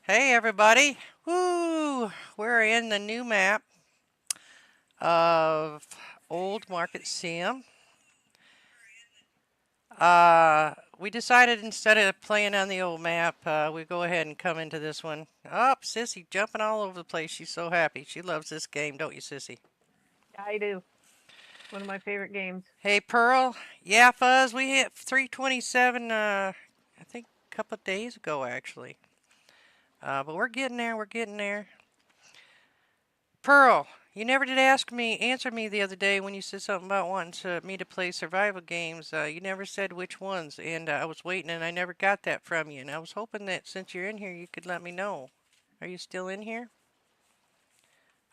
Hey everybody! Woo! We're in the new map of Old Market Sim. We decided instead of playing on the old map, we go ahead and come into this one. Oh, Sissy jumping all over the place. She's so happy. She loves this game, don't you, Sissy? I do. One of my favorite games. Hey Pearl. Yeah, Fuzz. We hit 327. I think a couple of days ago actually. But we're getting there. We're getting there. Pearl, you never did answer me the other day when you said something about wanting me to play survival games. You never said which ones, and I was waiting and I never got that from you. And I was hoping that since you're in here, you could let me know. Are you still in here?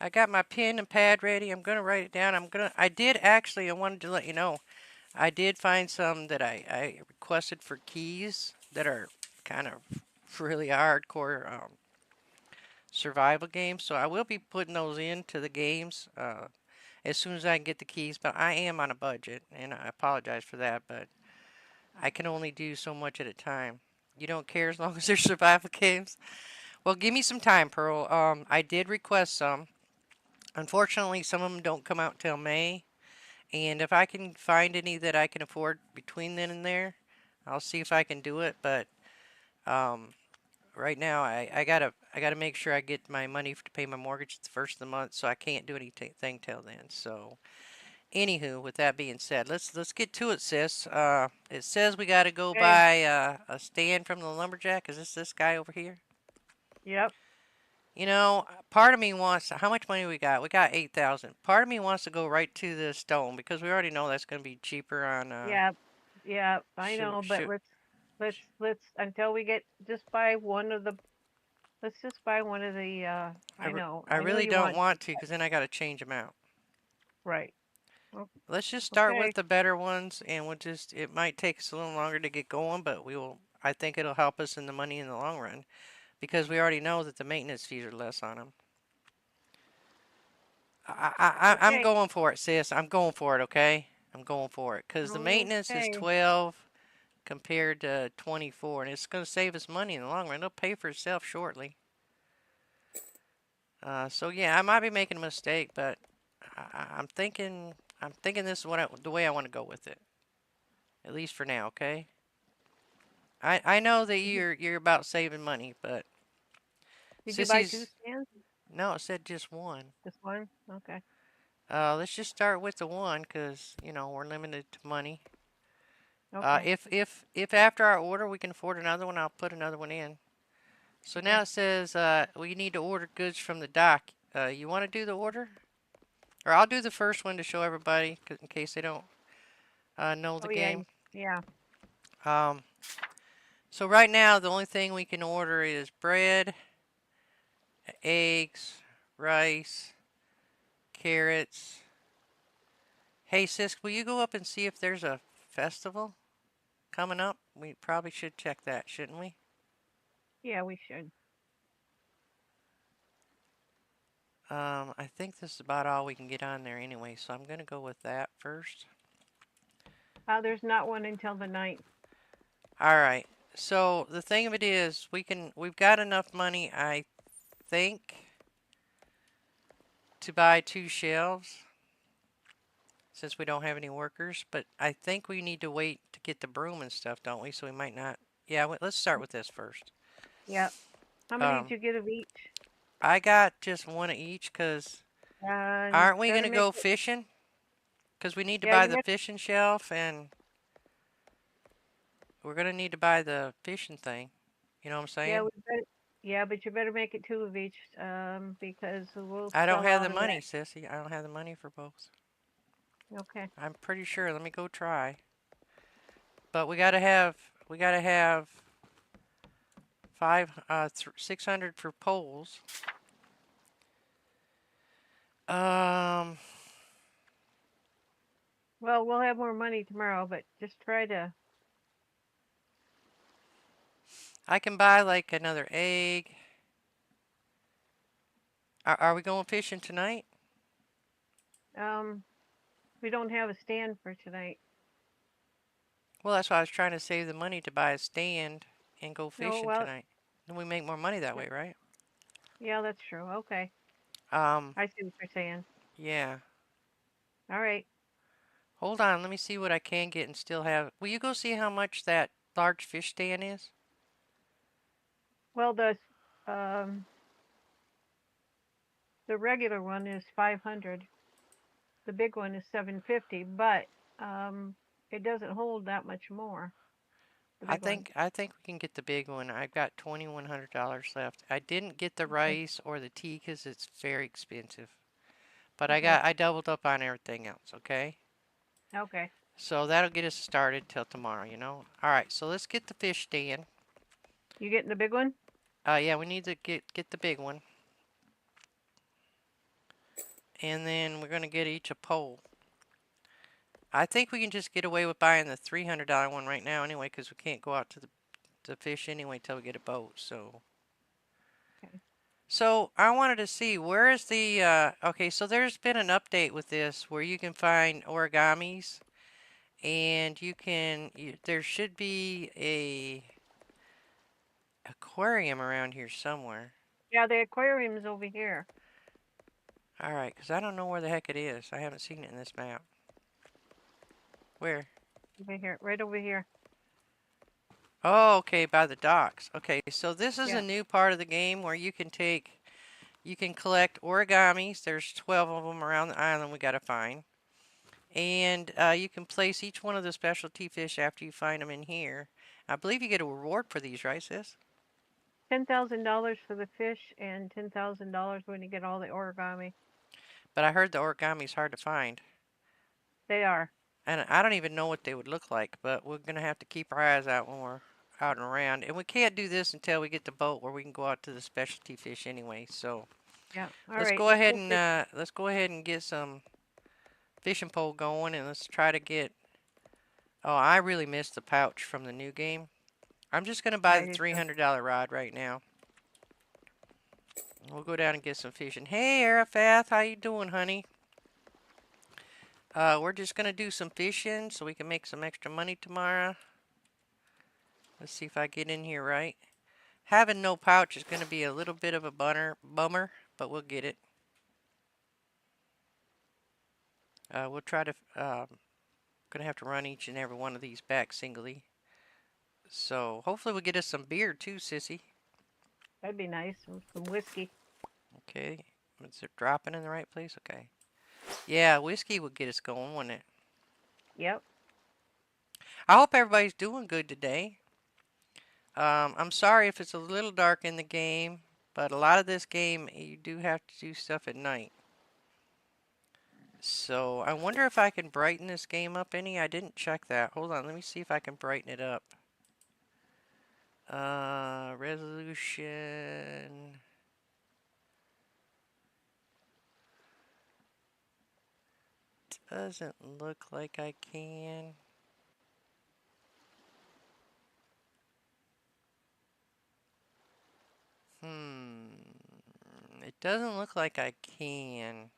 I got my pen and pad ready. I'm gonna write it down. I did actually, I wanted to let you know, I did find some that I requested for keys that are kind of really hardcore survival games. So I will be putting those into the games. As soon as I can get the keys, but I am on a budget, and I apologize for that, but I can only do so much at a time. You don't care as long as they're survival games? Well, give me some time, Pearl. I did request some. Unfortunately, some of them don't come out till May, and if I can find any that I can afford between then and there, I'll see if I can do it, but um, right now I gotta make sure I get my money to pay my mortgage the first of the month, so I can't do anything till then, so... Anywho, with that being said, let's get to it, sis. It says we got to go Okay. buy a stand from the lumberjack. Is this guy over here? Yep. You know, part of me wants. How much money we got? We got 8,000. Part of me wants to go right to the stone because we already know that's going to be cheaper on. Yep. Yep. I Shoot, know, but shoot. let's until we get just buy one of the let's just buy one of the I, I know. I I know really you don't want to, want to because then I got to change them out. right. O- Let's just start with Okay. the better ones, and we'll just. It might take us a little longer to get going, but we will. I think it'll help us in the money in the long run because we already know that the maintenance fees are less on them. I'm Okay. going for it, sis. I'm going for it, okay? I'm going for it. Because the maintenance is Okay. 12 compared to 24, and it's going to save us money in the long run. It'll pay for itself shortly. So yeah, I might be making a mistake, but I'm thinking this is the way I want to go with it. At least for now, okay? I know that Did you, you're about saving money, but did you buy two Sissy's stands? no, it said just one. Just one? Okay. Let's just start with the one, cause we're limited to money. Okay. If after our order we can afford another one, I'll put another one in. So now Okay. it says we need to order goods from the dock. You want to do the order, or I'll do the first one to show everybody, in case they don't know the Oh yeah. game. Yeah. Um, so right now the only thing we can order is bread, eggs, rice, carrots. Hey sis, will you go up and see if there's a festival coming up? We probably should check that, shouldn't we? Yeah, we should. I think this is about all we can get on there anyway, so I'm gonna go with that first. There's not one until the ninth. All right. So the thing of it is, we've got enough money, I think, to buy two shelves since we don't have any workers. But I think we need to wait to get the broom and stuff, don't we? So we might not. Yeah, let's start with this first. Yep. How many did Um, you get of each? I got just one of each because And aren't we better gonna make go it. fishing? Because we need to Yeah, buy you the better. fishing shelf and we're gonna need to buy the fishing thing. You know what I'm Yeah, saying? we better. Yeah, but you better make it two of each, because we'll I don't sell have the out of that. money, sissy. I don't have the money for both. Okay. I'm pretty sure. Let me go try. But we gotta have 600 for poles. Um, Well, we'll have more money tomorrow, but just try to. I can buy like another egg. Are we going fishing tonight? Um, we don't have a stand for tonight. Well, that's why I was trying to save the money to buy a stand and go No, fishing well, tonight. And we make more money that Yeah, way, right? yeah, that's true. Okay. Um, I see what you're saying. yeah. All right. Hold on, let me see what I can get and still have. Will you go see how much that large fish stand is? Well, um the regular one is 500. The big one is 750, but um it doesn't hold that much more. The I big one. think I think we can get the big one. I've got $2,100 left. I didn't get the Okay. rice or the tea because it's very expensive. But Okay. I doubled up on everything else, okay? Okay. So that'll get us started till tomorrow, you know? All right, so let's get the fish stand. You getting the big one? Yeah, we need to get the big one. And then we're going to get each a pole. I think we can just get away with buying the $300 one right now anyway because we can't go out to fish anyway till we get a boat. Okay. So I wanted to see where is the okay, so there's been an update with this where you can find origamis and there should be a aquarium around here somewhere. Yeah, the aquarium's over here. All right, because I don't know where the heck it is. I haven't seen it in this map. Where? Over here. Right over here. Oh, okay, by the docks. Okay, so this is a Yeah. new part of the game where you can collect origamis. There's 12 of them around the island we got to find. And you can place each one of the specialty fish after you find them in here. I believe you get a reward for these, right, sis? $10,000 for the fish and $10,000 when you get all the origami. But I heard the origami's hard to find. They are. And I don't even know what they would look like, but we're going to have to keep our eyes out when we're out and around. And we can't do this until we get the boat where we can go out to the specialty fish anyway. So Yeah. All right. Let's go fish. let's go ahead and get some fishing pole going and let's try to get. Oh, I really missed the pouch from the new game. I'm just going to Yeah, buy I the did too. $300 rod right now. We'll go down and get some fishing. Hey, Arafath, how you doing, honey? We're just gonna do some fishing so we can make some extra money tomorrow. Let's see if I get in here right. Having no pouch is gonna be a little bit of a bummer, but we'll get it. We'll try to. Gonna have to run each and every one of these back singly. So hopefully we'll get us some beer too, sissy. That'd be nice. Some whiskey. Okay, is it dropping in the right place? Okay. Yeah, whiskey would get us going, wouldn't it? Yep. I hope everybody's doing good today. I'm sorry if it's a little dark in the game, but a lot of this game you do have to do stuff at night. So I wonder if I can brighten this game up any. I didn't check that. Hold on, let me see if I can brighten it up. Resolution. Doesn't look like I can. It doesn't look like I can.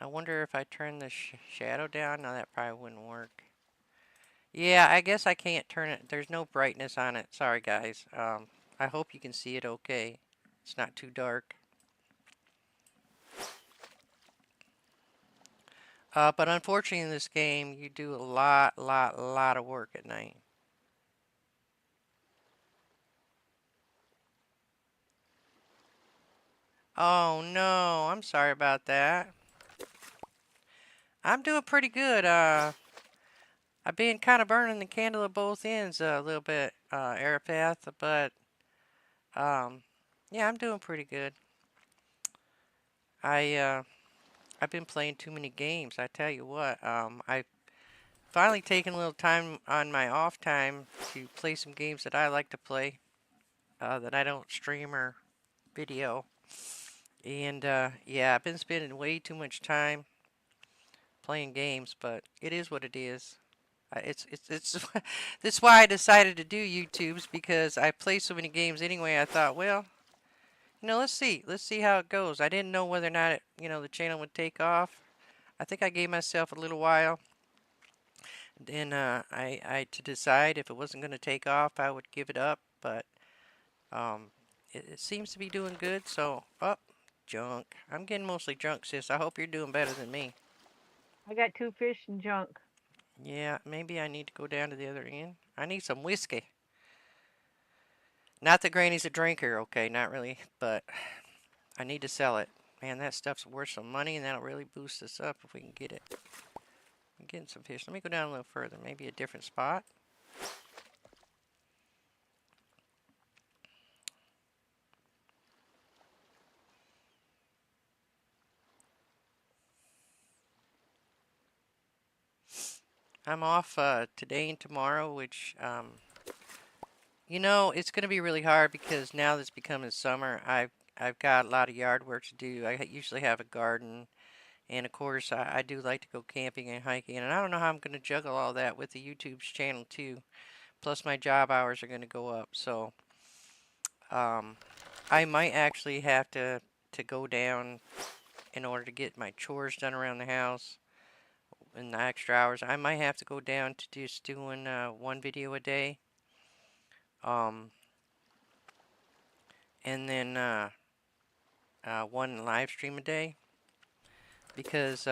I wonder if I turn the shadow down. No, that probably wouldn't work. Yeah, I guess I can't turn it. There's no brightness on it. Sorry, guys. I hope you can see it okay. It's not too dark. But unfortunately in this game, you do a lot of work at night. Oh no, I'm sorry about that. I'm doing pretty good. I've been kind of burning the candle at both ends a little bit, Arapath, but um, yeah, I'm doing pretty good. I I've been playing too many games. I tell you what. I finally taken a little time on my off time to play some games that I like to play that I don't stream or video. And yeah, I've been spending way too much time playing games, but it is what it is. It's that's why I decided to do YouTubes because I play so many games anyway. I thought, well, let's see how it goes. I didn't know whether or not the channel would take off. I think I gave myself a little while. Then I to decide if it wasn't going to take off, I would give it up. But Um, it seems to be doing good. So, up, junk. I'm getting mostly junk, sis. I hope you're doing better than me. I got 2 fish and junk. Yeah, maybe I need to go down to the other end. I need some whiskey. Not that Granny's a drinker, okay, not really, but I need to sell it. Man, that stuff's worth some money, and that'll really boost us up if we can get it. I'm getting some fish. Let me go down a little further, maybe a different spot. I'm off today and tomorrow, which, it's going to be really hard because now that it's becoming summer, I've got a lot of yard work to do. I usually have a garden, and of course, I do like to go camping and hiking, and I don't know how I'm going to juggle all that with the YouTube's channel too. Plus, my job hours are going to go up, so um, I might actually have to go down in order to get my chores done around the house in the extra hours. I might have to go down to just doing one video a day, um, and then one live stream a day because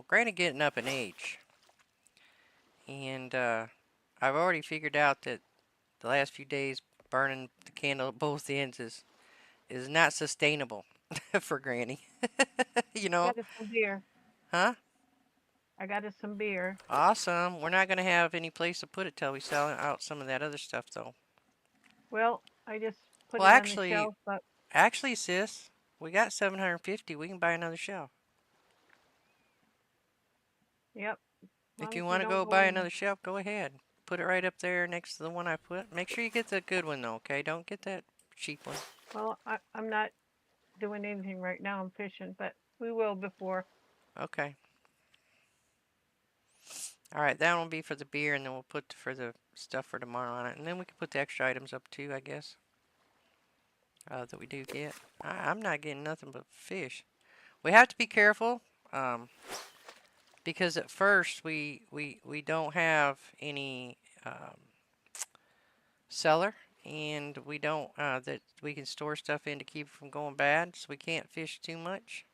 granted getting up in age, and I've already figured out that the last few days burning the candle at both ends is not sustainable for Granny. you I know, got us some beer. huh? I got us some beer. Awesome. We're not gonna have any place to put it till we sell out some of that other stuff, though. Well, I just put Well, it on the actually, shelf, but actually, sis, we got 750. We can buy another shelf. yep, as If long you as we want to don't go go buy in. another shelf, go ahead. Put it right up there next to the one I put. Make sure you get the good one, though, okay? Don't get that cheap one. Well, I'm not doing anything right now. I'm fishing, but we will before. Okay. All right, that will be for the beer, and then we'll put for the stuff for tomorrow on it, and then we can put the extra items up too, I guess. That we do get. I'm not getting nothing but fish. We have to be careful, um, because at first we don't have any cellar, and we don't that we can store stuff in to keep it from going bad, so we can't fish too much.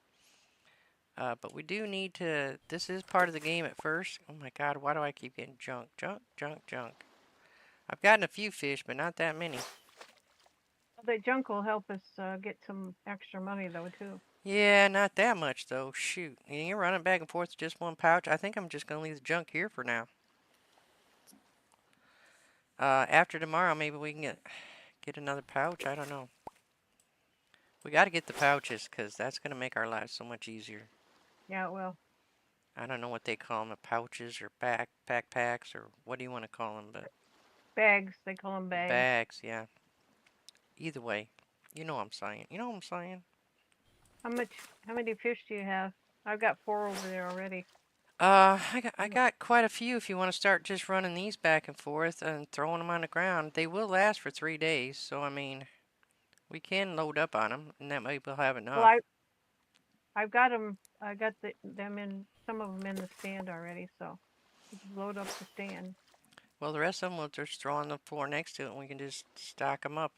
But we do need to. This is part of the game at first. Oh my God, why do I keep getting junk, junk, junk, junk? I've gotten a few fish, but not that many. The junk will help us get some extra money though too. Yeah, not that much though. Shoot, and you're running back and forth with just one pouch. I think I'm just gonna leave the junk here for now. After tomorrow, maybe we can get another pouch. I don't know. We got to get the pouches because that's gonna make our lives so much easier. Yeah, well, I don't know what they call them, pouches or backpacks or what do you want to call them, but bags. They call them bags. bags, yeah. Either way, you know what I'm saying. You know what I'm saying. How much? How many fish do you have? I've got 4 over there already. I got quite a few. If you want to start just running these back and forth and throwing them on the ground, they will last for 3 days. So I mean, we can load up on them, and that way we'll have Well, enough. I've got them. I got them in some of them in the stand already, so we can load up the stand. Well, the rest of them we'll just throw on the floor next to it, and we can just stack them up.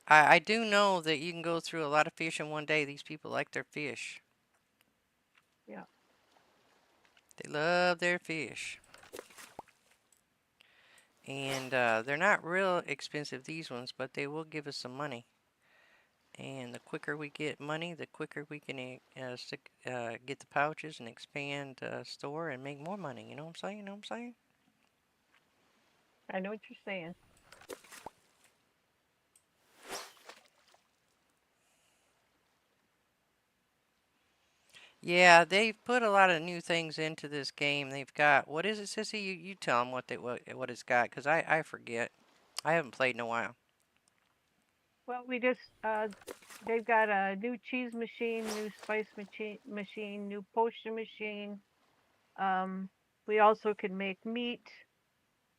I do know that you can go through a lot of fish in one day. These people like their fish. Yeah. They love their fish. And they're not real expensive, these ones, but they will give us some money. And the quicker we get money, the quicker we can get the pouches and expand store and make more money. You know what I'm saying? You know what I'm saying? I know what you're saying. Yeah, they've put a lot of new things into this game. They've got what is it, Sissy? You tell them what it's got, 'cause I forget. I haven't played in a while. Well, we just they've got a new cheese machine, new spice machine, new potion machine. Um, we also can make meat.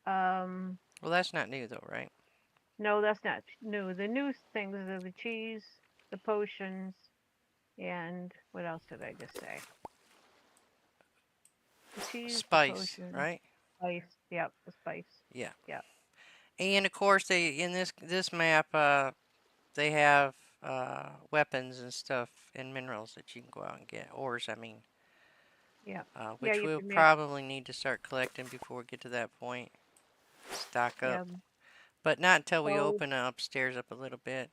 Um, Well, that's not new though, right? no, that's not new. The new things are the cheese, the potions, and what else did I just say? The cheese, the Spice, potion, right? spice. Yep, the spice. Yeah. Yep. And of course, they in this map, they have weapons and stuff and minerals that you can go out and get. Ores, I mean, Yeah. Yeah, which you we'll can make, probably need to start collecting before we get to that point. Stock up, yeah, but not until we bows. open upstairs up a little bit,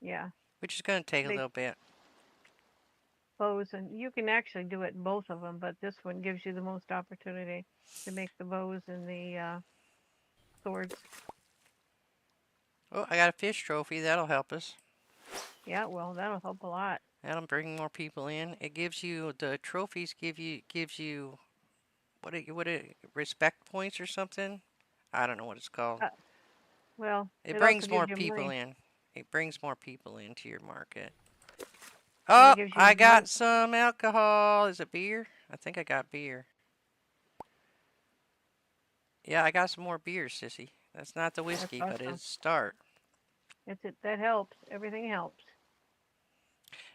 Yeah. which is going to take a Make little bit. bows, and you can actually do it in both of them, but this one gives you the most opportunity to make the bows and the swords. Oh, I got a fish trophy. That'll help us. Yeah, well, that'll help a lot. That'll bring more people in. It gives you the trophies. Gives you respect points or something. I don't know what it's called. Uh, well, It it also brings gives more you people money. in. It brings more people into your market. And it Oh, gives you I money. got some alcohol. Is it beer? I think I got beer. Yeah, I got some more beer, sissy. That's not the That's whiskey, but awesome. it's a start. That helps. Everything helps.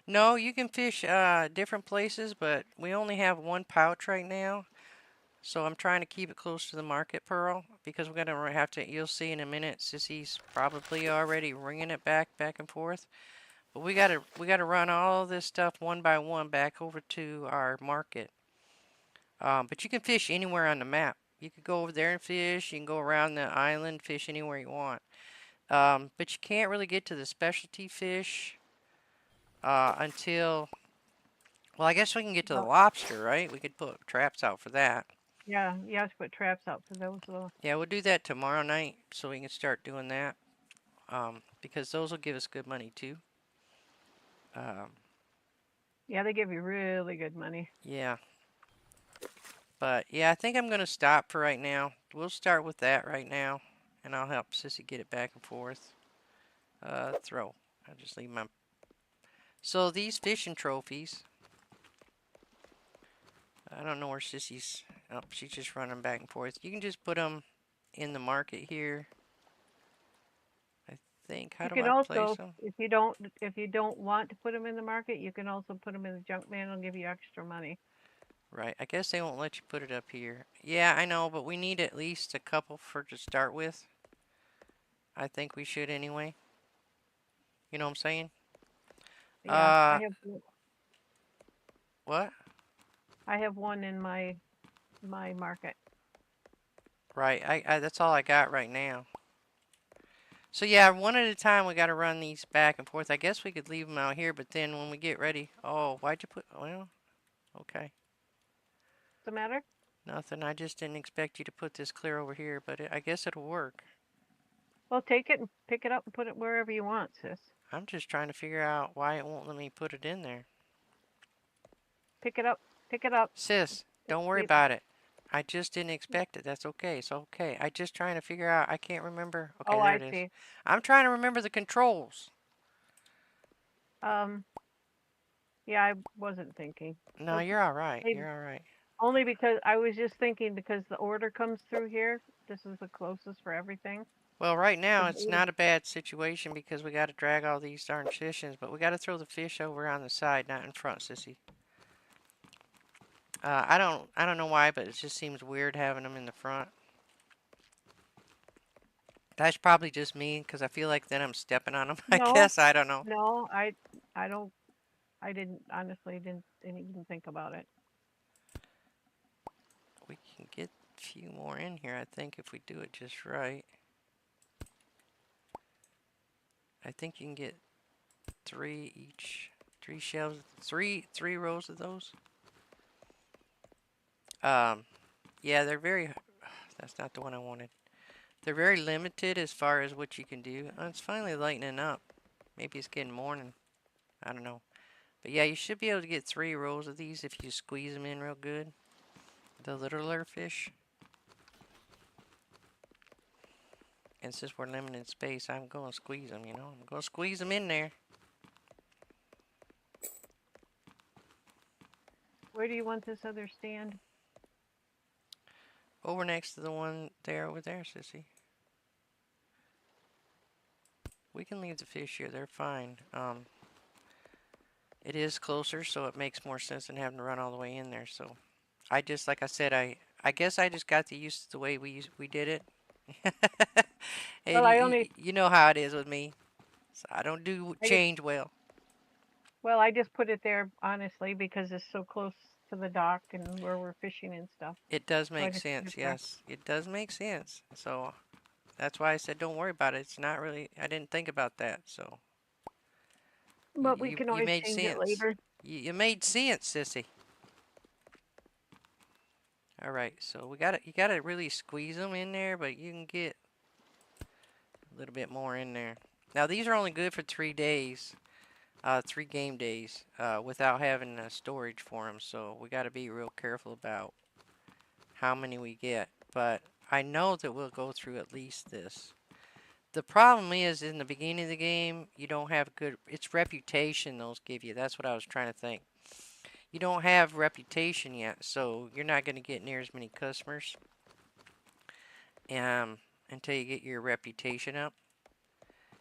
No, you can fish different places, but we only have one pouch right now. So I'm trying to keep it close to the market, Pearl, because we're gonna have to. You'll see in a minute. Sissy's probably already ringing it back and forth. But we gotta run all this stuff one by one back over to our market. But you can fish anywhere on the map. You could go over there and fish. You can go around the island, fish anywhere you want. But you can't really get to the specialty fish until. Well, I guess we can get to the Well, lobster, right? We could put traps out for that. yeah, you have to put traps out for those little. Yeah, we'll do that tomorrow night so we can start doing that. Because those will give us good money too. Um, Yeah, they give you really good money. yeah, but yeah, I think I'm gonna stop for right now. We'll start with that right now, and I'll help Sissy get it back and forth. Throw. I'll just leave my. So these fishing trophies. I don't know where Sissy's. Oh, she's just running back and forth. You can just put them in the market here. I think. How You do can I place also, them? if you don't want to put them in the market, you can also put them in the junk man and give you extra money. Right. I guess they won't let you put it up here. Yeah, I know, but we need at least a couple for to start with. I think we should anyway. You know what I'm saying? Yeah, Uh, what? I have one in my market. Right. I that's all I got right now. So yeah, one at a time. We got to run these back and forth. I guess we could leave them out here, but then when we get ready, oh, why'd you put? Well, okay, What's the matter? nothing. I just didn't expect you to put this clear over here, but I guess it'll work. Well, take it and pick it up and put it wherever you want, sis. I'm just trying to figure out why it won't let me put it in there. Pick it up. Pick it up. Sis, don't worry See, about it. I just didn't expect it. That's okay. It's okay. I just trying to figure out. I can't remember. Okay, oh, there I it is. see. I'm trying to remember the controls. Um, yeah, I wasn't thinking. No, But you're all right. maybe, You're all right. only because I was just thinking because the order comes through here. This is the closest for everything. Well, right So now the it's order, not a bad situation because we got to drag all these darn fish in, but we got to throw the fish over on the side, not in front, sissy. I don't know why, but it just seems weird having them in the front. That's probably just me because I feel like then I'm stepping on them. I no, guess I don't know. no, I don't, I didn't honestly didn't even think about it. We can get a few more in here, I think, if we do it just right. I think you can get three each, three shelves, three rows of those. Um, yeah, they're very. That's not the one I wanted. They're very limited as far as what you can do. Oh, it's finally lightening up. Maybe it's getting morning. I don't know. But yeah, you should be able to get three rows of these if you squeeze them in real good. The littler fish. And since we're limited space, I'm going to squeeze them, you know. I'm going to squeeze them in there. Where do you want this other stand? Over next to the one there over there, sissy. We can leave the fish here. They're fine. It is closer, so it makes more sense than having to run all the way in there. So I just, like I said, I guess I just got used to the way we did it. And Well, you know how it is with me. So I don't do I just, change well. I just put it there honestly because it's so close to the dock and where we're fishing and stuff. It does So I make just put it sense, there. yes. It does make sense. So that's why I said don't worry about it. It's not really, I didn't think about that. So But we can you always made change it sense. later. You made sense, sissy. All right, so you gotta really squeeze them in there, but you can get a little bit more in there. Now these are only good for 3 days, 3 game days, without having storage for them. So we got to be real careful about how many we get. But I know that we'll go through at least this. The problem is in the beginning of the game, you don't have good. It's reputation those give you. That's what I was trying to think. You don't have reputation yet, so you're not going to get near as many customers um, until you get your reputation up.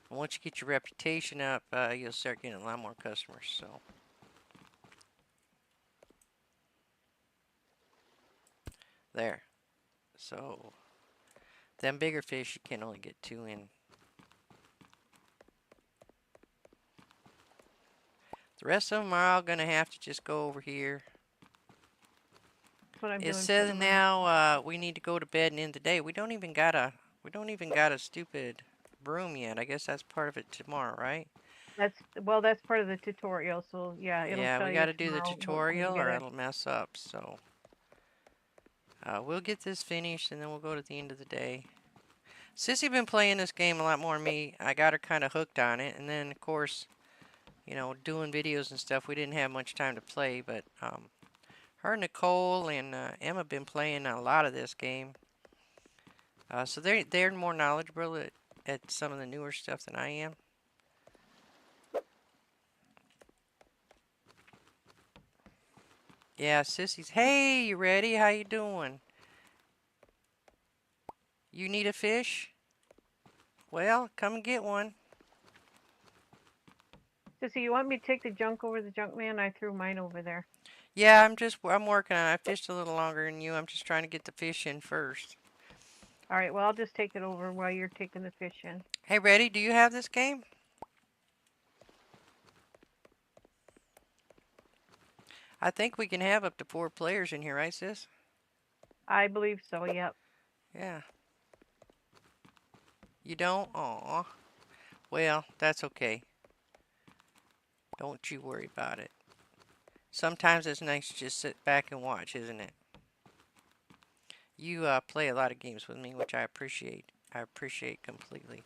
And once you get your reputation up, you'll start getting a lot more customers. So there. So them bigger fish, you can only get two in. The rest of them are all going to have to just go over here. That's what I'm It doing, says putting them on. now we need to go to bed and end the day. We don't even got a stupid broom yet. I guess that's part of it tomorrow, right? That's part of the tutorial. So yeah, it'll Yeah, tell we you got to do the tomorrow when we tutorial get or it. it'll mess up. So we'll get this finished and then we'll go to the end of the day. Sissy been playing this game a lot more than me. I got her kind of hooked on it, and then of course, doing videos and stuff. We didn't have much time to play, but her, Nicole, and Emma been playing a lot of this game. So they're more knowledgeable at some of the newer stuff than I am. Yeah, Sissy's. Hey, you ready? How you doing? You need a fish? Well, come and get one. So you want me to take the junk over the junk man? I threw mine over there. Yeah, I'm working on it. I fished a little longer than you. I'm just trying to get the fish in first. All right. Well, I'll just take it over while you're taking the fish in. Hey, ready? Do you have this game? I think we can have up to 4 players in here, right, sis? I believe so. Yep. Yeah. You don't? Aw. Well, that's okay. Don't you worry about it. Sometimes it's nice to just sit back and watch, isn't it? You play a lot of games with me, which I appreciate. I appreciate completely.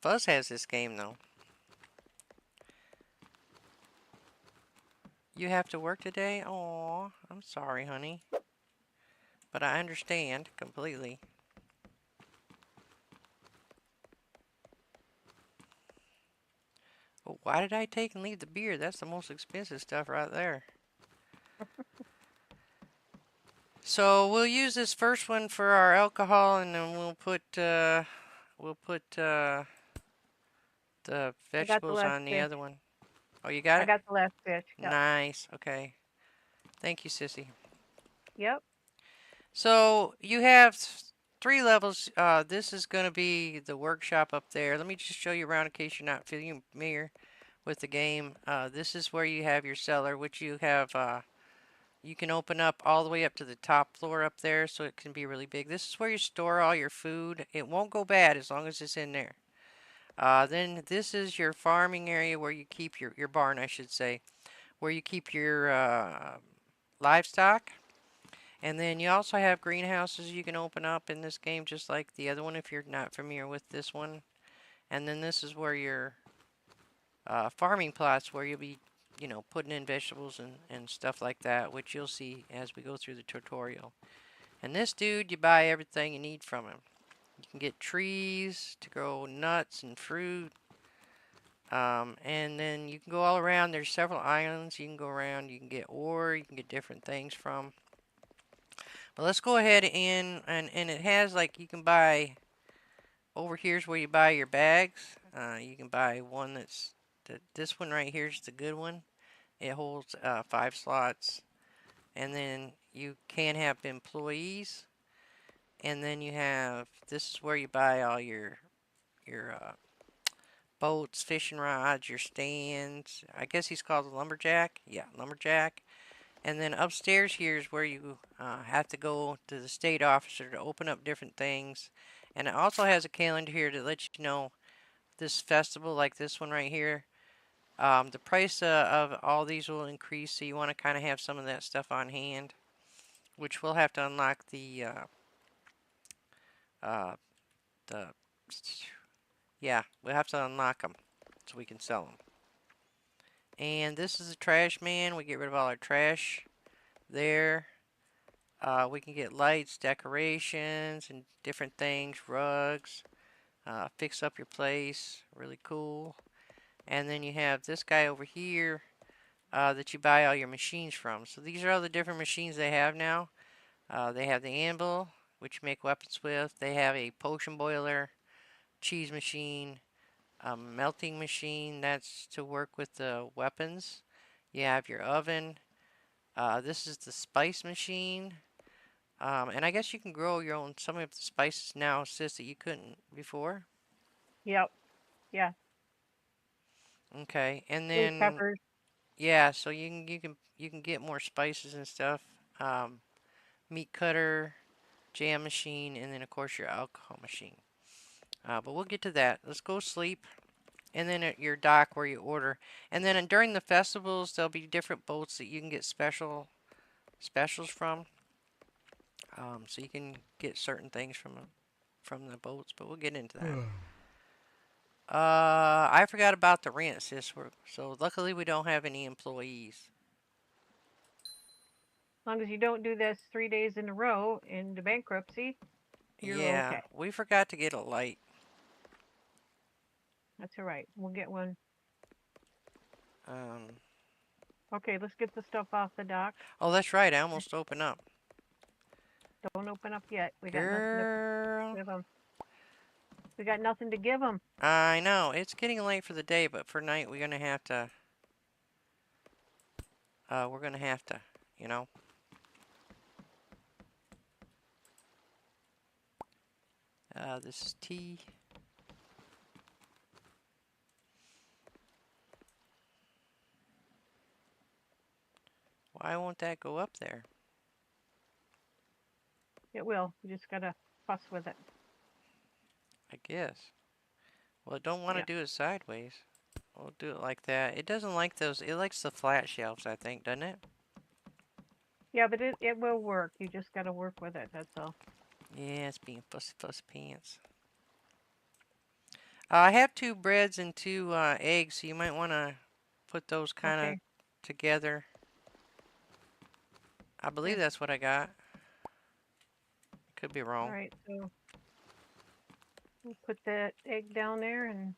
Fuzz has this game, though. You have to work today? Aw, I'm sorry, honey. But I understand completely. Oh, why did I take and leave the beer? That's the most expensive stuff right there. So we'll use this first one for our alcohol, and then we'll put the I got the vegetables last on the fish. other one. Oh, you got I it? got the last fish. Yep. Nice. Okay. Thank you, Sissy. Yep. So you have 3 levels. This is going to be the workshop up there. Let me just show you around in case you're not familiar with the game. This is where you have your cellar, which you have. You can open up all the way up to the top floor up there, so it can be really big. This is where you store all your food. It won't go bad as long as it's in there. Then this is your farming area where you keep your barn, I should say, where you keep your livestock. And then you also have greenhouses you can open up in this game, just like the other one if you're not familiar with this one. And then this is where your farming plots, where you'll be, putting in vegetables and stuff like that, which you'll see as we go through the tutorial. And this dude, you buy everything you need from him. You can get trees to grow nuts and fruit. And then you can go all around. There's several islands you can go around. You can get ore. You can get different things from. But let's go ahead and it has like you can buy over here's where you buy your bags. You can buy one this one right here is the good one. It holds 5 slots. and then you can have employees, and then you have, this is where you buy all your boats, fishing rods, your stands. I guess he's called a lumberjack. Yeah, lumberjack. And then upstairs here is where you have to go to the state officer to open up different things. And it also has a calendar here to let you know this festival, like this one right here. The price of all these will increase, so you want to kind of have some of that stuff on hand, which we'll have to unlock uh, the yeah, we'll have to unlock them so we can sell them. And this is a trash man. We get rid of all our trash there. We can get lights, decorations, and different things, rugs, fix up your place, really cool. And then you have this guy over here that you buy all your machines from. So these are all the different machines they have now. They have the anvil, which you make weapons with. They have a potion boiler, cheese machine, a melting machine, that's to work with the weapons. You have your oven. This is the spice machine. And I guess you can grow your own, some of the spices now, sis, that you couldn't before. Yep. Yeah. Okay, and Blue then peppers. yeah, so you can get more spices and stuff. Um, Meat cutter, jam machine, and then of course your alcohol machine. But we'll get to that. Let's go sleep, and then at your dock where you order, and then during the festivals there'll be different boats that you can get specials from. So you can get certain things from the boats, but we'll get into that. I forgot about the rent, sis. So luckily we don't have any employees. As long as you don't do this 3 days in a row into bankruptcy, you're Yeah, okay. we forgot to get a light. That's all right. We'll get one. Um, Okay, let's get the stuff off the dock. oh, that's right. I almost opened up. Don't open up yet. We got nothing to Girl, give them. We got nothing to give them. I know it's getting late for the day, but for night we're gonna have to. We're gonna have to, you know. This is tea. Why won't that go up there? It will. You just gotta fuss with it. I guess. Well, it don't want to Yeah. do it sideways. We'll do it like that. It doesn't like those. It likes the flat shelves, I think, doesn't it? Yeah, but it will work. You just gotta work with it. That's all. Yeah, it's being fuss pants. I have two breads and two eggs, so you might want to put those kind of Okay. together. I believe Here. that's what I got. Could be All wrong. right. So we'll put that egg down there and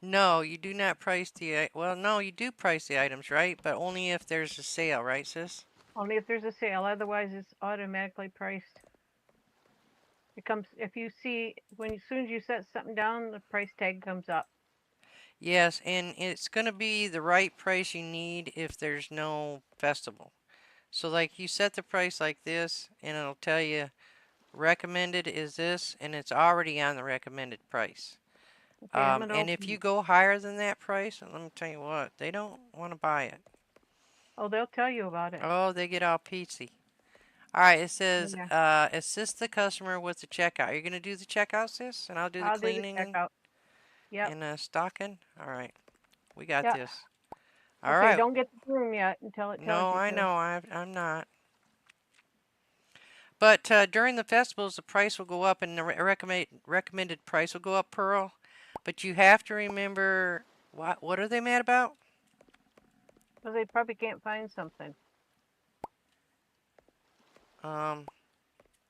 No, you do not price the, well, no, you do price the items, right? But only if there's a sale, right, sis? only if there's a sale. Otherwise, it's automatically priced. It comes if you see when as soon as you set something down, the price tag comes up. Yes, and it's going to be the right price you need if there's no festival. So, like, you set the price like this, and it'll tell you recommended is this, and it's already on the recommended price. Okay, I'm gonna And if you open. go higher than that price, let me tell you what, they don't want to buy it. Oh, they'll tell you about it. Oh, they get all peachy. All right, it says Yeah, assist the customer with the checkout. You're gonna do the checkout, sis, and I'll do the I'll do the cleaning checkout. Yep. and stocking. All right, we got Yeah. this. All Okay, right. don't get the broom yet until it tells No, you I to. know I'm not. But during the festivals, the price will go up, and the recommended price will go up, Pearl. But you have to remember what are they mad about? Because they probably can't find something. Um,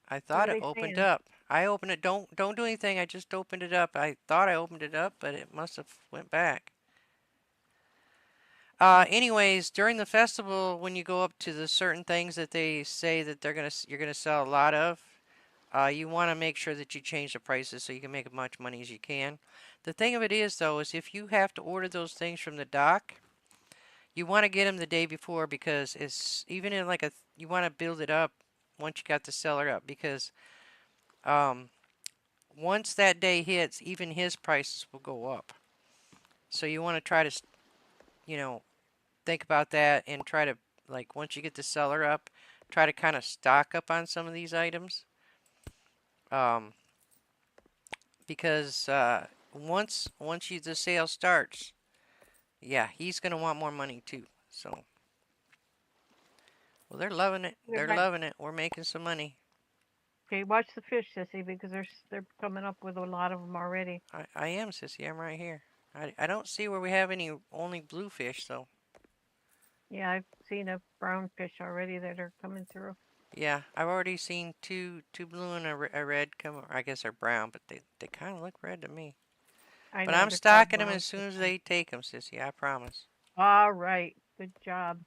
I What thought are it they opened saying? up. I opened it. Don't do anything. I just opened it up. I thought I opened it up, but it must have went back. Anyways, during the festival, when you go up to the certain things that they say that you're gonna sell a lot of, You want to make sure that you change the prices so you can make as much money as you can. The thing of it is, though, is if you have to order those things from the dock, you want to get them the day before because it's even in like a you want to build it up once you got the seller up because um, once that day hits, even his prices will go up. So you want to try to you know think about that and try to like once you get the seller up, try to kind of stock up on some of these items. Um, because once the sale starts, yeah, he's gonna want more money too. So, well, they're loving it. They're Everybody, loving it. We're making some money. okay, watch the fish, Sissy, because they're coming up with a lot of them already. I am, Sissy. I'm right here. I don't see where we have any only bluefish, so Yeah, I've seen a brown fish already that are coming through. yeah, I've already seen two blue and a red come. I guess they're brown, but they kind of look red to me. I But know I'm they're called stocking them brown as fish. soon as they take them, Sissy. I promise. All right, good job.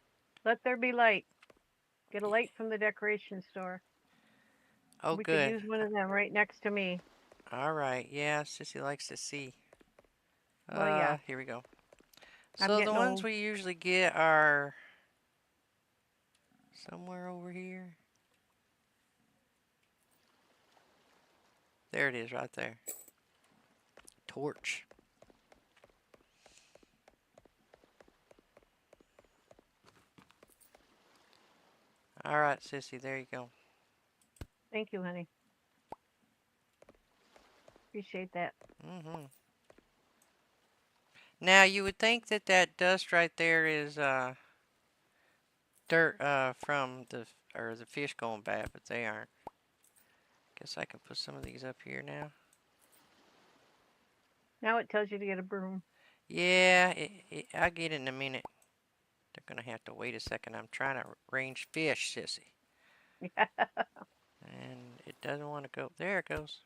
Let there be light. Get a light from the decoration store. Oh, We could good. use one of them right next to me. All right. Yeah, Sissy likes to see. Well, yeah, Here we go. I'm So the getting ones old. we usually get are somewhere over here. There it is, right there. Torch. All right, Sissy. There you go. Thank you, honey. Appreciate that. Mm-hmm. Now you would think that that dust right there is dirt from the fish going bad, but they aren't. Guess I can put some of these up here now. Now it tells you to get a broom. Yeah, I'll get it in a minute. They're gonna have to wait a second. I'm trying to range fish, Sissy, and it doesn't want to go. There it goes.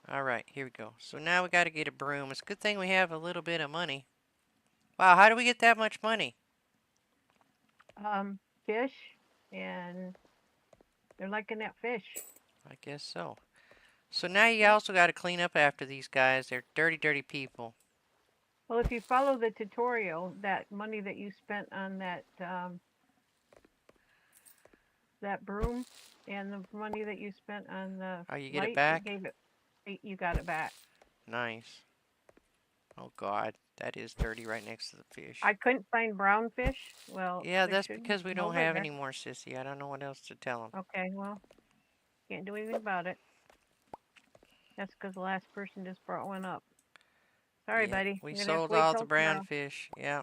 All right, here we go. So now we got to get a broom. It's a good thing we have a little bit of money. Wow, how do we get that much money? Fish, and they're liking that fish. I guess so. So now you Yep. also got to clean up after these guys. They're dirty, dirty people. Well, if you follow the tutorial, that money that you spent on that broom and the money that you spent on the Oh, you get it light, it back? gave it. You got it back. Nice. Oh God, that is dirty right next to the fish. I couldn't find brown fish. Well, Yeah, there that's should be because we some don't over have there. any more, Sissy. I don't know what else to tell them. Okay, well, can't do anything about it. That's because the last person just brought one up. Sorry, Yeah, buddy. we You're gonna have to sold wait all the till brown tomorrow. fish. Yeah,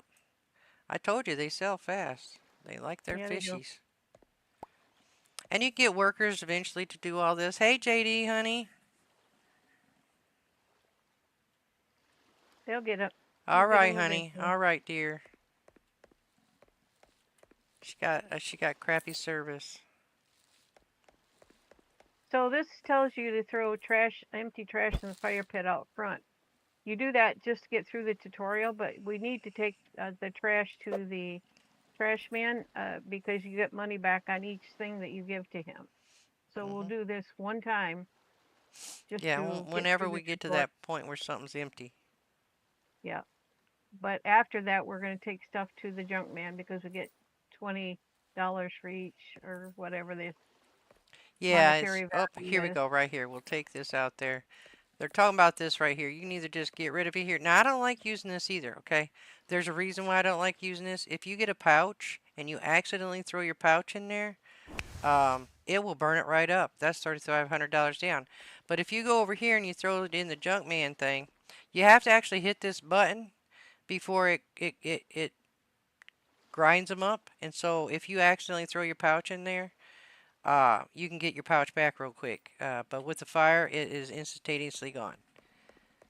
I told you they sell fast. They like their Yeah, they do. fishies. And you get workers eventually to do all this. Hey, JD, honey. They'll get it. They'll All get right, them honey. eventually. All right, dear. She got crappy service. So this tells you to throw trash, empty trash in the fire pit out front. You do that just to get through the tutorial, but we need to take the trash to the trash man because you get money back on each thing that you give to him. So we'll Mhm. do this one time just Yeah, to get whenever through the we get to tutorial. that point where something's empty. Yeah. But after that, we're going to take stuff to the junk man because we get $20 for each or whatever the Yeah, it's monetary up. value Here we is. go, right here. We'll take this out there. They're talking about this right here. You can either just get rid of it here. Now, I don't like using this either, okay? There's a reason why I don't like using this. If you get a pouch and you accidentally throw your pouch in there, it will burn it right up. That's $3,500 down. But if you go over here and you throw it in the junk man thing, you have to actually hit this button before it grinds them up. And so if you accidentally throw your pouch in there, you can get your pouch back real quick. But with the fire, it is instantaneously gone.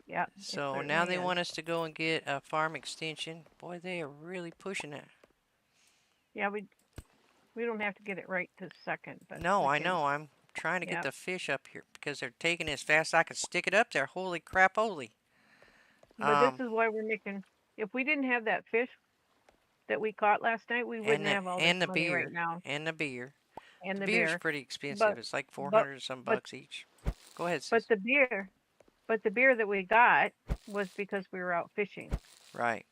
Yeah, it So now certainly they is. want us to go and get a farm extension. Boy, they are really pushing it. Yeah, we don't have to get it right this second, but No, we I can. know. I'm trying to get Yeah, the fish up here because they're taking it as fast as I can stick it up there. Holy crap, holy. but this Um, is why we're making. If we didn't have that fish that we caught last night, we and wouldn't the have all this and the money right beer now. and the beer. and The the beer's beer. pretty expensive. But It's like but 400 and some but bucks each. Go ahead, but sis. the beer that we got was because we were out fishing. Right.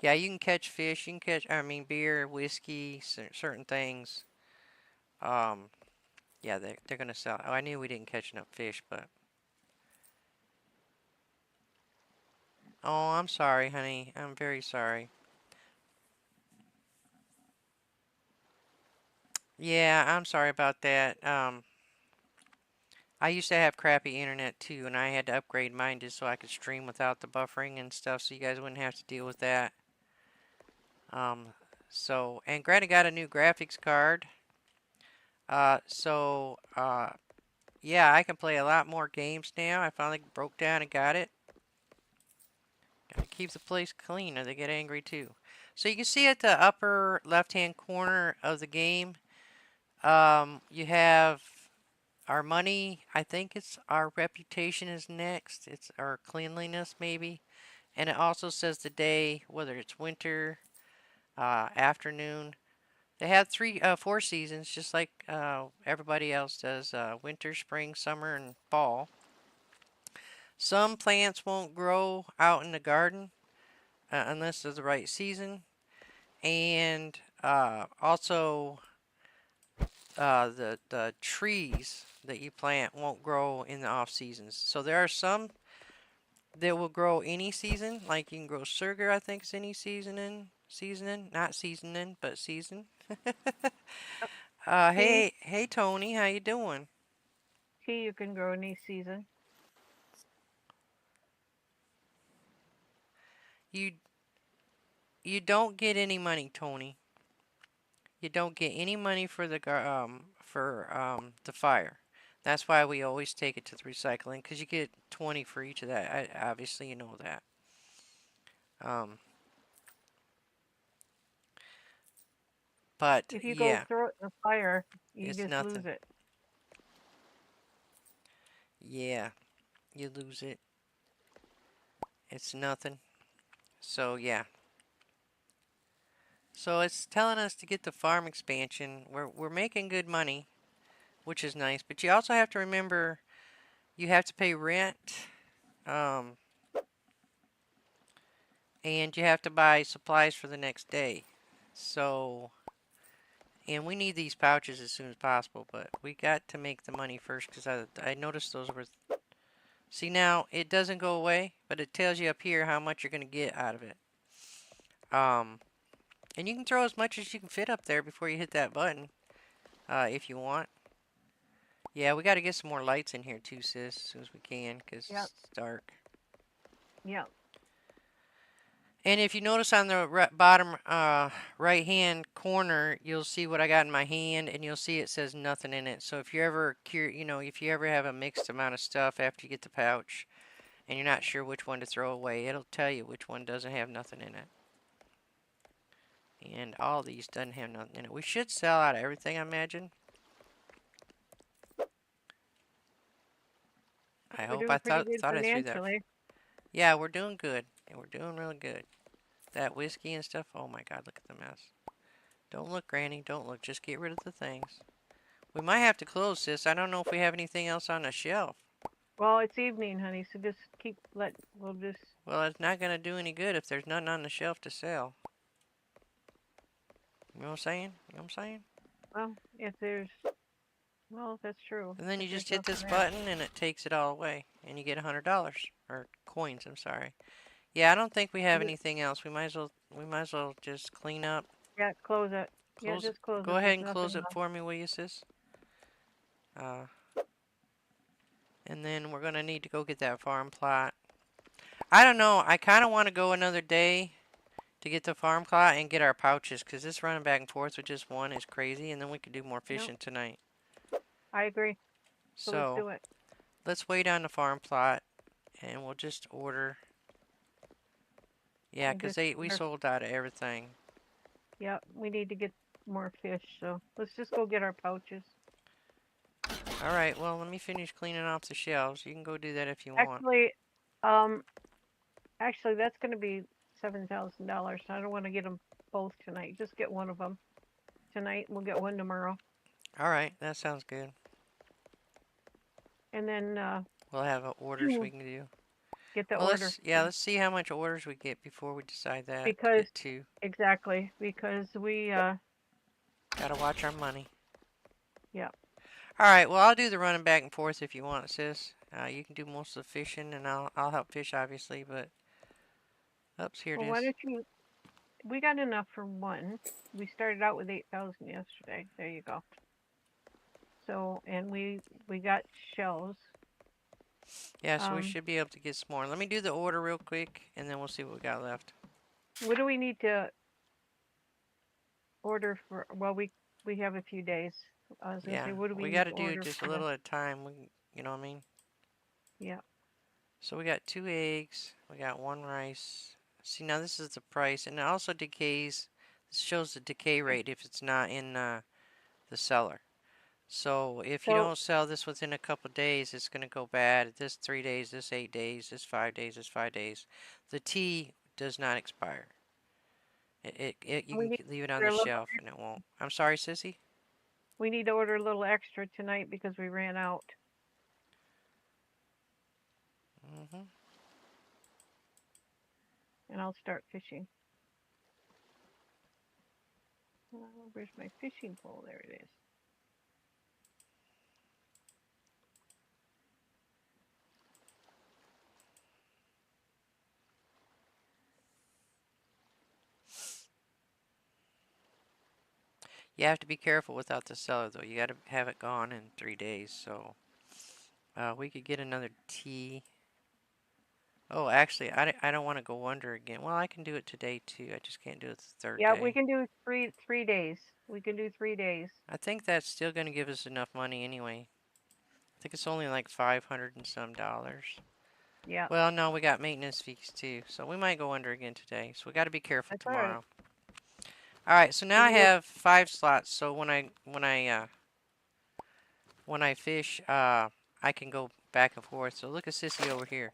Yeah, you can catch fish. You can catch, I mean, beer, whiskey, certain things. Um, yeah, they're gonna sell. Oh, I knew we didn't catch enough fish, but oh, I'm sorry, honey. I'm very sorry. Yeah, I'm sorry about that. I used to have crappy internet too, and I had to upgrade mine just so I could stream without the buffering and stuff, so you guys wouldn't have to deal with that. Um, and Granny got a new graphics card. Yeah, I can play a lot more games now. I finally broke down and got it. Gotta keep the place clean or they get angry too. So you can see at the upper left-hand corner of the game, you have our money. I think it's our reputation is next. It's our cleanliness maybe. And it also says the day, whether it's winter, afternoon. They have 4 seasons, just like everybody else does: winter, spring, summer, and fall. Some plants won't grow out in the garden unless it's the right season, and also the trees that you plant won't grow in the off seasons. So there are some that will grow any season, like you can grow sugar. I think is any seasoning, not seasoning, but season. Tea, Hey Tony, how you doing? tea you can grow any season. You you don't get any money, Tony. You don't get any money for the fire. That's why we always take it to the recycling because you get 20 for each of that. Obviously, you know that. Um, but If you go yeah, throw it in the fire, you it's just lose nothing. it. Yeah, you lose it. It's nothing. So yeah. So it's telling us to get the farm expansion. We're making good money, which is nice. But you also have to remember you have to pay rent. Um, and you have to buy supplies for the next day. So, and we need these pouches as soon as possible, but we got to make the money first because I noticed those were. See, now it doesn't go away, but it tells you up here how much you're going to get out of it. Um, and you can throw as much as you can fit up there before you hit that button, if you want. Yeah, we got to get some more lights in here too, sis, as soon as we can, because Yep, it's dark. yep. And if you notice on the bottom right hand corner, you'll see what I got in my hand, and you'll see it says nothing in it. So if you're ever if you ever have a mixed amount of stuff after you get the pouch, and you're not sure which one to throw away, it'll tell you which one doesn't have nothing in it. And all these doesn't have nothing in it. We should sell out of everything, I imagine. I We're hope. doing I pretty thought good thought I threw that. financially. Yeah, we're doing good. And we're doing really good. That whiskey and stuff. Oh my God, look at the mess. Don't look, Granny. Don't look. Just get rid of the things. We might have to close this. I don't know if we have anything else on the shelf. Well, it's evening, honey, so just we'll just, Well, it's not going to do any good if there's nothing on the shelf to sell. You know what I'm saying? You know what I'm saying? well, if there's, well, that's true. And then If you there's just hit nothing this there. button and it takes it all away. And you get $100. Or coins, I'm sorry. Yeah, I don't think we have anything else. We might as well just clean up. Yeah, close it. Yeah, Close it. just close Go it. ahead There's and nothing close it else. for me, will you, sis? Uh, and then we're going to need to go get that farm plot. I don't know. I kind of want to go another day to get the farm plot and get our pouches because this running back and forth with just one is crazy, and then we could do more No, fishing tonight. I agree. So let's So do it. let's wait on the farm plot and we'll just order. Yeah, And because just, we sold out of everything. yeah, we need to get more fish. So let's just go get our pouches. All right, well, let me finish cleaning off the shelves. You can go do that if you want. Actually, um, actually, that's going to be $7,000. I don't want to get them both tonight. Just get one of them. tonight. We'll get one tomorrow. All right, that sounds good. And then We'll have orders we can do. get the Well, order. let's see how much orders we get before we decide that. Because Get two. exactly, because we Gotta watch our money. yeah. All right. Well, I'll do the running back and forth if you want, sis. You can do most of the fishing, and I'll help fish, obviously. But oops, here it Well, why is. don't you? We got enough for one. We started out with 8,000 yesterday. There you go. So, and we got shells. Yeah, so we should be able to get some more. Let me do the order real quick, and then we'll see what we got left. What do we need to order for? Well, we have a few days. I was gonna Yeah, say, what do we we need got to to do it order just a for little at a time. You know what I mean? Yeah. So we got 2 eggs. We got 1 rice. See, now this is the price, and it also decays. This shows the decay rate if it's not in the cellar. So if you So don't sell this within a couple days, it's going to go bad. This 3 days, this 8 days, this 5 days, this 5 days. The tea does not expire. You we need can leave it to on order the a little. shelf and it won't. I'm sorry, sissy. We need to order a little extra tonight because we ran out. Mhm. And I'll start fishing. Where's my fishing pole? There it is. You have to be careful without the cellar, though. You got to have it gone in 3 days. So we could get another tea. Oh, actually, I don't want to go under again. Well, I can do it today too. I just can't do it the third Yeah, we day. can do three days. We can do 3 days. I think that's still going to give us enough money anyway. I think it's only like 500 and some dollars. Yeah, Well, no, we got maintenance fees too, so we might go under again today. So we got to be careful that's all right. tomorrow. All right, so now And I you have 5 slots. So when I fish, I can go back and forth. So look at Sissy over here.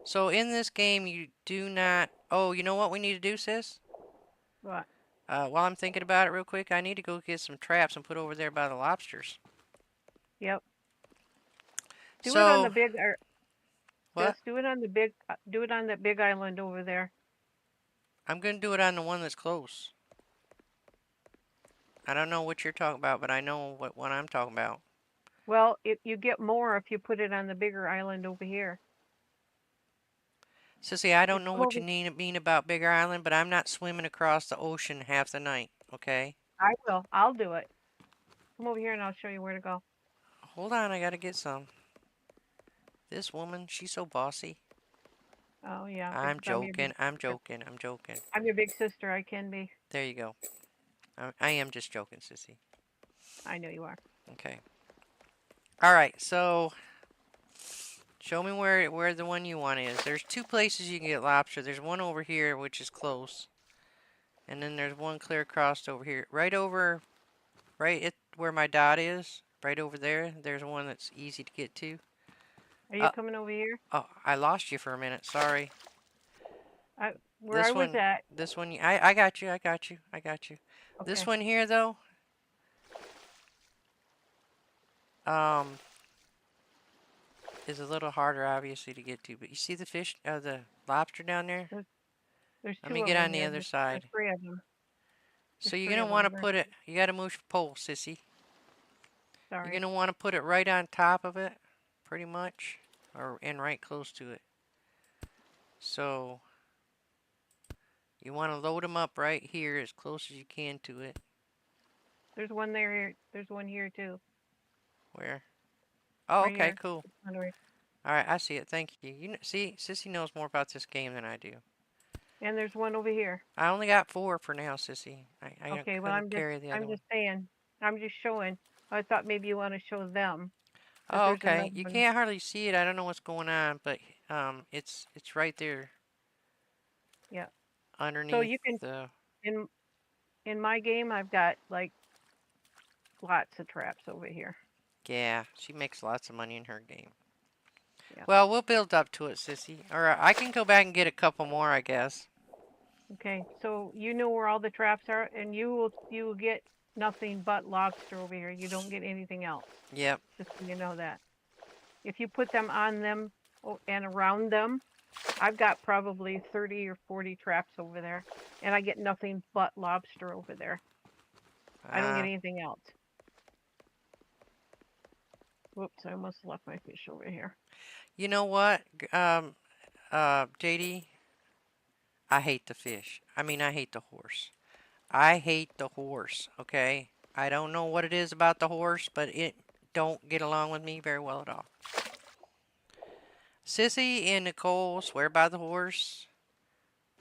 So in this game, you do not. Oh, you know what we need to do, sis? what? While I'm thinking about it real quick, I need to go get some traps and put over there by the lobsters. Yep. Do it on the So big. what? Just do it on the big. Do it on that big island over there. I'm gonna do it on the one that's close. I don't know what you're talking about, but I know what one I'm talking about. Well, you get more if you put it on the bigger island over here. Sissy, I don't Just know come what over. you mean about Bigger Island, but I'm not swimming across the ocean half the night, okay? I will. I'll do it. Come over here and I'll show you where to go. Hold on, I gotta get some. This woman, she's so bossy. Oh yeah, I'm because I'm your big joking, I'm sister. joking, I'm joking. I'm your big sister. I can be. There you go. I am just joking, Sissy. I know you are. Okay. Alright, so show me where the one you want is. There's 2 places you can get lobster. There's one over here, which is close. And then there's one clear across over here. Right at where my dot is, right over there, there's one that's easy to get to. Are you Uh, coming over here? oh, I lost you for a minute. Sorry. Where I was at. This one, I got you, I got you, I got you. This Okay. one here, though, um, is a little harder, obviously, to get to. But you see the fish, the lobster down there? There's Let me two of get them on the here. other There's side. three of them. So There's you're three gonna of want them. to put it. You gotta move your pole, sissy. You're Sorry. gonna want to put it right on top of it, pretty much, and right close to it. So you want to load them up right here as close as you can to it. There's one there. There's one here too. Where? Oh, Right okay, here. cool. Right. All right, I see it. Thank you. See, Sissy knows more about this game than I do. And there's one over here. I only got 4 for now, Sissy. I Okay. Well, couldn't carry the other I'm one. just saying. I'm just showing. I thought maybe you want to show them that Oh, there's okay. another You one. can't hardly see it. I don't know what's going on, but it's right there Yeah. So underneath you can the. in in my game I've got like lots of traps over here. Yeah, she makes lots of money in her game. Yeah. Well, we'll build up to it, Sissy. Or I can go back and get a couple more, I guess. Okay. So you know where all the traps are, and you will get nothing but lobster over here. You don't get anything else. Yep. Just so you know that. If you put them on them and around them, I've got probably 30 or 40 traps over there, and I get nothing but lobster over there. I don't get Uh, anything else. Whoops, I almost left my fish over here. you know what? JD, I hate the fish. I mean, I hate the horse. I hate the horse, okay? I don't know what it is about the horse, but it don't get along with me very well at all. Sissy and Nicole swear by the horse.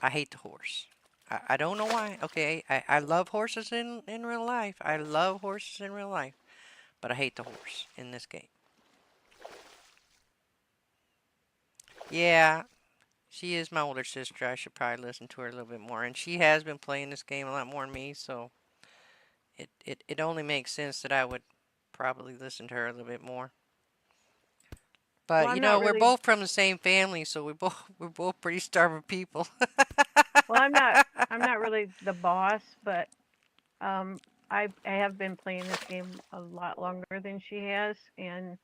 I hate the horse. I don't know why. Okay, I love horses in real life. I love horses in real life. But I hate the horse in this game. Yeah, she is my older sister. I should probably listen to her a little bit more. And she has been playing this game a lot more than me, so it only makes sense that I would probably listen to her a little bit more. Well, But I'm not we're really. both from the same family, so we're both pretty stubborn people. Well, I'm not. I'm not really the boss, but um, I have been playing this game a lot longer than she has, and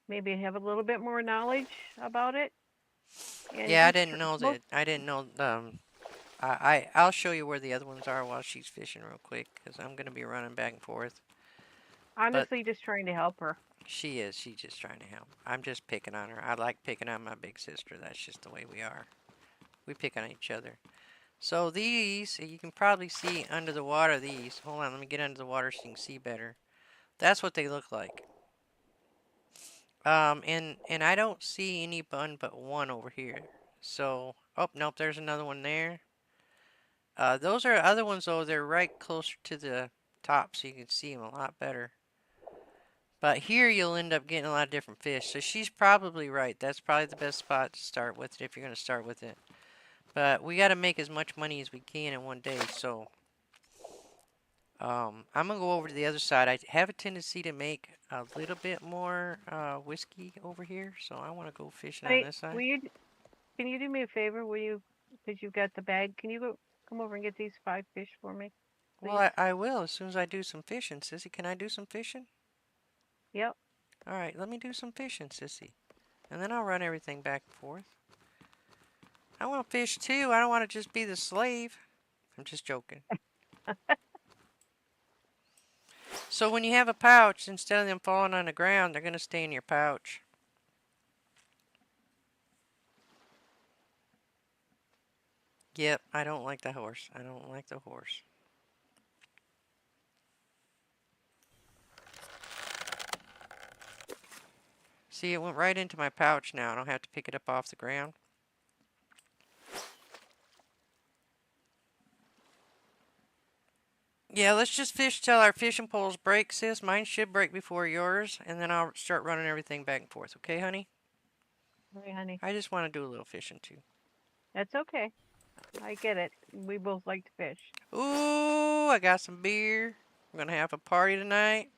maybe have a little bit more knowledge about it. And Yeah, I just didn't know most that. I didn't know. I'll show you where the other ones are while she's fishing real quick, because I'm gonna be running back and forth. But honestly just trying to help her. she is. She's just trying to help. I'm just picking on her. I like picking on my big sister. That's just the way we are. We pick on each other. So these, you can probably see under the water. These. Hold on. Let me get under the water so you can see better. That's what they look like. And I don't see any bun but one over here. So, oh nope, there's another one there. Those are other ones though. They're right closer to the top, so you can see them a lot better. But here you'll end up getting a lot of different fish. So she's probably right. That's probably the best spot to start with if you're going to start with it. But we got to make as much money as we can in one day. So I'm going to go over to the other side. I have a tendency to make a little bit more whiskey over here. So I want to go fishing on Honey, this side. will you? Can you do me a favor? Will you? Because you've got the bag. Can you go come over and get these 5 fish for me, Well, please? I will as soon as I do some fishing. Sissy, can I do some fishing? Yep. All right, let me do some fishing, Sissy. And then I'll run everything back and forth. I want to fish too. I don't want to just be the slave. I'm just joking. So when you have a pouch, instead of them falling on the ground, they're going to stay in your pouch. Yep, I don't like the horse. I don't like the horse. See, it went right into my pouch now. I don't have to pick it up off the ground. Yeah, let's just fish till our fishing poles break, sis. Mine should break before yours, and then I'll start running everything back and forth. Okay, honey? Hey, honey. I just want to do a little fishing too. That's okay. I get it. We both like to fish. Ooh, I got some beer. We're going to have a party tonight.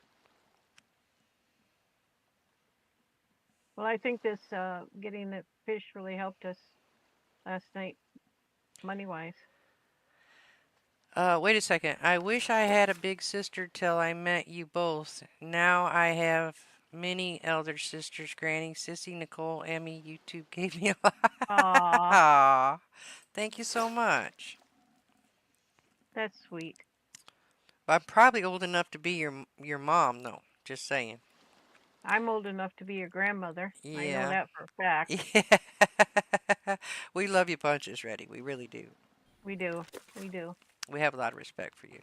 Well, I think this getting the fish really helped us last night, money wise. Wait a second. I wish I had a big sister till I met you both. Now I have many elder sisters, Granny, Sissy, Nicole, Emmy. You two gave me a lot. Aw, Aw, thank you so much. that's sweet. I'm probably old enough to be your mom, though. Just saying. I'm old enough to be your grandmother. I know Yeah. that for a fact. Yeah. We love you punches, Reddy. We really do. We do. We do. We have a lot of respect for you.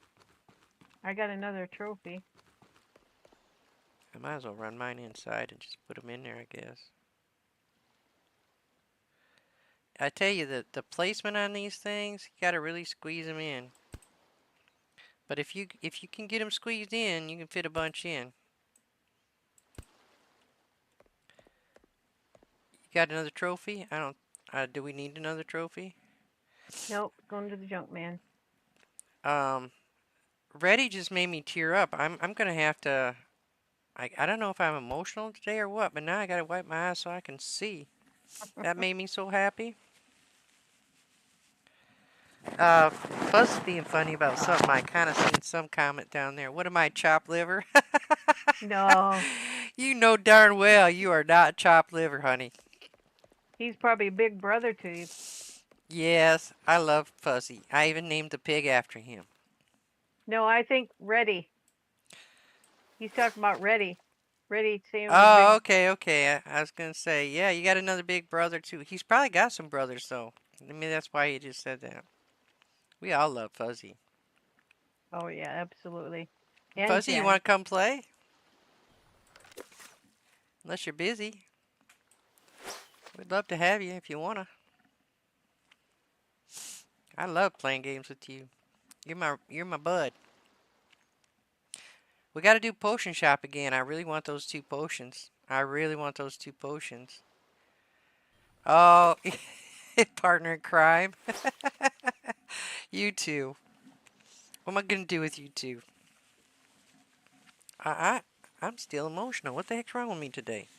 I got another trophy. I might as well run mine inside and just put them in there, I guess. I tell you, the placement on these things, you gotta really squeeze them in. But if you can get them squeezed in, you can fit a bunch in. You got another trophy? I don't. Do we need another trophy? Nope, going to the junk man. Um, Reddy just made me tear up. I'm gonna have to. I don't know if I'm emotional today or what, but now I gotta wipe my eyes so I can see. That made me so happy. Buzz is being funny about something. I kind of seen some comment down there. What am I, chopped liver? No, You know darn well you are not chopped liver, honey. he's probably a big brother to you. Yes, I love Fuzzy. I even named the pig after him. No, I think Reddy. He's talking about Reddy. Reddy, same with the Oh, big. okay, okay. I was gonna say, yeah, you got another big brother too. He's probably got some brothers though. I mean, that's why he just said that. We all love Fuzzy. Oh yeah, absolutely. And Fuzzy, you Jen. want to come play? Unless you're busy. We'd love to have you if you wanna. I love playing games with you. You're my bud. We got to do potion shop again. I really want those 2 potions. I really want those 2 potions. Oh, partner in crime. You two. What am I gonna do with you two? I, I, I'm still emotional. What the heck's wrong with me today?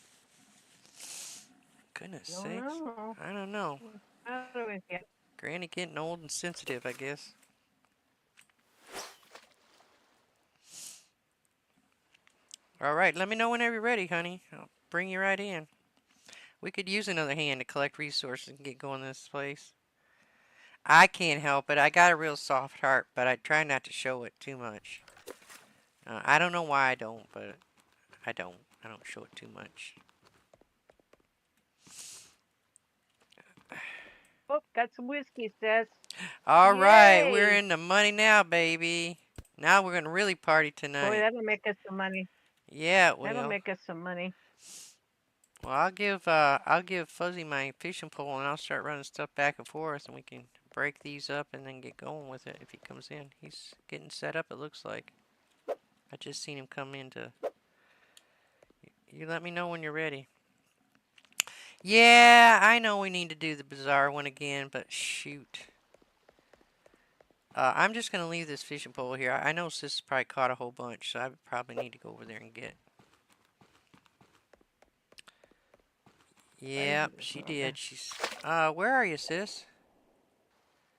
Goodness No, sakes. no. I don't know. Out of it yet. Granny getting old and sensitive, I guess. All right, let me know whenever you're ready, honey. I'll bring you right in. We could use another hand to collect resources and get going this place. I can't help it. I got a real soft heart, but I try not to show it too much. I don't know why I don't, but I don't. I don't show it too much. Oh, got some whiskey, sis. All right, we're Yay! in the money now, baby. Now we're gonna really party Boy, tonight. that'll make us some money. Yeah, it That'll will. make us some money. Well, I'll give Fuzzy my fishing pole and I'll start running stuff back and forth and we can break these up and then get going with it if he comes in. He's getting set up, it looks like. I just seen him come in to. You let me know when you're ready. Yeah, I know we need to do the bizarre one again, but shoot. I'm just gonna leave this fishing pole here. I know Sis probably caught a whole bunch, so I probably need to go over there and get. Yep, she Okay. did. Where are you, Sis?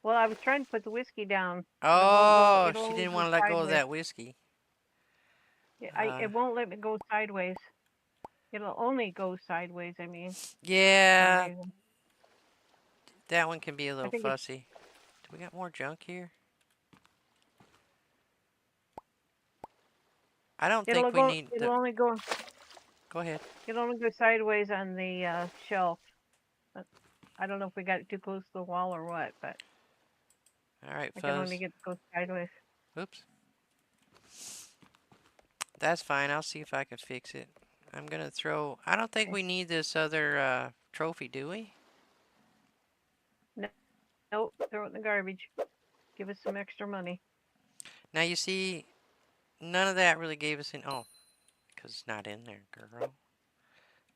Well, I was trying to put the whiskey down, but it won't go. Oh, It'll she only didn't go want to let go of sideways. that whiskey. It won't let me go sideways. It'll only go sideways. I mean, for some Yeah, reason. that one can be a I little think it's. fussy. Do we got more junk here? I don't It'll think we go. need It'll the. only go. Go ahead. It'll only go sideways on the shelf. But I don't know if we got it too close to the wall or what, but All right, I can only Fuzz. get it to go sideways. Oops. That's fine. I'll see if I can fix it. I'm gonna throw. I don't think Okay. we need this other trophy, do we? No, nope. Throw it in the garbage. Give us some extra money. Now you see, none of that really gave us an. Oh, because it's not in there, girl.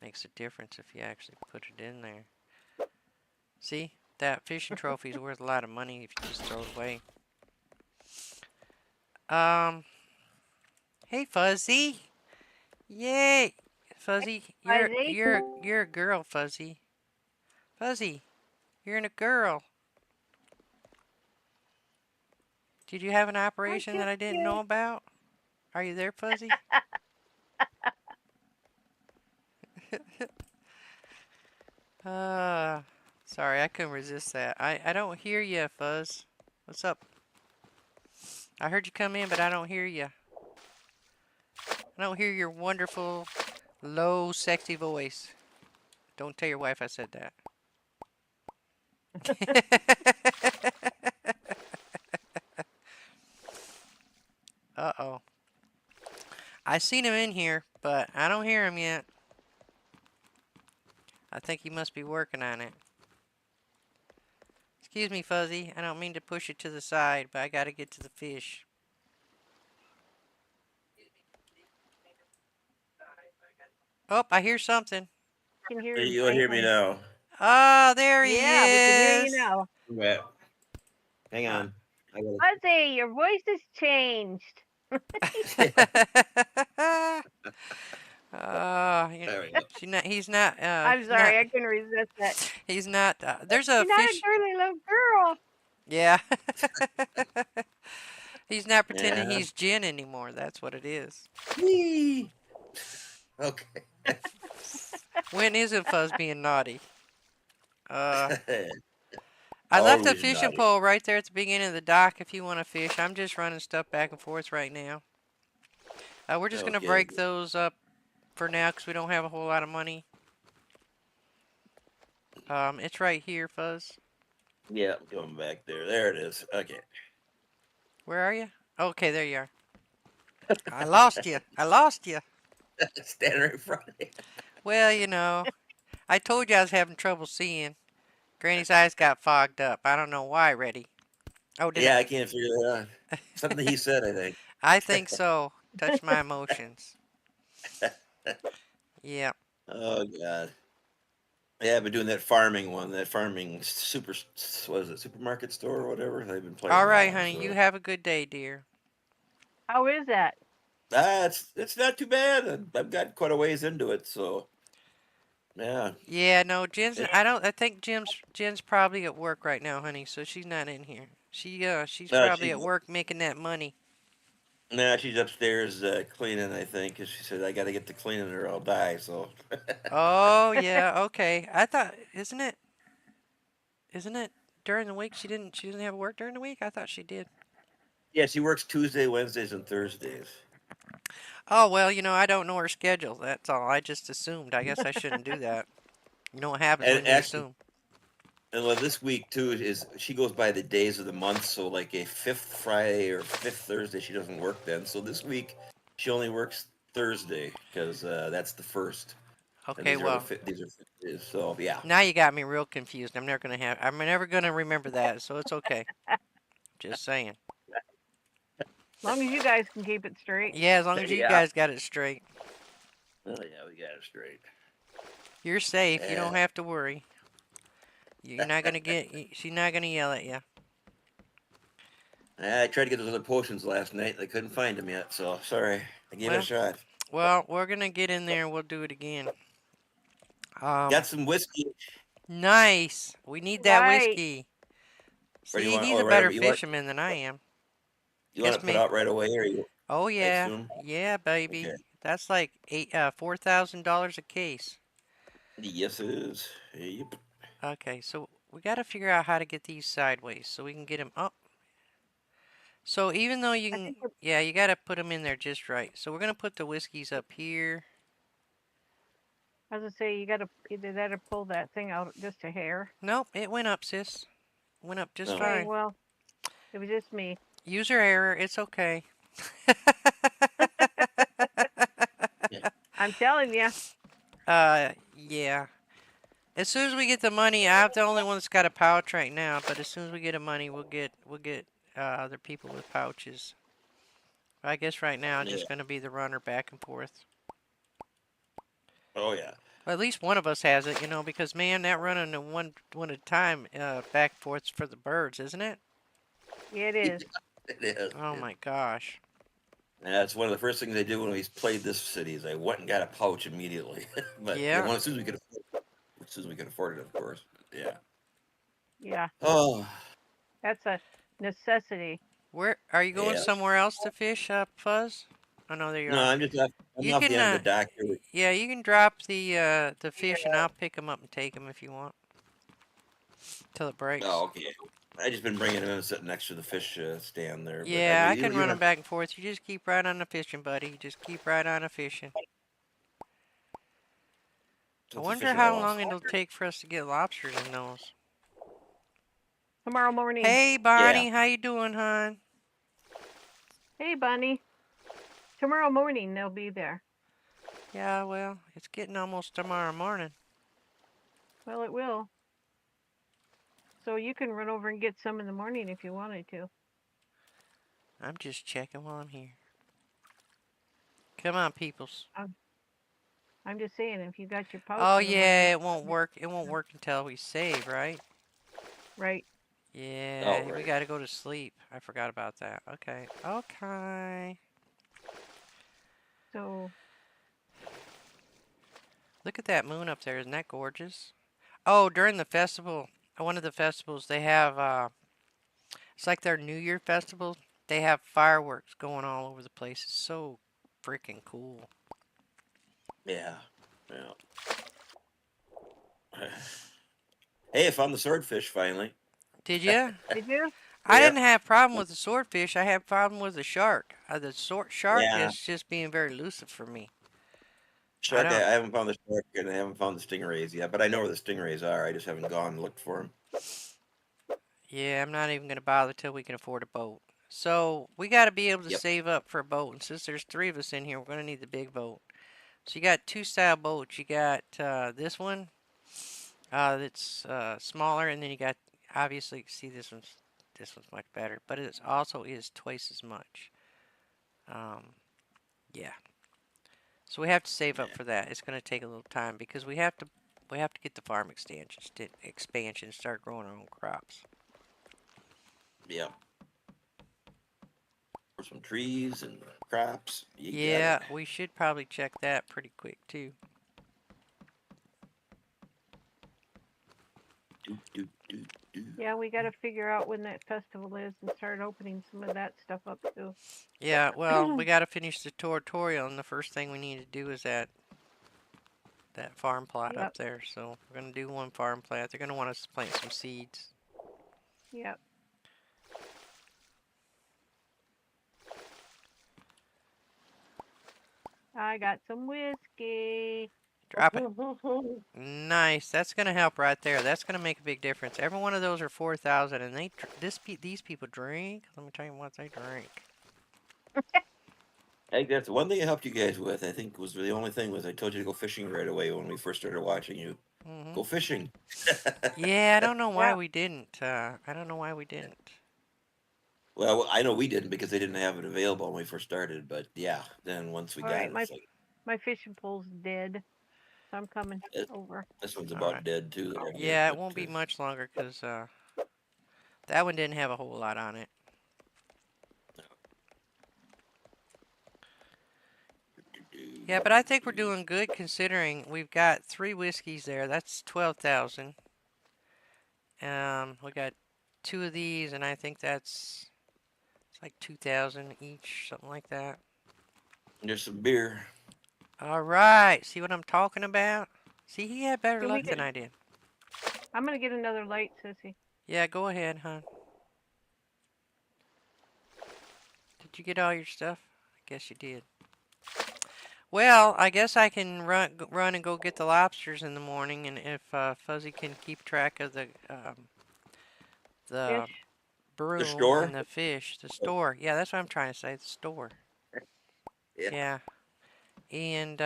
Makes a difference if you actually put it in there. See, that fishing trophy is worth a lot of money if you just throw it away. Um, hey Fuzzy, yay, Fuzzy, you're Fuzzy. you're you're a girl, Fuzzy. Fuzzy, you're a girl. Did you have an Aren't operation you that I didn't know cute? about? Are you there, Fuzzy? Uh, sorry, I couldn't resist that. I don't hear you, Fuzz. What's up? I heard you come in, but I don't hear you. I don't hear your wonderful, low, sexy voice. Don't tell your wife I said that. Uh-oh. I seen him in here, but I don't hear him yet. I think he must be working on it. Excuse me, Fuzzy. I don't mean to push you to the side, but I gotta get to the fish. Oh, I hear something. Can hear him You'll hear me faintly. now. Oh, there he Yeah, we can hear you is. now. Okay. Hang Uh, on. I gotta. Fuzzy, your voice has changed. You There we go. he's not, I'm sorry, I couldn't resist that. he's not, there's a You're not a fish, girly little girl. Yeah. He's not pretending Yeah. he's Jen anymore. That's what it is. Whee! Okay. When isn't Fuzz being naughty? Uh, I left a Always fishing naughty. pole right there at the beginning of the dock if you want to fish. I'm just running stuff back and forth right now. We're just going to Okay. break those up for now because we don't have a whole lot of money. It's right here, Fuzz. Yeah, I'm going back there. There it is. Okay. Where are you? Okay, there you are. I lost you. I lost you. Standing right in front of you. Well, you know, I told you I was having trouble seeing. Granny's eyes got fogged up. I don't know why, Reddy. Oh, did Yeah, I can't figure that out. Something he said, I think. I think so. Touch my emotions. Yeah. Oh God. Yeah, I've been doing that farming one, that farming what is it, supermarket store or whatever. I've been playing All that right, one. honey. You So have a good day, dear. How is that? it's not too bad. I've got quite a ways into it, so yeah. Yeah, no, Jen's. I don't. I think Jen's probably at work right now, honey. So she's not in here. She's No, probably at she's work making that money. no, she's upstairs cleaning. I think 'cause she said I got to get to cleaning or I'll die. So Oh yeah. Okay. I thought, isn't it during the week she doesn't have work during the week? I thought she did. yeah, she works Tuesday, Wednesdays, and Thursdays. Oh well, I don't know her schedule. That's all. I just assumed. I guess I shouldn't do that. You know what happens And when you actually, assume. and well, this week too is she goes by the days of the month. So like a fifth Friday or fifth Thursday, she doesn't work then. So this week she only works Thursday because that's the first, and Okay, well, these are fifth days. So yeah, now you got me real confused. I'm never gonna remember that, so it's okay. Just saying. As long as you guys can keep it straight. Yeah, as long as you yeah. guys got it straight. Oh yeah, we got it straight. You're safe. You Yeah. don't have to worry. You're not gonna she's not gonna yell at you. I tried to get those other potions last night. I couldn't find them yet. So sorry. I gave it a Well, shot. we're gonna get in there and we'll do it again. Got some whiskey. Nice. We need that Right. whiskey. Or do you See, want? he's Oh, a right. better fisherman than I am. You want Guess to put me. out right away, or you? Oh I yeah, assume. yeah, baby. Okay. That's like $4,000 a case. Yes, it is. Yep. Okay, so we got to figure out how to get these sideways so we can get them up. So even though you I can, think we're, yeah, you got to put them in there just right. So we're gonna put the whiskeys up here. I was gonna say you gotta either that or pull that thing out just a hair. Nope, it went up, sis. Went up just No. Okay, fine. well, it was just me. User error. It's okay. Yeah. I'm telling you. Yeah. As soon as we get the money, I'm the only one that's got a pouch right now. But as soon as we get the money, we'll get other people with pouches. I guess right now it's Yeah. just gonna be the runner back and forth. Oh yeah. Well, at least one of us has it, because man, that running in one at a time, back and forth for the birds, isn't it? Yeah, it is. It is. Oh my gosh. That's one of the first things I did when we played this city. Is I went and got a pouch immediately. But Yeah. as soon as we could, as soon as we could afford it, of course. Yeah. Yeah, Oh that's a necessity. Where are you going yeah. somewhere else to fish, Fuzz? Oh no, there you No, are. I'm just off. I'm You off the can, end of the dock here. yeah, you can drop the fish and I'll pick them up and take them if you want. Till it breaks. Oh, okay. I just been bringing them in, sitting next to the fish stand there. But Yeah, I can you run them don't. back and forth. You just keep right on the fishing, buddy. Just keep right on the fishing. I What's the wonder fishing how off? long it'll take for us to get lobsters in those. Tomorrow morning. Hey, Yeah. Bonnie, how you doing, hon? Hey, Bunny. Tomorrow morning they'll be there. Yeah, well, it's getting almost tomorrow morning. Well, it will. So you can run over and get some in the morning if you wanted to. I'm just checking while I'm here. Come on, peoples. I'm just saying, if you got your pouch Oh in the morning, yeah, it won't work. It won't work until we save, right? right? Yeah, Oh, we right. gotta go to sleep. I forgot about that. Okay. Okay. So Look at that moon up there. Isn't that gorgeous? Oh, during the festival, one of the festivals, they have It's like their New Year festival. They have fireworks going all over the place. It's so freaking cool. Yeah. Yeah. Hey, I found the swordfish finally. Did you? Did you? I Yep. didn't have problem with the swordfish. I had problem with the shark. The shark Yeah. is just being very elusive for me. I Shark, I don't. haven't found the shark and I haven't found the stingrays yet, but I know where the stingrays are. I just haven't gone and looked for them. Yeah, I'm not even gonna bother till we can afford a boat. So we got to be able to Yep. save up for a boat. And since there's three of us in here, we're gonna need the big boat. So you got two style boats. You got this one that's smaller, and then you got obviously see this one's much better, but it also is twice as much. Um, yeah. So we have to save up Yeah. for that. It's gonna take a little time because we have to get the farm expansion, start growing our own crops. Yep. For some trees and crops. You got it. Yeah, we should probably check that pretty quick too. Do, do, do, do. Yeah, we got to figure out when that festival is and start opening some of that stuff up too. Yeah, well, we got to finish the tutorial, and the first thing we need to do is that farm plot Yep, up there. So we're gonna do one farm plot. They're gonna want us to plant some seeds. yep. I got some whiskey. Drop it. Nice. That's gonna help right there. That's gonna make a big difference. Every one of those are 4,000, and these people drink. Let me tell you what they drink. I think that's one thing I helped you guys with. I think was the only thing was I told you to go fishing right away when we first started watching you. Hmm. Go fishing. Yeah, I don't know why Yeah. we didn't. I don't know why we didn't. Well, I know we didn't because they didn't have it available when we first started. But yeah, then once we All got right, it, my it's like my fishing pole's dead, so I'm coming it, over. this one's All right. about dead too. There, Yeah, it but won't be much longer because that one didn't have a whole lot on it. Yeah, but I think we're doing good considering we've got three whiskeys there. That's 12,000. We got two of these, and I think it's like 2,000 each, something like that. there's some beer. All right, see what I'm talking about? See, he had better Can we luck get? than I did. I'm gonna get another light, sissy. Yeah, go ahead, hon. Did you get all your stuff? I guess you did. Well, I guess I can run and go get the lobsters in the morning, and if Fuzzy can keep track of the Fish. The broom store. and the fish, the store. Yeah, that's what I'm trying to say. The store. Yeah. Yeah, and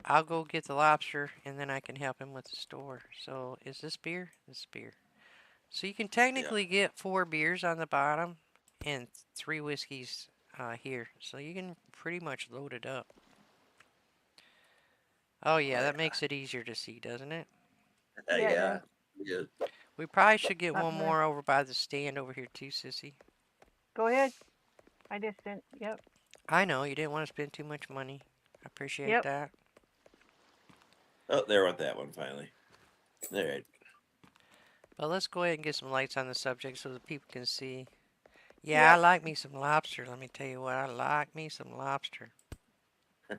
I'll go get the lobster, and then I can help him with the store. So is this beer? This is beer. So you can Yeah. technically get 4 beers on the bottom and 3 whiskeys here. So you can pretty much load it up. Oh yeah, that makes it easier to see, doesn't it? Yeah, it Yeah. does. Good. We probably should get Not one bad. more over by the stand over here too, Sissy. Go ahead. I just didn't. Yep. I know you didn't want to spend too much money. I appreciate Yep. that. Oh, there went that one finally. All right. But let's go ahead and get some lights on the subject so that people can see. Yeah, I Yep. like me some lobster. Let me tell you what, I like me some lobster. You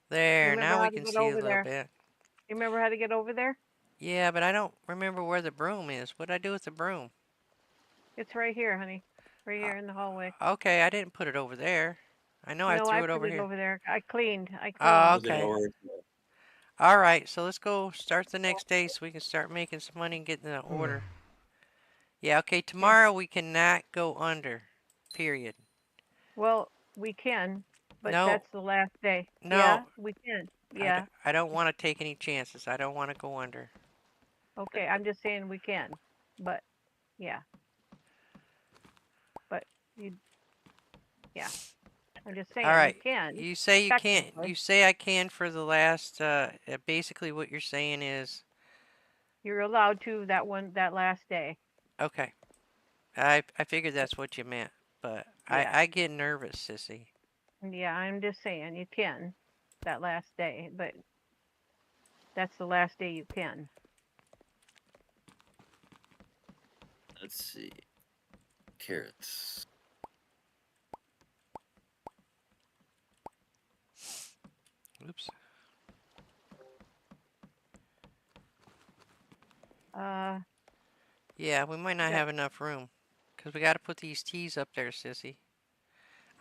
There, remember now we how to can get see a over little there? bit. You remember how to get over there? Yeah, but I don't remember where the broom is. What did I do with the broom? It's right here, honey. Right here in the hallway. Okay, I didn't put it over there. I know I No, I threw it put over it here. over there. I cleaned. I cleaned Oh, it. Was it okay. over? All right, so let's go start the next day so we can start making some money and getting the order. Yeah, okay, tomorrow we cannot go under. Period. Well, we can, but No, that's the last day. Yeah, no, we can. I, d- Yeah. I don't want to take any chances. I don't want to go under. Okay, I'm just saying we can. But yeah. But you yeah. I'm just All saying you right, can. you say you can't. Technically. You say I can for the last. Basically, what you're saying is You're allowed to that last day. okay. I figured that's what you meant, but Yeah. I get nervous, sissy. Yeah, I'm just saying you can that last day, but that's the last day you can. Let's see. Carrots. Oops. Uh, Yeah, we might not got, have enough room. Because we got to put these tees up there, sissy.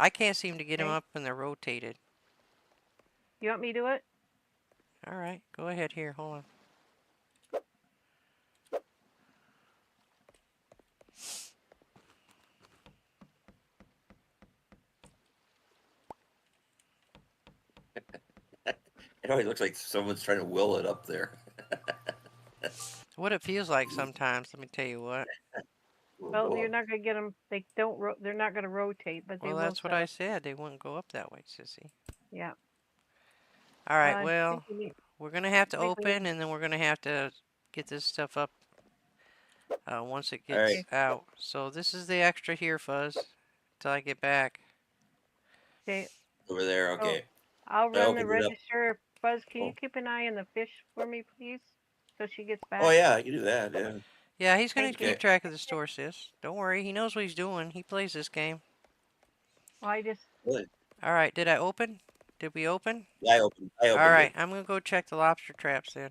I can't seem to get them okay. up when they're rotated. You want me to do it? All right, go ahead here. Hold on. It always looks like someone's trying to will it up there. What it feels like sometimes, let me tell you what. Well, you're not gonna get them. They don't. They're not gonna rotate, but they Well, will that's what set I up. said. They wouldn't go up that way, sissy. Yeah. All right, I think well, we need. we're going to have to I think we need. open and then we're going to have to get this stuff up once it All right. gets out. So this is the extra here, Fuzz, till I get back. Okay. Over there. Oh, Okay. I'll I run the opened it up. register. Buzz, can you Oh. keep an eye on the fish for me, please, till she gets Oh back? yeah, you do that. Yeah. Yeah, he's going Thank to you. keep track of the store, sis. Don't worry. He knows what he's doing. He plays this game. Well, I just. Really? All right, did I open? Did we open? I opened. I All opened right, it. I'm going to go check the lobster traps then.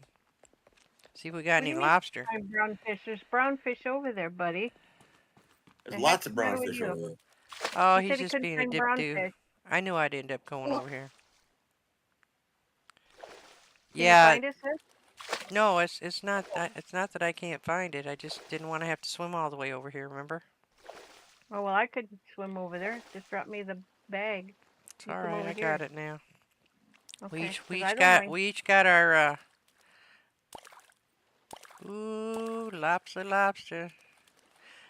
See if we got What do any you mean lobster. find brown fish? There's brown fish over there, buddy. There's The lots heck's of the matter brown with fish you? over there. Oh, He he's said he just couldn't being a find dip brown dude. fish. I knew I'd end up going over here. Can you Yeah, find it, sis? no, it's not that I can't find it. I just didn't want to have to swim all the way over here, remember? Oh well, I could swim over there. Just drop me the bag. It's You all come right. over I here. got it now. Okay. Because I don't mind. We each got our ooh, lobster.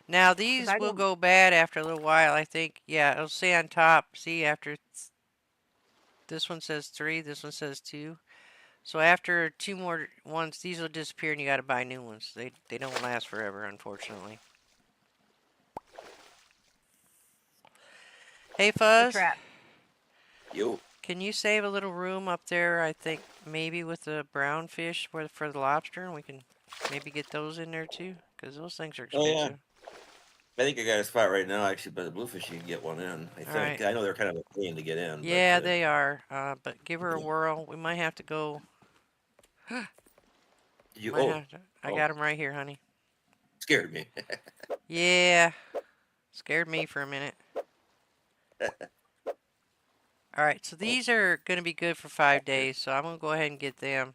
Now Because these I will don't. go bad after a little while, I think. Yeah, it'll say on top. See, after this one says 3, this one says 2. So after 2 more ones, these will disappear and you got to buy new ones. They don't last forever, unfortunately. Hey What's the Fuzz, trap? Yo. can you save a little room up there? I think maybe with the brown fish for the lobster, and we can maybe get those in there too, because those things are Oh yeah. expensive. I think I got a spot right now actually, but the bluefish you can get one in. I All think. right. I know they're kind of a pain to get in, but Yeah, they are. But give her a yeah. whirl. We might have to go. You. Might Oh. have to. I Oh. got him right here, honey. Scared me. Yeah, scared me for a minute. All right, so Oh. these are going to be good for 5 days, so I'm going to go ahead and get them.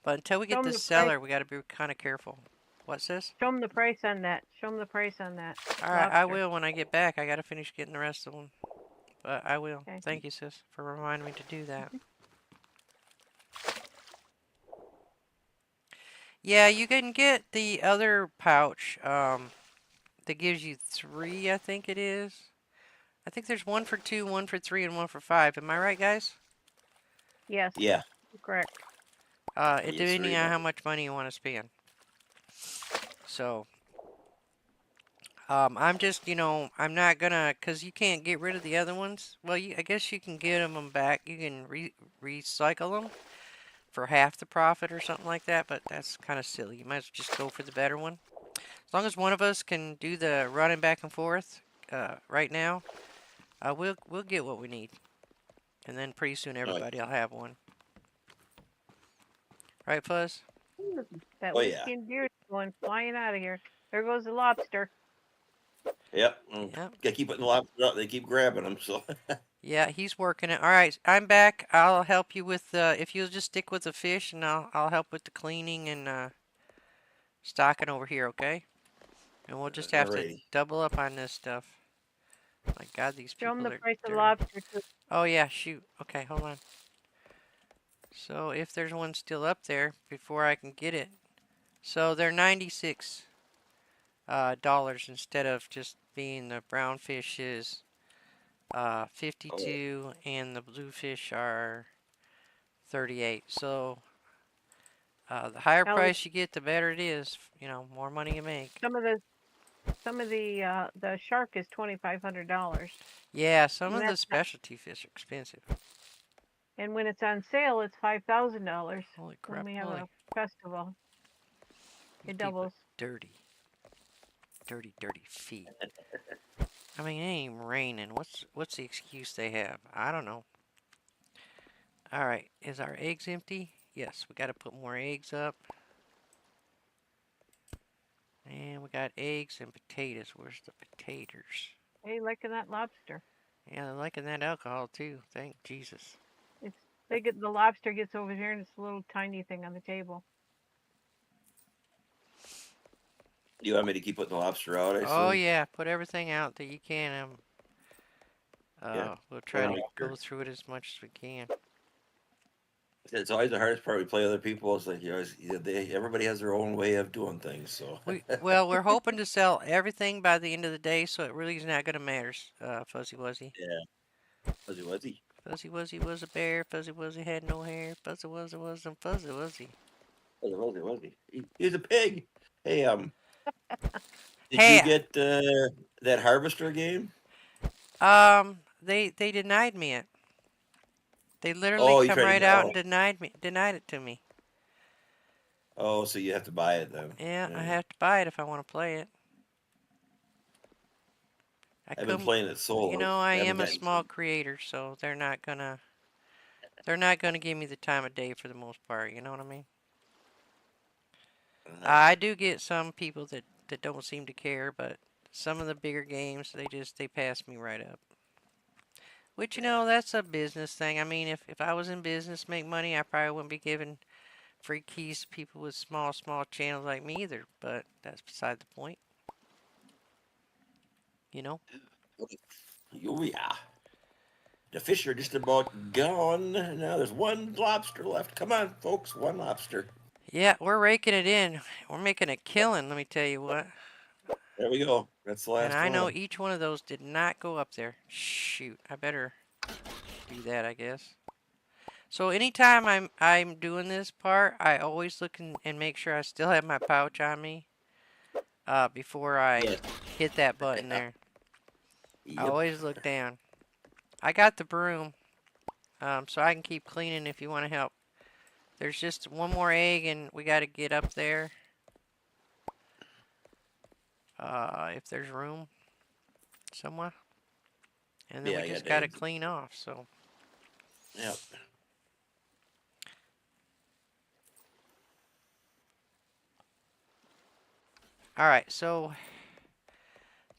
But until we Show get them the the price. cellar, we got to be kind of careful. What's this? Show them the price on that. Show them the price on that All right, I lobster. will when I get back. I got to finish getting the rest of them. But I will. Okay. Thank you, sis, for reminding me to do that. Yeah, you can get the other pouch that gives you 3, I think it is. I think there's one for 2, one for 3, and one for 5. Am I right, guys? Yes. Yeah. Correct. Yes, Depending sir. on how much money you want to spend. So, I'm just, I'm not gonna, cause you can't get rid of the other ones. Well, I guess you can get them back. You can recycle them for half the profit or something like that. But that's kind of silly. You might as well just go for the better one. As long as one of us can do the running back and forth, right now, we'll get what we need, and then pretty soon Oh, everybody will have one. Right, Fuzz? That oh light yeah. skinned deer is going flying out of here. There goes the lobster. Yep. Yep. Gotta keep putting the lobster out. They keep grabbing them. So. Yeah, he's working it. All right, I'm back. I'll help you with if you'll just stick with the fish, and I'll help with the cleaning and stocking over here, okay? And we'll just have to Alrighty. double up on this stuff. My God, these Show them people the are price of dirty. lobster too. Oh yeah, shoot. Okay, hold on. So if there's one still up there before I can get it, so they're $96 dollars instead of just being the brown fish is Oh. 52 and the bluefish are 38. So the higher Now price you get, the better it is. More money you make. some of the shark is $2,500. Yeah, some And of the that's not, specialty fish are expensive. and when it's on sale, it's $5,000 Holy when crap! we have Holy, a festival. these It people are doubles. dirty. dirty, dirty feet. I mean, it ain't even raining. What's the excuse they have? I don't know. All right, is our eggs empty? Yes, we got to put more eggs up. And we got eggs and potatoes. Where's the potatoes? Hey, liking that lobster. Yeah, they're liking that alcohol too. Thank Jesus. It's the lobster gets over here and it's a little tiny thing on the table. Do you want me to keep putting the lobster out? I Oh assume. yeah, put everything out that you can. Yeah. We'll try Wanna to make go sure. through it as much as we can. It's always the hardest part. We play other people. It's like everybody has their own way of doing things. So We're hoping to sell everything by the end of the day, so it really is not gonna matter. Fuzzy Wuzzy. yeah, Fuzzy Wuzzy. Fuzzy Wuzzy was a bear. Fuzzy Wuzzy had no hair. Fuzzy Wuzzy wasn't Fuzzy Wuzzy. Fuzzy Wuzzy Wuzzy. He's a pig. Hey, did you Hey, get that harvester game? they denied me it. They literally Oh, you come tried to right get. out Oh, and denied it to me. oh, so you have to buy it then. Yeah, I Yeah. have to buy it if I want to play it. I I've been couldn't, playing it solo. I I haven't am a gotten. small creator, so they're not gonna give me the time of day for the most part. You know what I mean? Uh, I do get some people that don't seem to care, but some of the bigger games, they pass me right up. Which, yeah. that's a business thing. I mean, if I was in business, make money, I probably wouldn't be giving free keys to people with small channels like me either. But that's beside the point, you know? Oh yeah. The fish are just about gone. Now there's one lobster left. Come on, folks, one lobster. Yeah, we're raking it in. We're making a killing, let me tell you what. There we go. That's the And last I know one. each one of those did not go up there. Shoot, I better do that, I guess. So anytime I'm doing this part, I always look and make sure I still have my pouch on me before I Yes. hit that button there. I Yep. always look down. I got the broom, so I can keep cleaning if you want to help. There's just one more egg, and we got to get up there. If there's room somewhere, and then Yeah, we I just got got to eggs. clean off. So, Yep. all right. So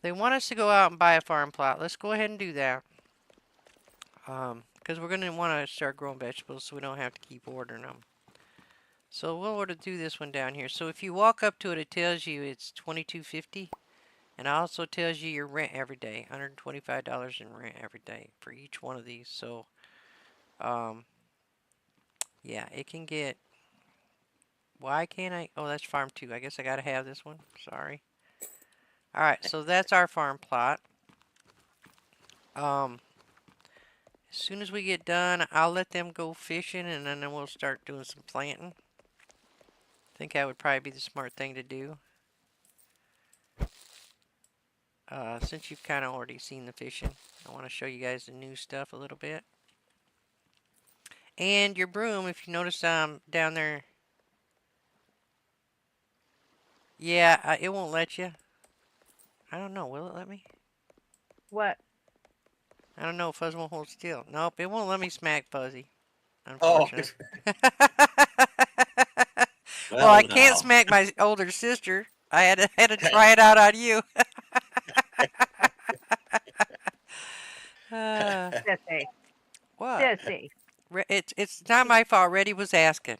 they want us to go out and buy a farm plot. Let's go ahead and do that. Because we're gonna want to start growing vegetables, so we don't have to keep ordering them. So we'll order do this one down here. So if you walk up to it, it tells you it's $22.50, and it also tells you your rent every day, $125 in rent every day for each one of these. So, um, yeah, it can get. Why can't I? Oh, that's farm two. I guess I gotta have this one. Sorry. All right, so that's our farm plot. Um, as soon as we get done, I'll let them go fishing, and then we'll start doing some planting. I think that would probably be the smart thing to do. Since you've kind of already seen the fishing, I want to show you guys the new stuff a little bit. And your broom, if you notice down there, yeah, it won't let you. I don't know, will it let me? What? I don't know, Fuzz won't hold still. Nope, it won't let me smack Fuzzy, Oh, unfortunately. Well, I well can't now. smack my older sister. I had to try it out on you. uh, Sissy. what? Sissy. It's not my fault. Reddy was asking.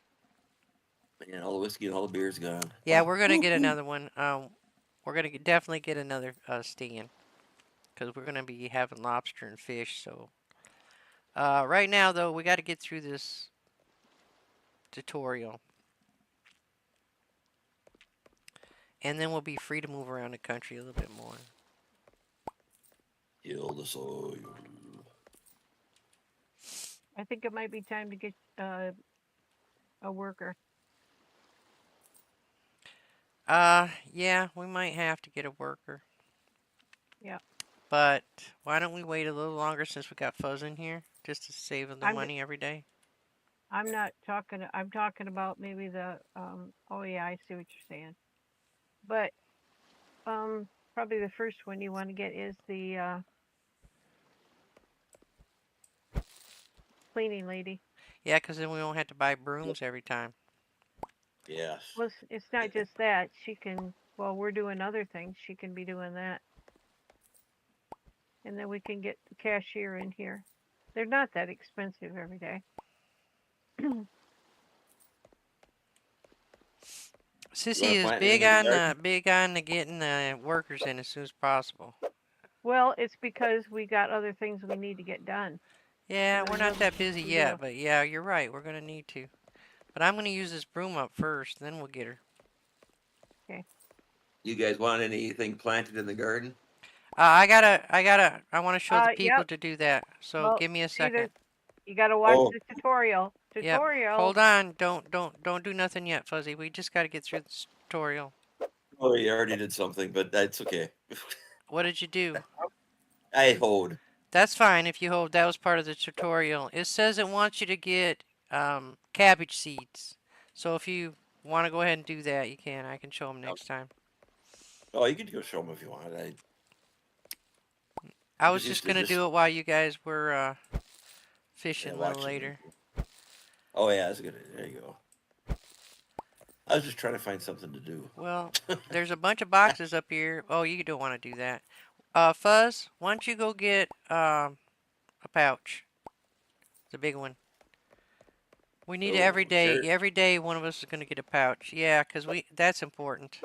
Man, all the whiskey and all the beer's gone. Yeah, we're gonna get another one. We're gonna definitely get another stand because we're gonna be having lobster and fish. So, right now though, we got to get through this tutorial, and then we'll be free to move around the country a little bit more. Kill the soil. I think it might be time to get a worker. Yeah, we might have to get a worker, Yeah. but why don't we wait a little longer since we got Fuzz in here, just to save the I'm money every day? I'm not talking. I'm talking about maybe the. Oh yeah, I see what you're saying. But Probably the first one you want to get is the cleaning lady. Yeah, because then we won't have to buy brooms every time. Yes. Well, it's not just that. She can, well, we're doing other things. She can be doing that. And then we can get the cashier in here. They're not that expensive every day. You Sissy want to is plant anything in the garden? big on the getting the workers in as soon as possible. Well, it's because we got other things we need to get done. Yeah, And we're there's not other that things busy to do. yet, but yeah, you're right. We're gonna need to. But I'm gonna use this broom up first, then we'll get her. Okay. You guys want anything planted in the garden? I want to show the people Yep. to do that. So Well, give me a see, second. you got to watch Oh, the tutorial. Yep. Tutorial. Hold on. Don't do nothing yet, Fuzzy. We just got to get through this tutorial. oh, you already did something, but that's okay. What did you do? I hoed. That's fine if you hold. That was part of the tutorial. It says it wants you to get cabbage seeds. So if you want to go ahead and do that, you can. I can show them next time. Oh, you could go show them if you want. I I'm was just used just to gonna just do it while you guys were fishing a little watching. later. Oh yeah, that's good. There you go. I was just trying to find something to do. Well, there's a bunch of boxes up here. Oh, you don't want to do that. Fuzz, why don't you go get a pouch? The big one. We need it every Oh, day. sure. Every day one of us is going to get a pouch. Yeah, 'cause that's important.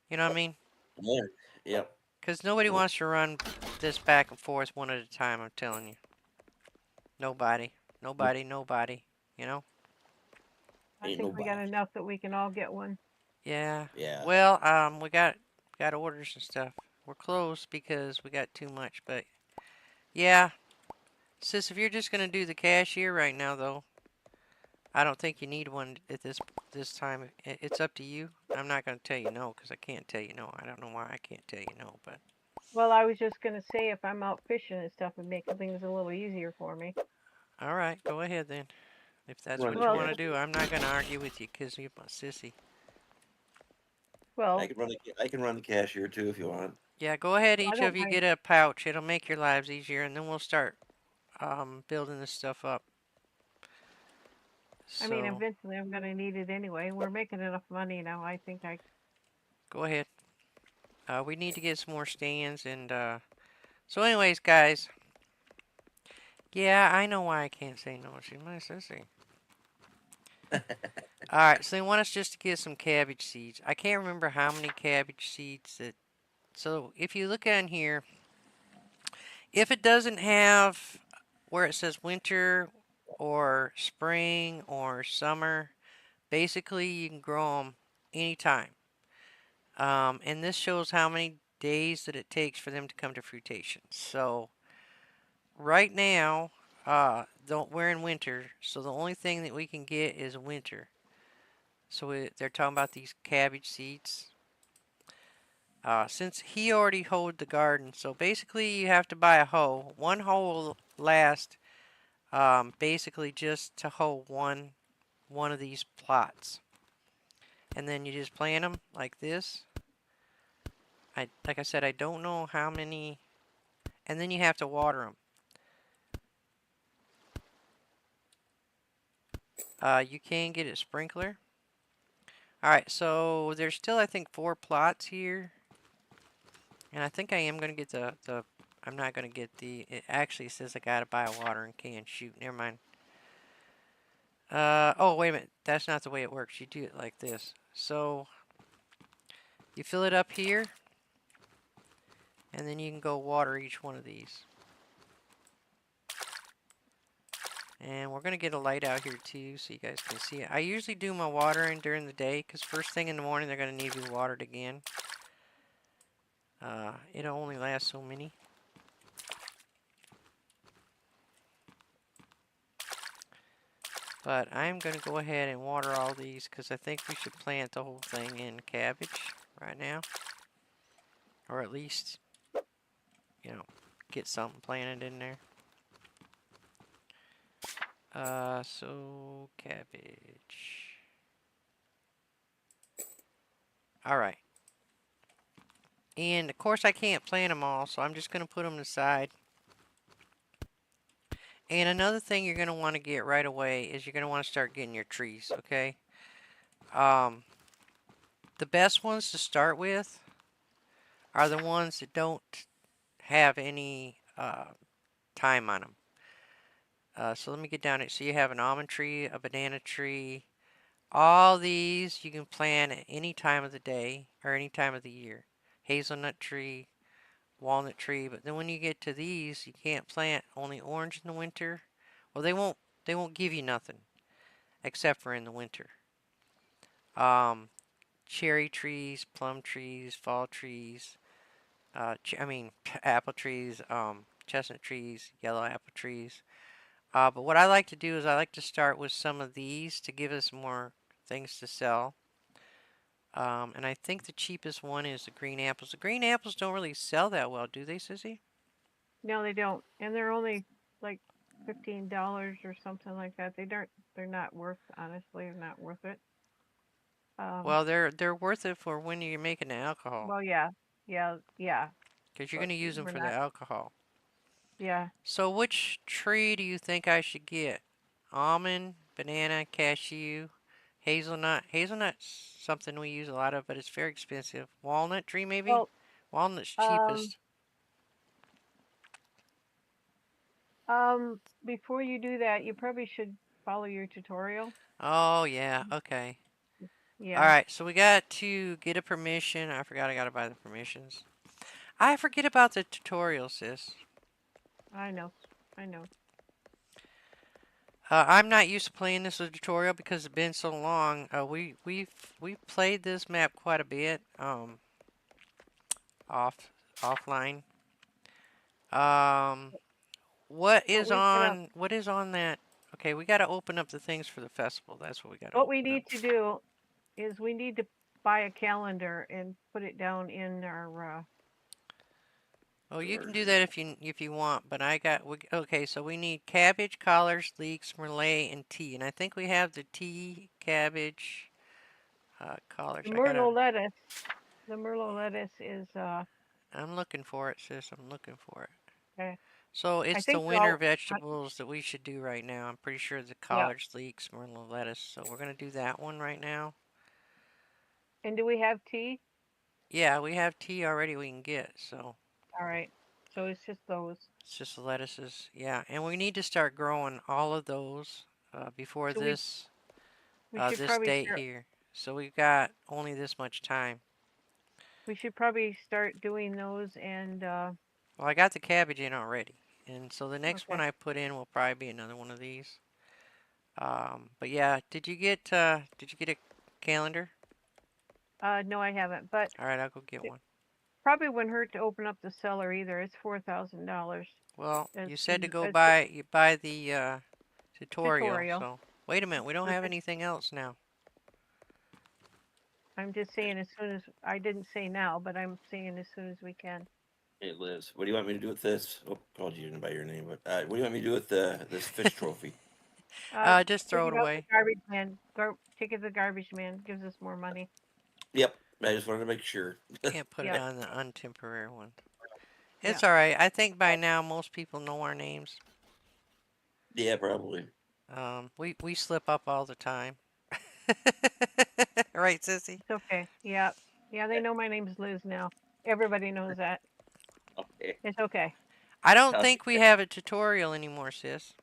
You know what I mean? Yeah. Yep. 'Cause nobody Oh, wants to run this back and forth one at a time, I'm telling you. Nobody. Nobody. You know? I ain't think we got nobody. enough that we can all get one. Yeah. Yeah. Well, we got orders and stuff. We're close because we got too much, but yeah. Sis, if you're just going to do the cashier right now though, I don't think you need one at this time. It's up to you. I'm not going to tell you no because I can't tell you no. I don't know why I can't tell you no, but Well, I was just going to say if I'm out fishing and stuff, it'd make things a little easier for me. all right, go ahead then. If that's Run the what you Well, want to cash. do, I'm not going to argue with you because you're my sissy. well, I can run the cashier too if you want. Yeah, go ahead. I Each don't of you mind. get a pouch. It'll make your lives easier, and then we'll start building this stuff up. I mean, So eventually I'm going to need it anyway. We're making enough money now. I think I. go ahead. We need to get some more stands, and so anyways, guys. Yeah, I know why I can't say no. She's my sissy. Alright, so they want us just to get some cabbage seeds. I can't remember how many cabbage seeds that... So, if you look on here, if it doesn't have where it says winter or spring or summer, basically you can grow them anytime. And this shows how many days that it takes for them to come to fruitation. So, right now, we're in winter, so the only thing that we can get is winter. So they're talking about these cabbage seeds. Since he already hoed the garden, so basically you have to buy a hoe. One hoe will last basically just to hoe one of these plots, and then you just plant them like this. Like I said, I don't know how many, and then you have to water them. You can get a sprinkler. All right, so there's still I think 4 plots here. And I think I am going to get the I'm not going to get the, it actually says I got to buy a watering can. Shoot, never mind. Oh, wait a minute. That's not the way it works. You do it like this. So, you fill it up here, and then you can go water each one of these. And we're going to get a light out here too, so you guys can see it. I usually do my watering during the day, because first thing in the morning they're going to need to be watered again. It'll only last so many. But I'm going to go ahead and water all these because I think we should plant the whole thing in cabbage right now. Or at least, you know, get something planted in there. So cabbage. Alright. And of course I can't plant them all, so I'm just going to put them aside. And another thing you're going to want to get right away is you're going to want to start getting your trees, okay? Um, the best ones to start with are the ones that don't have any time on them. So let me get down it. So you have an almond tree, a banana tree. All these you can plant at any time of the day or any time of the year. Hazelnut tree, walnut tree. But then when you get to these, you can't plant only orange in the winter. Well, they won't give you nothing except for in the winter. Um, cherry trees, plum trees, fall trees. Apple trees, chestnut trees, yellow apple trees. But what I like to do is I like to start with some of these to give us more things to sell. And I think the cheapest one is the green apples. The green apples don't really sell that well, do they, Sissy? No, they don't, and they're only like $15 or something like that. They're not worth, honestly, they're not worth it. Well, they're worth it for when you're making the alcohol, Well, yeah, yeah, because you're going but to use them we're for the not. alcohol. Yeah. So which tree do you think I should get? Almond, banana, cashew, hazelnut. Hazelnut's something we use a lot of, but it's very expensive. Walnut tree, maybe? Well, Walnut's um, cheapest. before you do that, you probably should follow your tutorial. Oh, yeah, okay. All Yeah, right, so we got to get a permission. I forgot I got to buy the permissions. I forget about the tutorial, sis. I know, I know. I'm not used to playing this as a tutorial because it's been so long. We've played this map quite a bit. Off offline. Um, What we gotta, what is on that? Okay, we got to open up the things for the festival. That's what we got to what we open up. need to do is we need to buy a calendar and put it down in our, Oh, you can do that if you want, but okay, so we need cabbage, collards, leeks, merlet, and tea. And I think we have the tea, cabbage, collards. the Merlot lettuce. The Merlot lettuce is, I'm looking for it, sis. I'm looking for it. okay. So I it's the think we winter all, vegetables that we should do right now. I'm pretty sure the yeah. collards, leeks, merlot, lettuce. So we're gonna do that one right now. And do we have tea? Yeah, we have tea already we can get, so All right. So it's just those. it's just the lettuces. Yeah, and we need to start growing all of those before So we should this probably date start. here. So we've got only this much time. We should probably start doing those and Well, I got the cabbage in already, and so the next one okay. I put in will probably be another one of these. But yeah, did you get a calendar? No, I haven't. But All right, I'll go get it one. probably wouldn't hurt to open up the cellar either. It's $4,000 Well, as you said to go as the buy the tutorial. tutorial. So wait a minute, we don't But have anything else now. I'm just saying as soon as I didn't say now, but I'm saying as soon as we can. Hey Liz, what do you want me to do with this? Oh, called you by your name, but what do you want me to do with this fish trophy? Just Take throw it it out the away. garbage man. Take it to the garbage man. Gives us more money. Yep, I just wanted to make sure. Can't put it Yep. on the untemporary one. Yeah. It's all right. I think by now most people know our names. Yeah, probably. We slip up all the time. Right, Sissy? It's okay. Yeah. Yeah, they know my name's Liz now. Everybody knows that. Okay. It's okay. I don't I'll think we have a tutorial anymore, sis.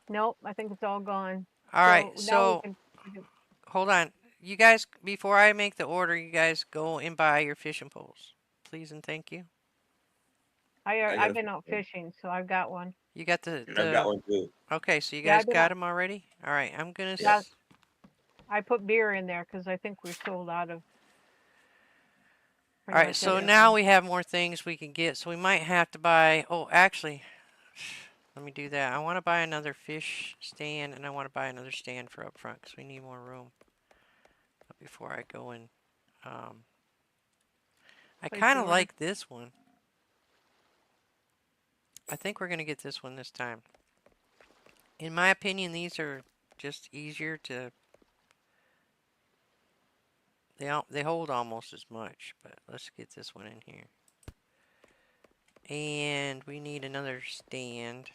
Nope, I think it's all gone. All right, So now so we can hold on. You guys, before I make the order, you guys go and buy your fishing poles, please and thank you. I got I've been out fishing, so I've got one. You got I've got one too. okay, so you Yeah, guys I've been got out. them already? All right, I'm gonna. Yeah, I put beer in there because I think we're sold out of All pretty right, much so everything. now we have more things we can get. So we might have to buy. Oh, actually, let me do that. I want to buy another fish stand, and I want to buy another stand for up front because we need more room. But before I go in, um, I Place kind the of order. like this one. I think we're gonna get this one this time. In my opinion, these are just easier They hold almost as much, but let's get this one in here. And we need another stand.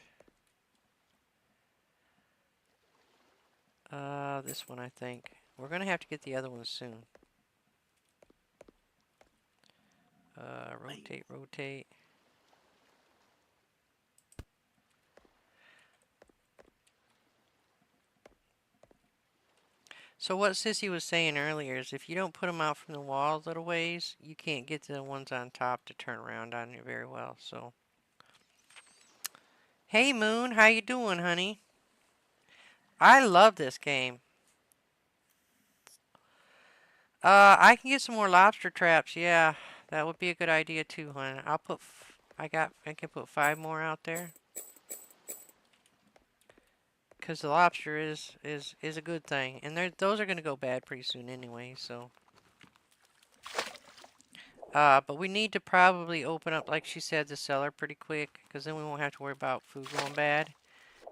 This one I think. We're gonna have to get the other one soon. Rotate, rotate. So what Sissy was saying earlier is if you don't put them out from the wall a little ways, you can't get the ones on top to turn around on you very well. So, hey Moon, how you doing, honey? I love this game. I can get some more lobster traps. Yeah, that would be a good idea too, honey. I can put 5 more out there. Because the lobster is a good thing. And those are going to go bad pretty soon anyway, so. But we need to probably open up, like she said, the cellar pretty quick. Because then we won't have to worry about food going bad.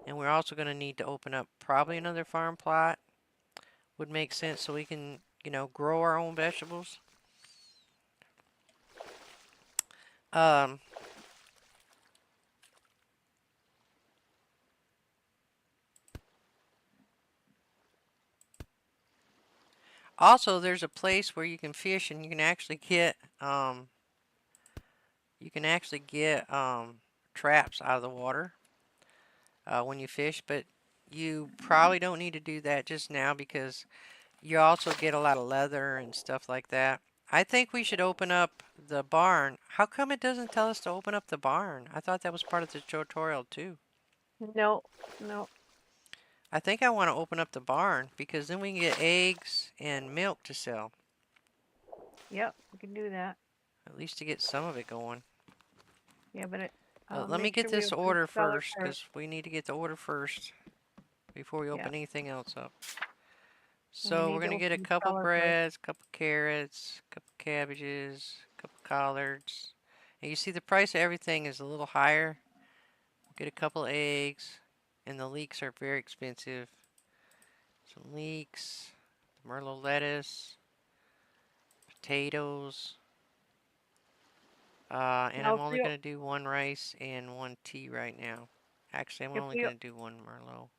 And we're also going to need to open up probably another farm plot. Would make sense so we can, grow our own vegetables. Um, Also, there's a place where you can fish and you can actually get traps out of the water when you fish, but you probably don't need to do that just now because you also get a lot of leather and stuff like that. I think we should open up the barn. How come it doesn't tell us to open up the barn? I thought that was part of the tutorial too. No, no. I think I want to open up the barn because then we can get eggs and milk to sell. Yep, we can do that. At least to get some of it going. Yeah, but Let me make get sure we this open order the cellar first because we need to get the order first before we Yeah, open anything else up. and we So we're need to going to get a open the couple cellar first. breads, couple carrots, couple cabbages, couple collards. And you see the price of everything is a little higher. Get a couple eggs, and the leeks are very expensive. Some leeks, Merlot lettuce, potatoes. And Now, I'm only going to do 1 rice and 1 tea right now. Actually, I'm only going to do 1 Merlot.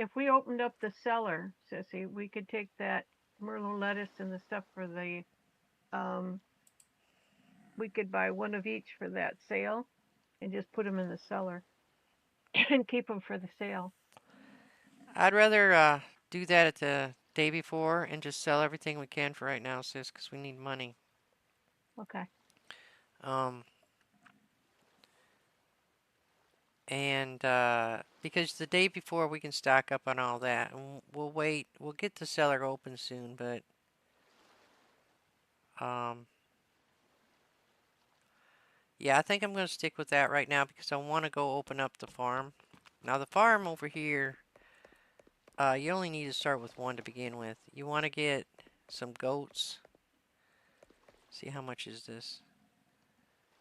if we opened up the cellar, Sissy, we could take that Merlot lettuce and the stuff for the we could buy one of each for that sale and just put them in the cellar and keep them for the sale. I'd rather do that at the day before and just sell everything we can for right now, sis, because we need money. Okay. Um, and because the day before we can stock up on all that, and we'll wait. We'll get the cellar open soon, but yeah, I think I'm going to stick with that right now because I want to go open up the farm. Now the farm over here, you only need to start with 1 to begin with. You want to get some goats. See how much is this?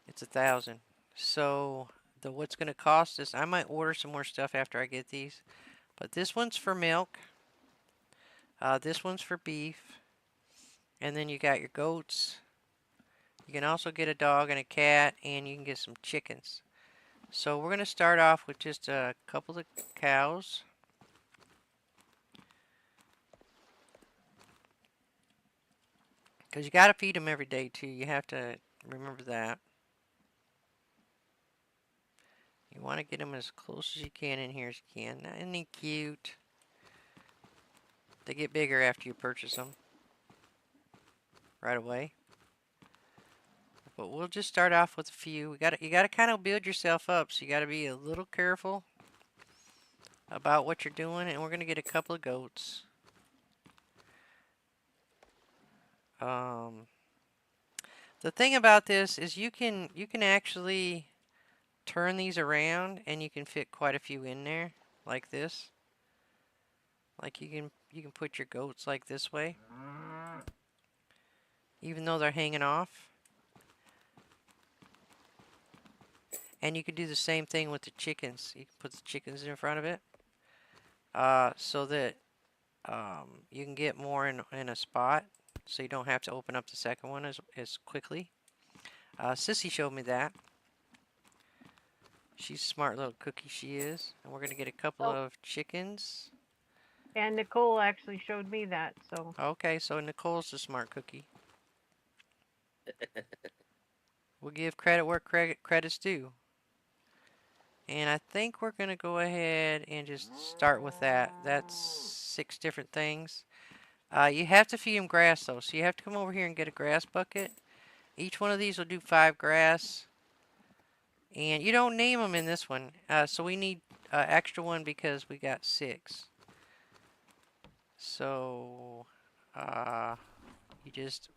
It's 1,000. So what's going to cost us? I might order some more stuff after I get these, but this one's for milk. This one's for beef, and then you got your goats. You can also get a dog and a cat, and you can get some chickens. So we're going to start off with just a couple of cows. Because you got to feed them every day too. You have to remember that. You want to get them as close as you can in here as you can. Now, isn't he cute? They get bigger after you purchase them right away. But we'll just start off with a few. You got to kind of build yourself up, so you got to be a little careful about what you're doing. And we're going to get a couple of goats. The thing about this is you can actually turn these around and you can fit quite a few in there like this. Like you can put your goats like this way, even though they're hanging off. And you can do the same thing with the chickens. You can put the chickens in front of it, so that you can get more in a spot. so you don't have to open up the second one as quickly. Sissy showed me that. She's a smart little cookie, she is. And we're going to get a couple Oh, of chickens. and Nicole actually showed me that. So Okay, so Nicole's a smart cookie. We'll give credit where credit's due. And I think we're going to go ahead and just start with that. That's 6 different things. You have to feed them grass though, so you have to come over here and get a grass bucket. Each one of these will do 5 grass. And you don't name them in this one, so we need extra one because we got 6. So you just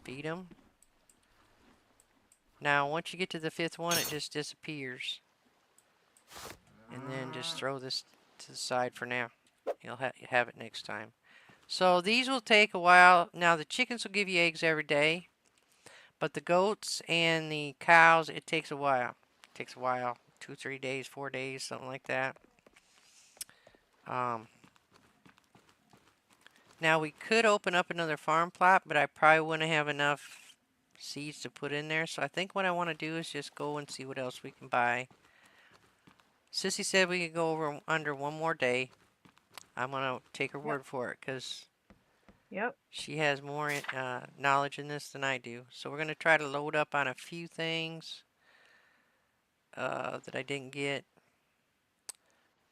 feed them. Now once you get to the 5th one, it just disappears. And then just throw this to the side for now. You'll have it next time. So these will take a while. Now the chickens will give you eggs every day, but the goats and the cows, it takes a while. It takes a while, 2, 3 days, 4 days, something like that. Now we could open up another farm plot, but I probably wouldn't have enough seeds to put in there. So I think what I want to do is just go and see what else we can buy. Sissy said we could go over under one more day. I'm going to take her word for it because yep. she has more knowledge in this than I do. So we're going to try to load up on a few things that I didn't get.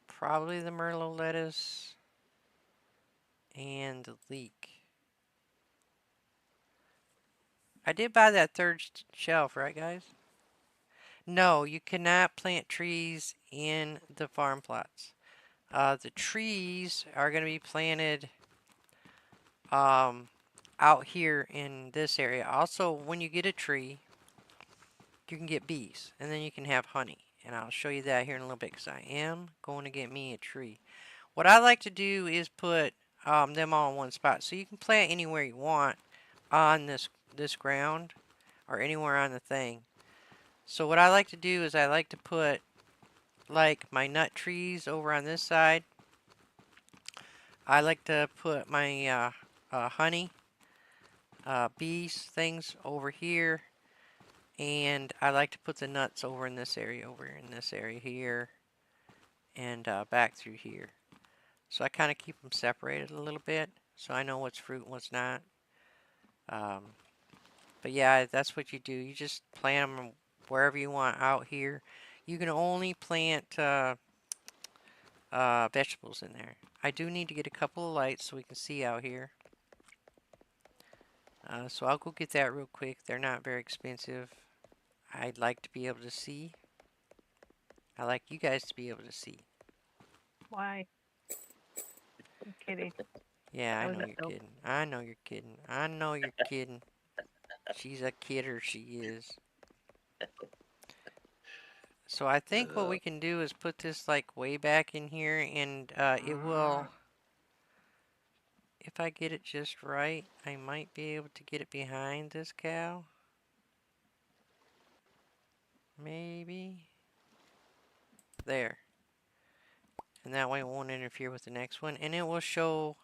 Probably the Merlot lettuce and the leek. I did buy that 3rd shelf, right guys? No, you cannot plant trees in the farm plots. The trees are going to be planted out here in this area. Also, when you get a tree, you can get bees, and then you can have honey. And I'll show you that here in a little bit because I am going to get me a tree. What I like to do is put them all in one spot. So you can plant anywhere you want on this ground or anywhere on the thing. So what I like to do is I like to put like my nut trees over on this side. I like to put my honey, bees, things over here. And I like to put the nuts over in this area, here, and back through here. So I kind of keep them separated a little bit, so I know what's fruit and what's not. But yeah, that's what you do. You just plant them wherever you want out here. You can only plant vegetables in there. I do need to get a couple of lights so we can see out here. So I'll go get that real quick. They're not very expensive. I'd like to be able to see. I like you guys to be able to see. Why? I'm kidding. Yeah, That I was know a you're joke. kidding. I know you're kidding. I know you're kidding. She's a kidder, she is. So I think what we can do is put this like way back in here and it will, if I get it just right, I might be able to get it behind this cow. Maybe. There. And that way it won't interfere with the next one. And it will show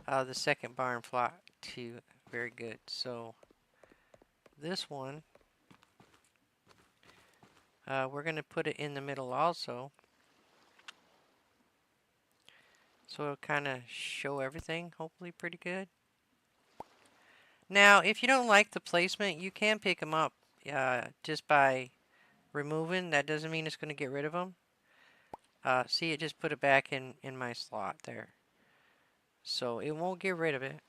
the second barn plot too. Very good. So this one, we're going to put it in the middle also. So it'll kind of show everything, hopefully pretty good. Now, if you don't like the placement, you can pick them up just by removing. That doesn't mean it's going to get rid of them. See, it just put it back in my slot there. So it won't get rid of it.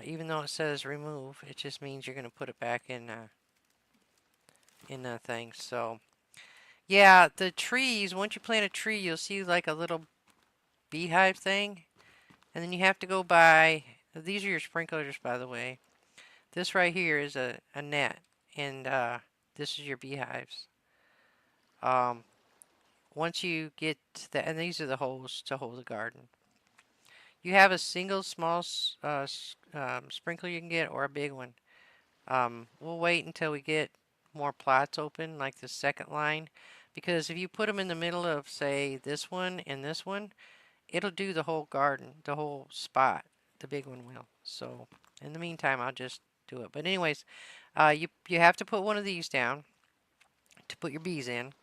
Even though it says remove, it just means you're going to put it back in the thing. So, yeah, the trees, once you plant a tree, you'll see like a little beehive thing. And then you have to go by, these are your sprinklers, by the way. This right here is a net, and this is your beehives. Once you get to the, and these are the holes to hold the garden. You have a single small sprinkler you can get, or a big one. We'll wait until we get more plots open, like the second line, because if you put them in the middle of, say, this one and this one, it'll do the whole garden, the whole spot. The big one will. So in the meantime, I'll just do it. But anyways, you have to put one of these down to put your bees in.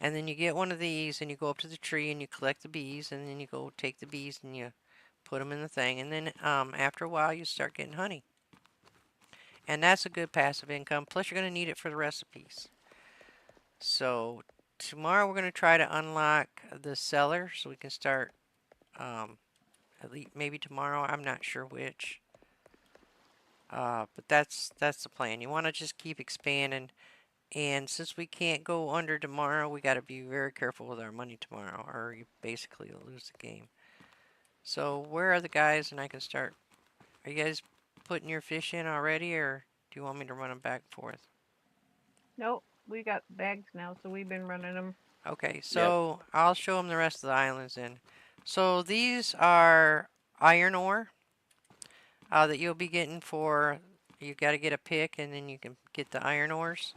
And then you get one of these and you go up to the tree and you collect the bees and then you go take the bees and you put them in the thing. And then after a while you start getting honey. And that's a good passive income. Plus you're going to need it for the recipes. So tomorrow we're going to try to unlock the cellar so we can start at least maybe tomorrow. I'm not sure which. But that's the plan. You want to just keep expanding. And since we can't go under tomorrow, we got to be very careful with our money tomorrow, or you basically lose the game. So where are the guys? And I can start. Are you guys putting your fish in already, or do you want me to run them back and forth? Nope, we got bags now, so we've been running them. Okay, Yep. so I'll show them the rest of the islands then. So these are iron ore that you'll be getting for. You got to get a pick, and then you can get the iron ores.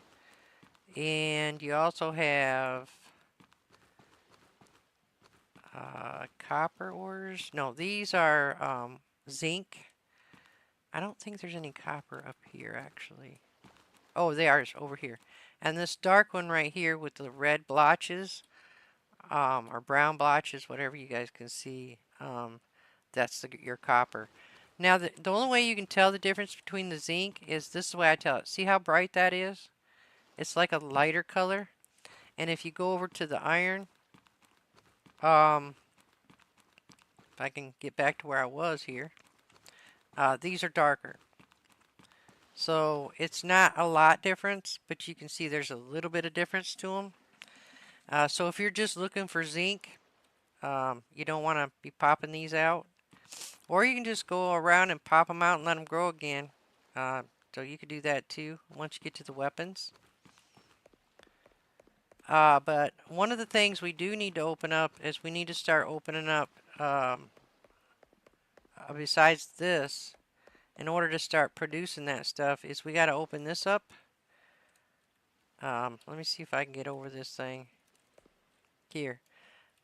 And you also have copper ores. No, these are zinc. I don't think there's any copper up here, actually. Oh, they are over here. And this dark one right here with the red blotches, or brown blotches, whatever you guys can see, that's your copper. Now, the only way you can tell the difference between the zinc is this is the way I tell it. See how bright that is? It's like a lighter color. And if you go over to the iron, um, if I can get back to where I was here, these are darker. So it's not a lot difference, but you can see there's a little bit of difference to them. So if you're just looking for zinc, you don't want to be popping these out. Or you can just go around and pop them out and let them grow again. So you could do that too once you get to the weapons. But one of the things we do need to open up is we need to start opening up, besides this, in order to start producing that stuff, is we got to open this up. Let me see if I can get over this thing here.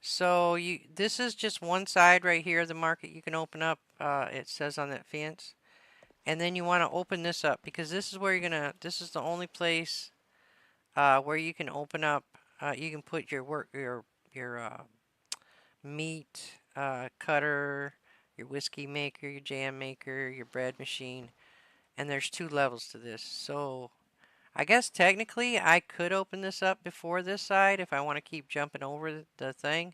So this is just one side right here of the market you can open up. It says on that fence. And then you want to open this up because this is where this is the only place where you can open up, you can put your meat cutter, your whiskey maker, your jam maker, your bread machine, and there's 2 levels to this. So I guess technically I could open this up before this side if I want to keep jumping over the thing.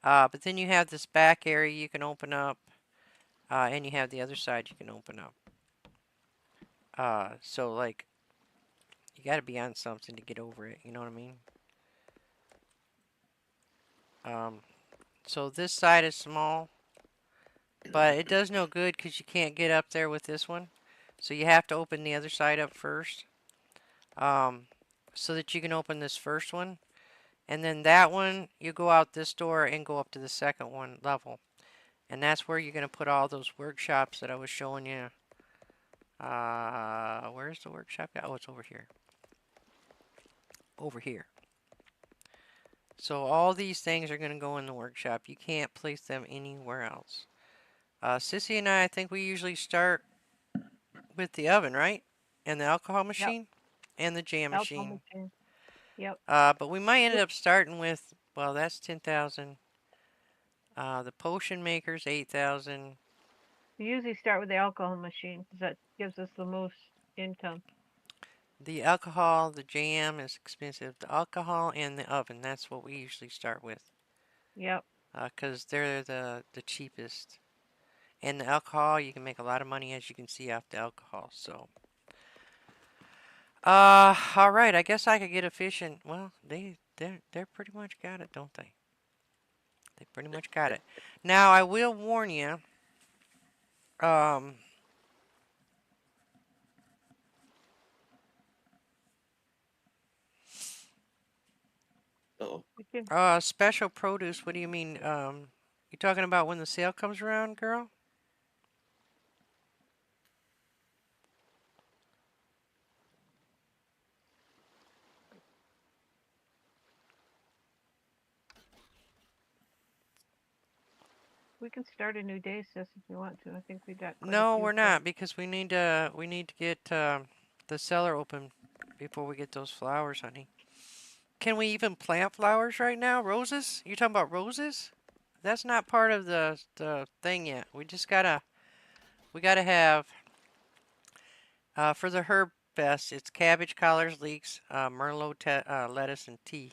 But then you have this back area you can open up, and you have the other side you can open up. So like you got to be on something to get over it. You know what I mean? Um, so this side is small, but it does no good because you can't get up there with this one. So you have to open the other side up first, so that you can open this first one. And then that one, you go out this door and go up to the second one level. And that's where you're going to put all those workshops that I was showing you. Where's the workshop? Oh, it's over here. Over here. So all these things are going to go in the workshop. You can't place them anywhere else. Sissy and I think we usually start with the oven, right? And the alcohol Yep, machine and the jam alcohol machine. machine. Yep. But we might end up starting with, well, that's 10,000. The potion maker's 8,000. We usually start with the alcohol machine because that gives us the most income. The alcohol, the jam is expensive. The alcohol and the oven, that's what we usually start with. Yep. Because they're the cheapest. And the alcohol, you can make a lot of money as you can see off the alcohol. So, all right. I guess I could get efficient. Well, they're pretty much got it, don't they? They pretty much got it. Now I will warn you. Um, Oh, We can. special produce. What do you mean? You talking about when the sale comes around, girl? We can start a new day, sis, if you want to. I think we got quite a No, few we're for. not because we need to get the cellar open before we get those flowers, honey. Can we even plant flowers right now? Roses? You're talking about roses? That's not part of the thing yet. We gotta have for the herb fest. It's cabbage, collards, leeks, merlot, lettuce, and tea.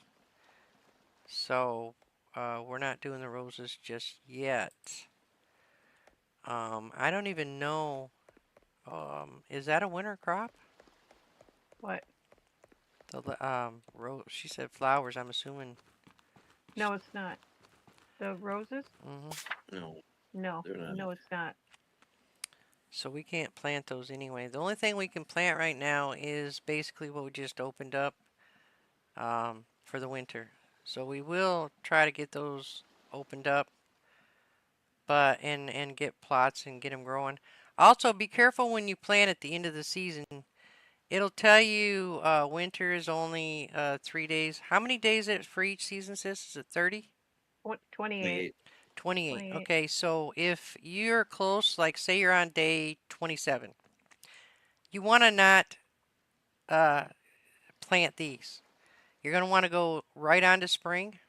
So we're not doing the roses just yet. I don't even know. Is that a winter crop? What? She said flowers. I'm assuming. No, it's not. The roses? No, No, they're not. no, it's not. So we can't plant those anyway. The only thing we can plant right now is basically what we just opened up for the winter. So we will try to get those opened up, but and get plots and get them growing. Also, be careful when you plant at the end of the season. It'll tell you winter is only 3 days. How many days is it for each season, sis? Is it 30? 28. 28. 28. Okay, so if you're close, like say you're on day 27, you want to not uh, plant these. You're going to want to go right on to spring.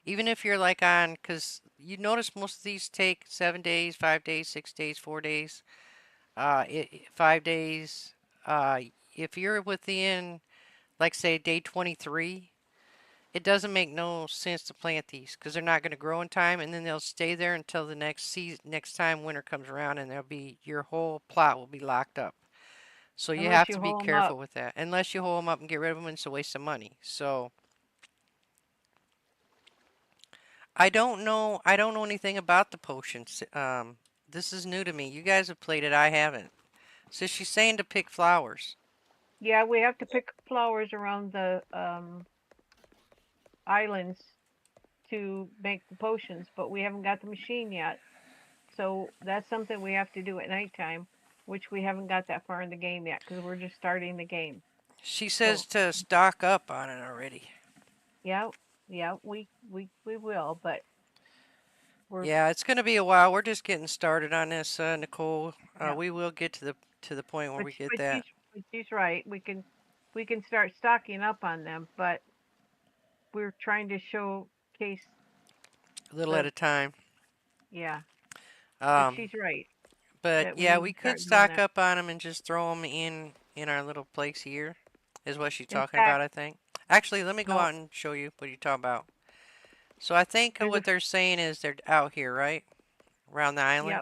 Even if you're like on, because you notice most of these take 7 days, 5 days, 6 days, 4 days, 5 days. Uh, if you're within, like say day 23, it doesn't make no sense to plant these because they're not going to grow in time, and then they'll stay there until the next season, next time winter comes around, and your whole plot will be locked up. So you Unless have you to be hold them up. careful with that. Unless you hold them up and get rid of them, it's a waste of money. So I don't know. I don't know anything about the potions. This is new to me. You guys have played it. I haven't. So she's saying to pick flowers. Yeah, we have to pick flowers around the islands to make the potions, but we haven't got the machine yet. So that's something we have to do at nighttime, which we haven't got that far in the game yet because we're just starting the game. She So says to stock up on it already. yeah, yeah, we will, but we're Yeah, it's going to be a while. We're just getting started on this, Nicole. yeah. We will get to the point where But we sh- get but that she's but she's right. We can start stocking up on them, but we're trying to showcase a little at the a time. yeah. But Um, she's right but that we yeah, need we to could start doing stock that. up on them and just throw them in our little place here. Is what she's In talking about, fact, I think. Actually, let me go no, out and show you what you're talking about. So I think there's a what they're saying is they're out here, right? Around the yeah. island.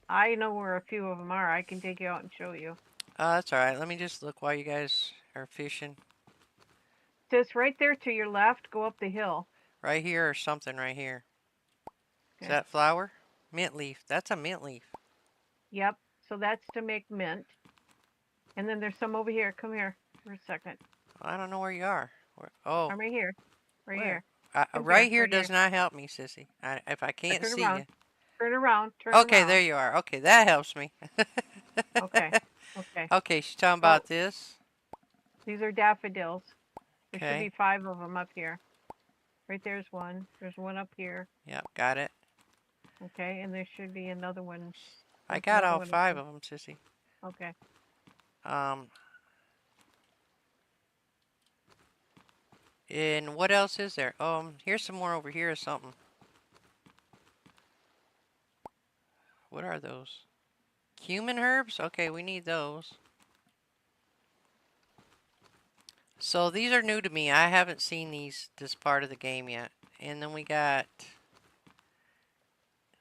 I know where a few of them are. I can take you out and show you. That's all right. Let me just look while you guys are fishing. Just right there to your left. Go up the hill. Right here or something right here. Is Okay. that flower? Mint leaf. That's a mint leaf. Yep. So that's to make mint. And then there's some over here. Come here for a second. I don't know where you are. Oh, I'm right here. Right where? here. Come Right here. here Right does here. not help me, sissy. If I can't Turn see around. you. Turn around. Turn Okay, there around. you are. Okay, that helps me. Okay. Okay. Okay, she's talking So about this. these are daffodils. There should be Okay. 5 of them up here. Right there's one. There's one up here. Yep, got it. Okay. And there should be another one. I There's got another all one up five here. of them, sissy. Okay. Um, and what else is there? Here's some more over here or something. What are those? Cumin herbs? Okay, we need those. So these are new to me. I haven't seen this part of the game yet. And then we got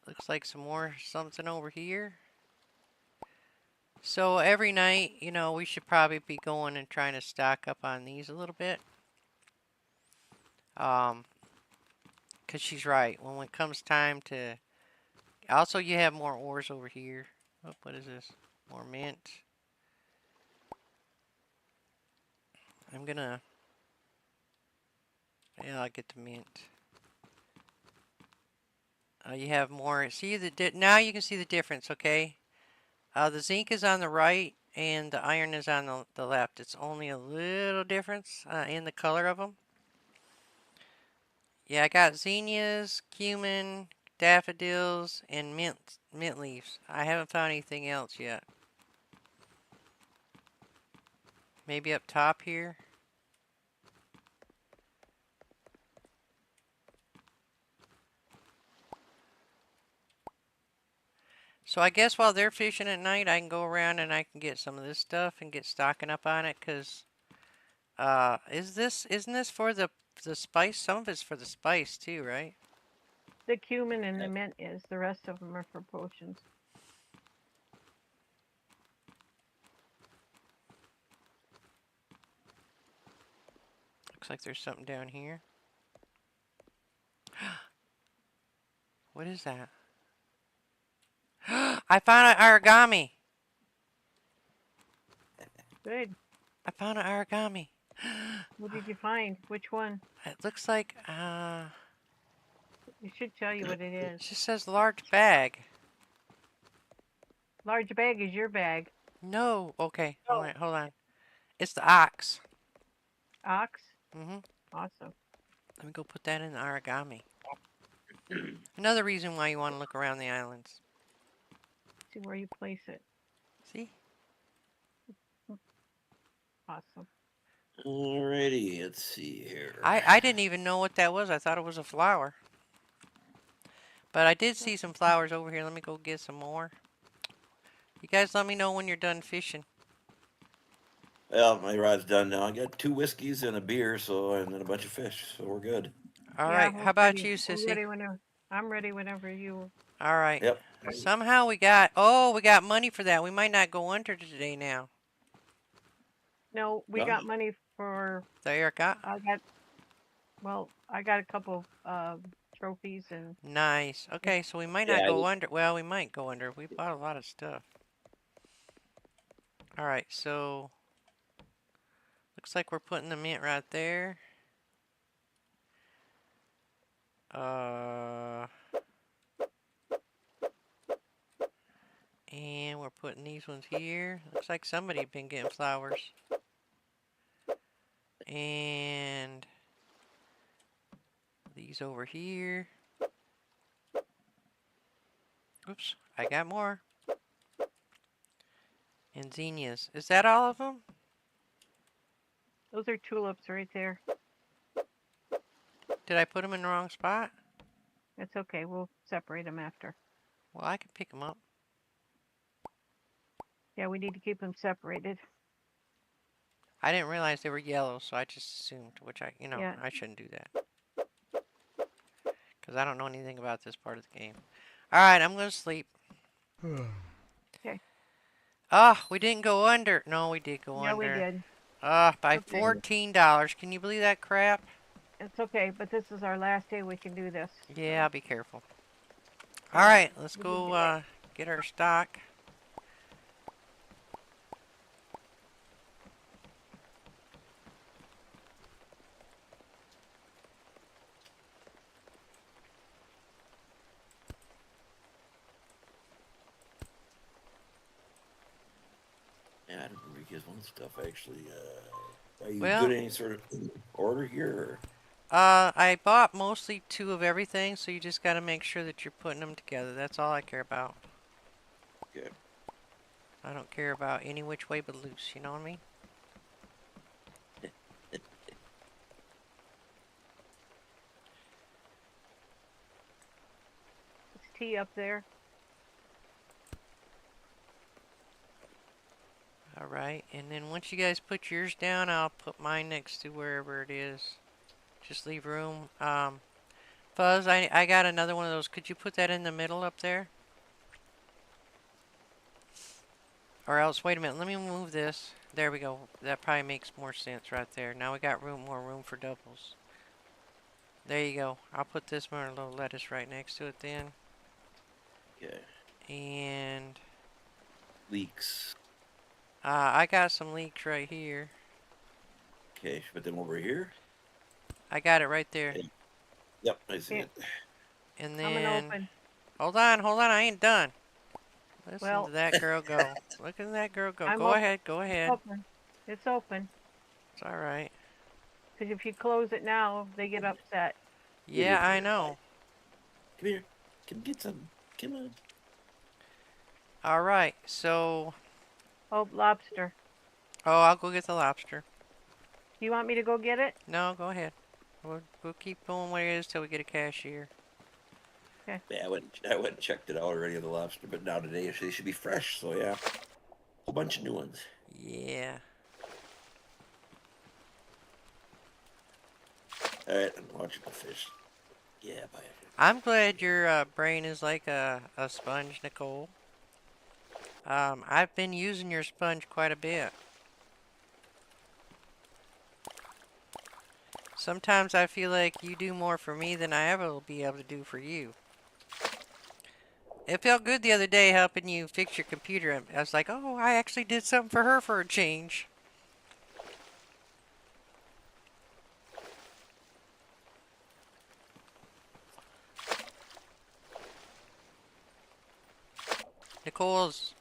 looks like some more something over here. So every night, we should probably be going and trying to stock up on these a little bit. Um, 'Cause she's right. When it comes time to also you have more ores over here. Oh, what is this? More mint. I'm gonna yeah, I'll get the mint. You have more. See now you can see the difference, okay? The zinc is on the right and the iron is on the left. It's only a little difference in the color of them. Yeah, I got zinnias, cumin, daffodils, and mint leaves. I haven't found anything else yet. Maybe up top here. So I guess while they're fishing at night, I can go around and I can get some of this stuff and get stocking up on it. Cause isn't this for the spice? Some of it's for the spice too, right? The cumin and the mint is. The rest of them are for potions. Looks like there's something down here. What is that? I found an origami. Good. I found an origami. What did you find? Which one? It looks like It should tell you what it it is. just says large bag. Large bag is your bag. No. Okay. Oh. All right, hold on. It's the ox. Ox? Mm-hmm. Awesome. Let me go put that in the origami. Another reason why you want to look around the islands. See where you place it. See? Awesome. Alrighty, let's see here. I didn't even know what that was. I thought it was a flower. But I did see some flowers over here. Let me go get some more. You guys let me know when you're done fishing. Well, my rod's done now. I got 2 whiskeys and a beer, and then a bunch of fish, so we're good. All Yeah, right. we're How about ready. you, We're sissy? ready whenever. I'm ready whenever you. All right. Yep. Somehow we got money for that. We might not go under today now. No, we No. got money for. There, got. I got a couple trophies and. Nice. Okay, so we might Yeah, not I go was- under. Well, we might go under. We bought a lot of stuff. All right, so looks like we're putting the mint right there. And we're putting these ones here. Looks like somebody been getting flowers. And these over here. Oops, I got more. And zinnias. Is that all of them? Those are tulips right there. Did I put them in the wrong spot? It's okay. We'll separate them after. Well, I can pick them up. Yeah, we need to keep them separated. I didn't realize they were yellow, so I just assumed, which Yeah. I shouldn't do that. Because I don't know anything about this part of the game. Alright, I'm going to sleep. Okay. Ah, we didn't go under. No, we did go Yeah, under. we did. By Okay. $14. Can you believe that crap? It's okay, but this is our last day we can do this. Yeah, be careful. Alright, let's go get our stock. Yeah, I don't remember you guys want stuff actually. Are you Well- doing any sort of order here? I bought mostly 2 of everything, so you just got to make sure that you're putting them together. That's all I care about. Okay. I don't care about any which way but loose, you know what I mean? It's tea up there. Alright, and then once you guys put yours down, I'll put mine next to wherever it is. Just leave room. Fuzz, I got another one of those. Could you put that in the middle up there? Or else, wait a minute, let me move this. There we go. That probably makes more sense right there. Now we got more room for doubles. There you go. I'll put this one, a little lettuce right next to it then. Okay. And Leeks. I got some leeks right here. Okay, should put them over here. I got it right there. Okay. Yep, I see Yeah. it. And I'm gonna then, open. hold on, I ain't done. Listen Well- to that girl go. Look at that girl go. I'm Go op- ahead, go ahead. Open. It's open. It's alright. Because if you close it now, they get upset. Yeah, I know. Come here. Come get some. Come on. All right. So, Oh, lobster. I'll go get the lobster. Do you want me to go get it? No, go ahead. We'll keep going where it is till we get a cashier. Yeah, I went and checked it out already of the lobster, but now today they should be fresh. So yeah, a bunch of new ones. Yeah. All right, I'm watching the fish. Yeah, bye. I'm glad your brain is like a sponge, Nicole. I've been using your sponge quite a bit. Sometimes I feel like you do more for me than I ever will be able to do for you. It felt good the other day helping you fix your computer. I was like, oh, I actually did something for her for a change.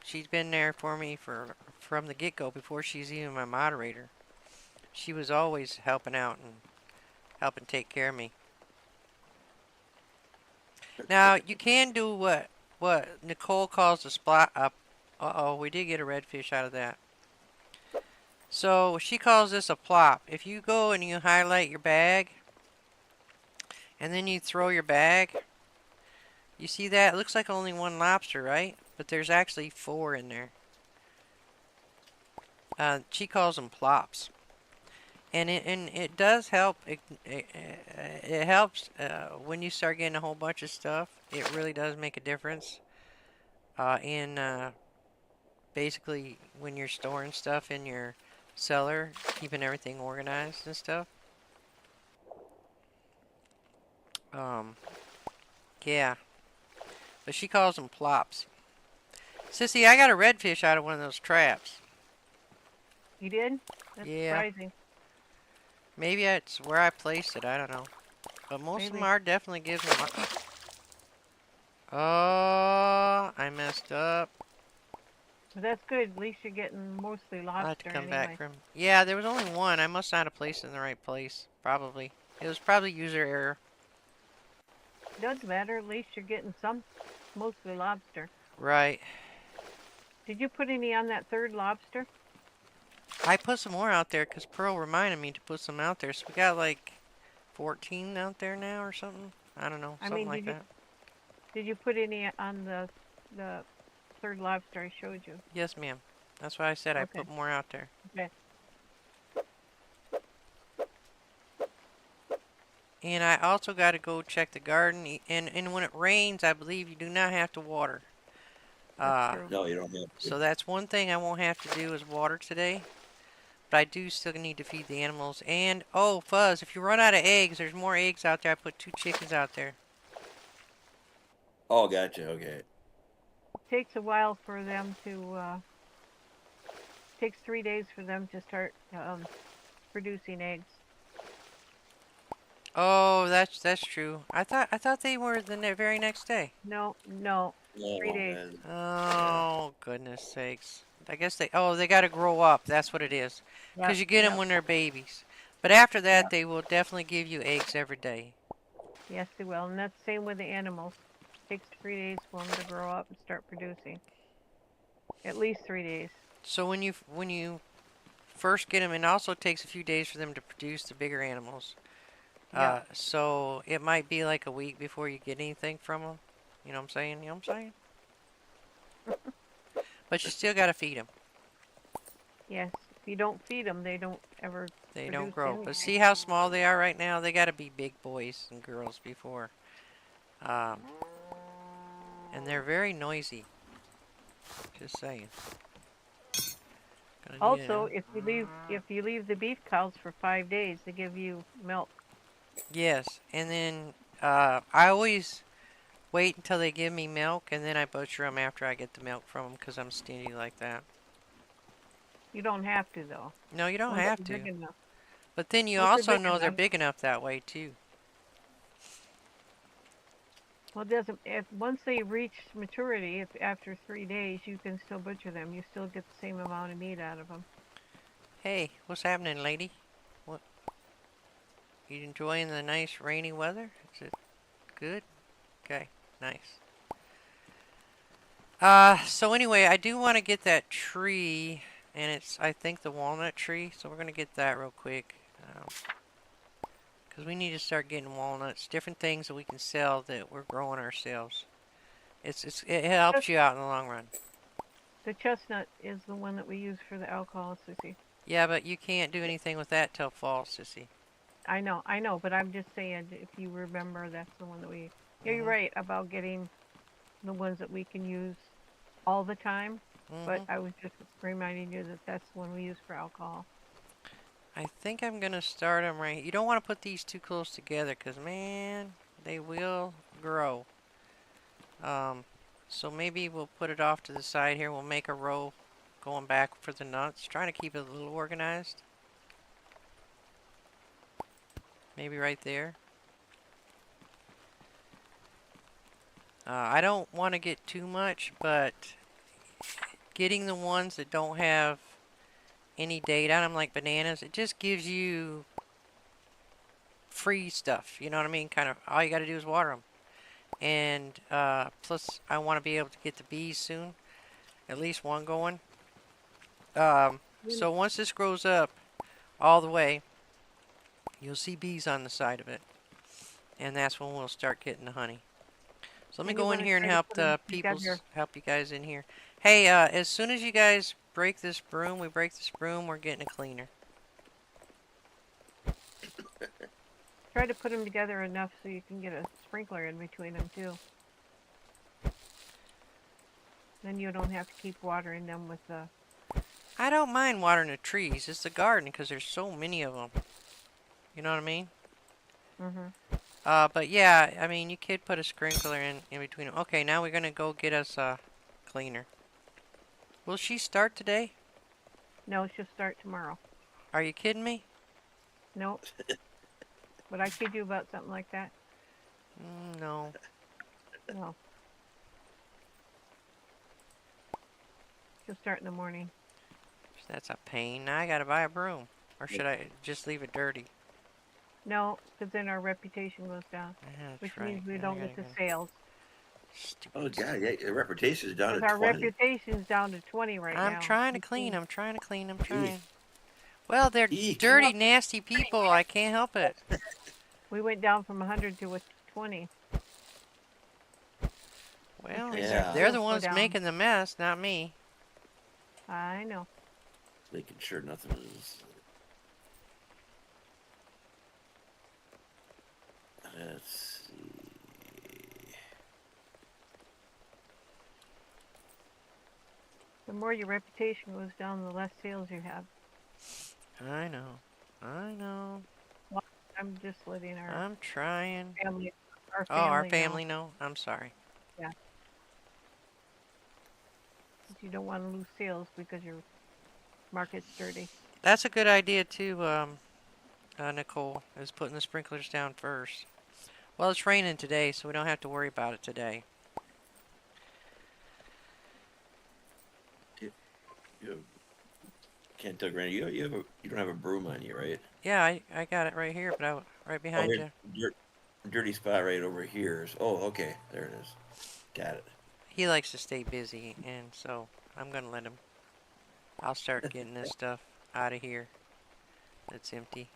She's been there for me from the get-go before she's even my moderator. She was always helping out and helping take care of me. Now, you can do what Nicole calls a splat up. Uh-oh, we did get a redfish out of that. So, she calls this a plop. If you go and you highlight your bag, and then you throw your bag, you see that? It looks like only one lobster, right? But there's actually 4 in there. She calls them plops. And it does help. It helps when you start getting a whole bunch of stuff. It really does make a difference in basically when you're storing stuff in your cellar, keeping everything organized and stuff. Yeah. But she calls them plops. Sissy, I got a redfish out of one of those traps. You did? That's Yeah. surprising. Maybe it's where I placed it. I don't know. But most of them are definitely giving them. Oh, I messed up. But that's good. At least you're getting mostly I'll have to lobster come anyway. back from. Yeah, there was only one. I must not have placed it in the right place. Probably. It was probably user error. Doesn't matter. At least you're getting some, mostly lobster. Right. Did you put any on that third lobster? I put some more out there because Pearl reminded me to put some out there. So we got like 14 out there now or something. I don't know. Something like that. Did you put any on the third lobster I showed you? Yes, ma'am. That's why I said I put more out there. Okay. And I also got to go check the garden. And when it rains, I believe you do not have to water. No, you don't have to. So that's one thing I won't have to do is water today. But I do still need to feed the animals. And, oh, Fuzz, if you run out of eggs, there's more eggs out there. I put 2 chickens out there. Oh, gotcha. Okay. It takes a while for them to, takes 3 days for them to start producing eggs. Oh, that's true. I thought they were the very next day. No, 3 days. Oh, goodness sakes. I guess they got to grow up. That's what it is. Because you get them when they're babies. But after that, they will definitely give you eggs every day. Yes, they will. And that's the same with the animals. It takes 3 days for them to grow up and start producing. At least 3 days. So when you first get them, it also takes a few days for them to produce the bigger animals. So it might be like a week before you get anything from them. You know what I'm saying? You know what I'm saying? But you still got to feed them. Yes. If you don't feed them, they don't ever They don't produce grow. anything. But see how small they are right now? They got to be big boys and girls before. And they're very noisy. Just saying. Also, if you leave the beef cows for 5 days, they give you milk. Yes, and then I always wait until they give me milk, and then I butcher them after I get the milk from them because I'm stingy like that. You don't have to, though. No, you don't Once have they're to. big enough. But then you Once also they're big know they're enough. big enough that way too. Well, it doesn't. Once they reach maturity, if after 3 days, you can still butcher them. You still get the same amount of meat out of them. Hey, what's happening, lady? What? You enjoying the nice rainy weather? Is it good? Okay. Nice. So anyway, I do want to get that tree, and it's, I think, the walnut tree, so we're going to get that real quick. Because we need to start getting walnuts, different things that we can sell that we're growing ourselves. It helps you out in the long run. The chestnut is the one that we use for the alcohol, Sissy. Yeah, but you can't do anything with that till fall, sissy. I know, but I'm just saying, if you remember, that's the one that we. Yeah, you're Mhm. right about getting the ones that we can use all the time. But Mhm. I was just reminding you that that's the one we use for alcohol. I think I'm gonna start them right. You don't want to put these too close together, cause man, they will grow. Um, so maybe we'll put it off to the side here. We'll make a row going back for the nuts, trying to keep it a little organized. Maybe right there. I don't want to get too much, but getting the ones that don't have any date on them, like bananas, it just gives you free stuff. You know what I mean? Kind of all you got to do is water them. And plus, I want to be able to get the bees soon, at least one going. So once this grows up all the way, you'll see bees on the side of it, and that's when we'll start getting the honey. So let me And you go in want to here and try to help put them the together. help you guys in here. Hey, as soon as you guys break this broom, we're getting a cleaner. Try to put them together enough so you can get a sprinkler in between them too. Then you don't have to keep watering them with the. I don't mind watering the trees. It's the garden because there's so many of them. You know what I mean? Mhm. But yeah, I mean, you could put a sprinkler in between them. Okay, now we're gonna go get us a cleaner. Will she start today? No, she'll start tomorrow. Are you kidding me? Nope. Would I kid you about something like that? No. No. She'll start in the morning. That's a pain. Now I gotta buy a broom. Or should I just leave it dirty? No, because then our reputation goes down, Yeah, that's which right. means we Then I don't gotta get the go. sales. Oh Stupid. God, yeah, your reputation is down Because to our 20. reputation's down to 20 right I'm now. trying to clean. I'm trying to clean. I'm Eek, trying. Well, they're eek. dirty, nasty people. I can't help it. We went down from 100 to a 20. Which Well, makes our Yeah, they're sales the go ones down. making the mess, not me. I know. making sure nothing is. Let's see. The more your reputation goes down, the less sales you have. I know. I know. Well, I'm just letting I'm trying. family, our Oh, our family know. family know? I'm sorry. Yeah. But you don't want to lose sales because your market's dirty. That's a good idea too, Nicole, is putting the sprinklers down first. Well, it's raining today, so we don't have to worry about it today. You can't tell, Granny. You don't have a broom on you, right? Yeah, I got it right here, but right Oh, behind here, you. dirty spot right over here. Oh, okay, there it is. Got it. He likes to stay busy, and so I'm gonna let him. I'll start getting this stuff out of here that's empty.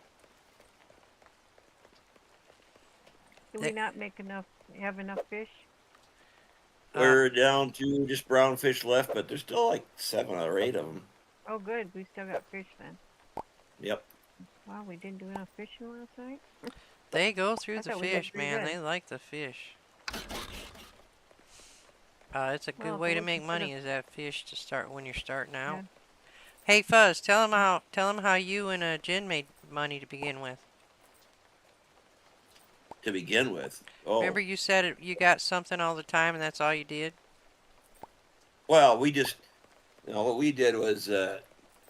Do we not make enough? Have enough fish? Uh, We're down to just brown fish left, but there's still like 7 or 8 of them. Oh, good. We still got fish then. Yep. Wow, we didn't do enough fishing last night. they go through I the thought we did fish, pretty man. good. They like the fish. It's a good Well, if way it to wasn't make for the money is that fish to start when you're starting out. yeah. Hey Fuzz, tell him how you and Jen made money to begin with. To begin with. Oh, Remember you said you got something all the time and that's all you did? well, we just, what we did was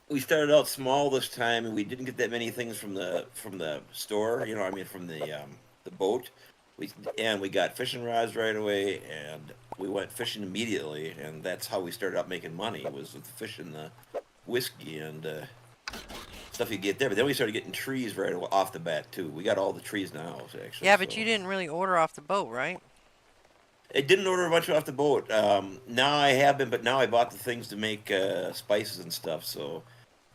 we started out small this time, and we didn't get that many things from the store. I mean, from the boat. We got fishing rods right away, and we went fishing immediately, and that's how we started out making money. Was with fishing the whiskey and stuff you get there. But then we started getting trees right off the bat too. We got all the trees now, actually. Yeah, but So you didn't really order off the boat, right? I didn't order much off the boat. Now I have been, but now I bought the things to make spices and stuff, so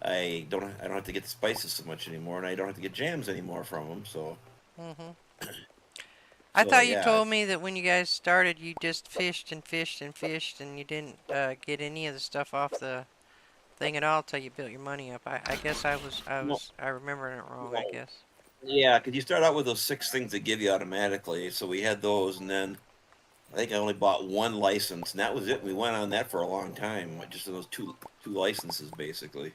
I don't have to get the spices so much anymore, and I don't have to get jams anymore from them. Mm-hmm. I So thought you yeah, told me that when you guys started, you just fished and fished and fished, and you didn't get any of the stuff off the thing at all till you built your money up. I guess no, I remembering it wrong, I no. guess. Yeah, because you start out with those six things they give you automatically. So we had those, and then I think I only bought one license, and that was it. We went on that for a long time, just those two licenses basically,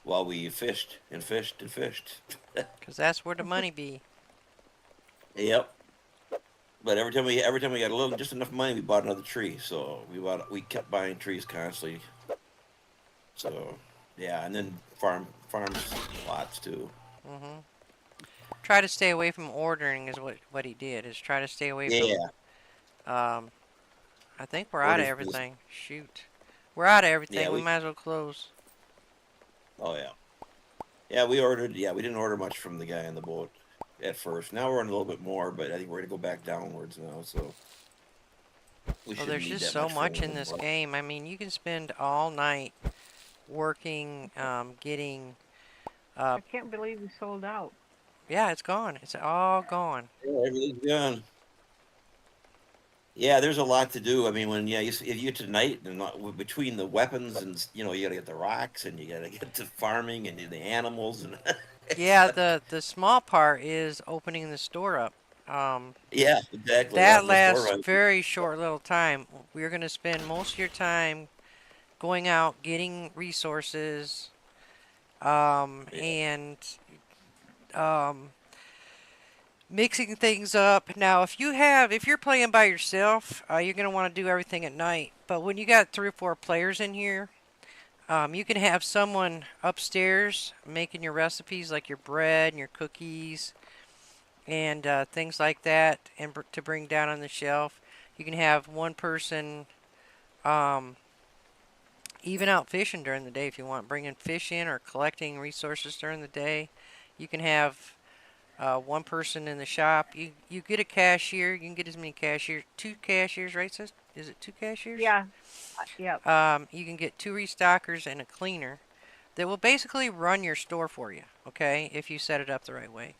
while we fished and fished and fished. 'Cause that's where the money be. Yep. But every time we got a little just enough money, we bought another tree. So we kept buying trees constantly. So yeah, and then farms lots too. Mm-hmm. Try to stay away from ordering is what he did. Is try to stay away from. Yeah, Um, I think we're out of orders for this. everything. Shoot, we're out of Yeah, everything. We might as well close. oh yeah, yeah. We ordered. Yeah, we didn't order much from the guy on the boat at first. Now we're on a little bit more, but I think we're gonna go back downwards now. So we Well, shouldn't there's need just that so much from much him in this anymore. game. I mean, you can spend all night working, getting. Uh, I can't believe we sold out. yeah, it's gone. It's all gone. Yeah, everything's gone. Yeah, there's a lot to do. I mean, when yeah, if you get to night and between the weapons and you got to get the rocks and you got to get the farming and the animals and it's Yeah, the small part is opening the store up. Um, yeah, exactly. that Off the store lasts run. very short little time. We're gonna spend most of your time going out, getting resources, Yeah, and um, mixing things up. Now, if you're playing by yourself, you're gonna want to do everything at night. But when you got 3 or 4 players in here, you can have someone upstairs making your recipes, like your bread and your cookies and things like that, and to bring down on the shelf. You can have one person um, even out fishing during the day if you want, bringing fish in or collecting resources during the day. You can have one person in the shop. You get a cashier. You can get as many cashiers, 2 cashiers, right? Sis? Is it 2 cashiers? Yeah, yep. You can get 2 restockers and a cleaner that will basically run your store for you. Okay, if you set it up the right way.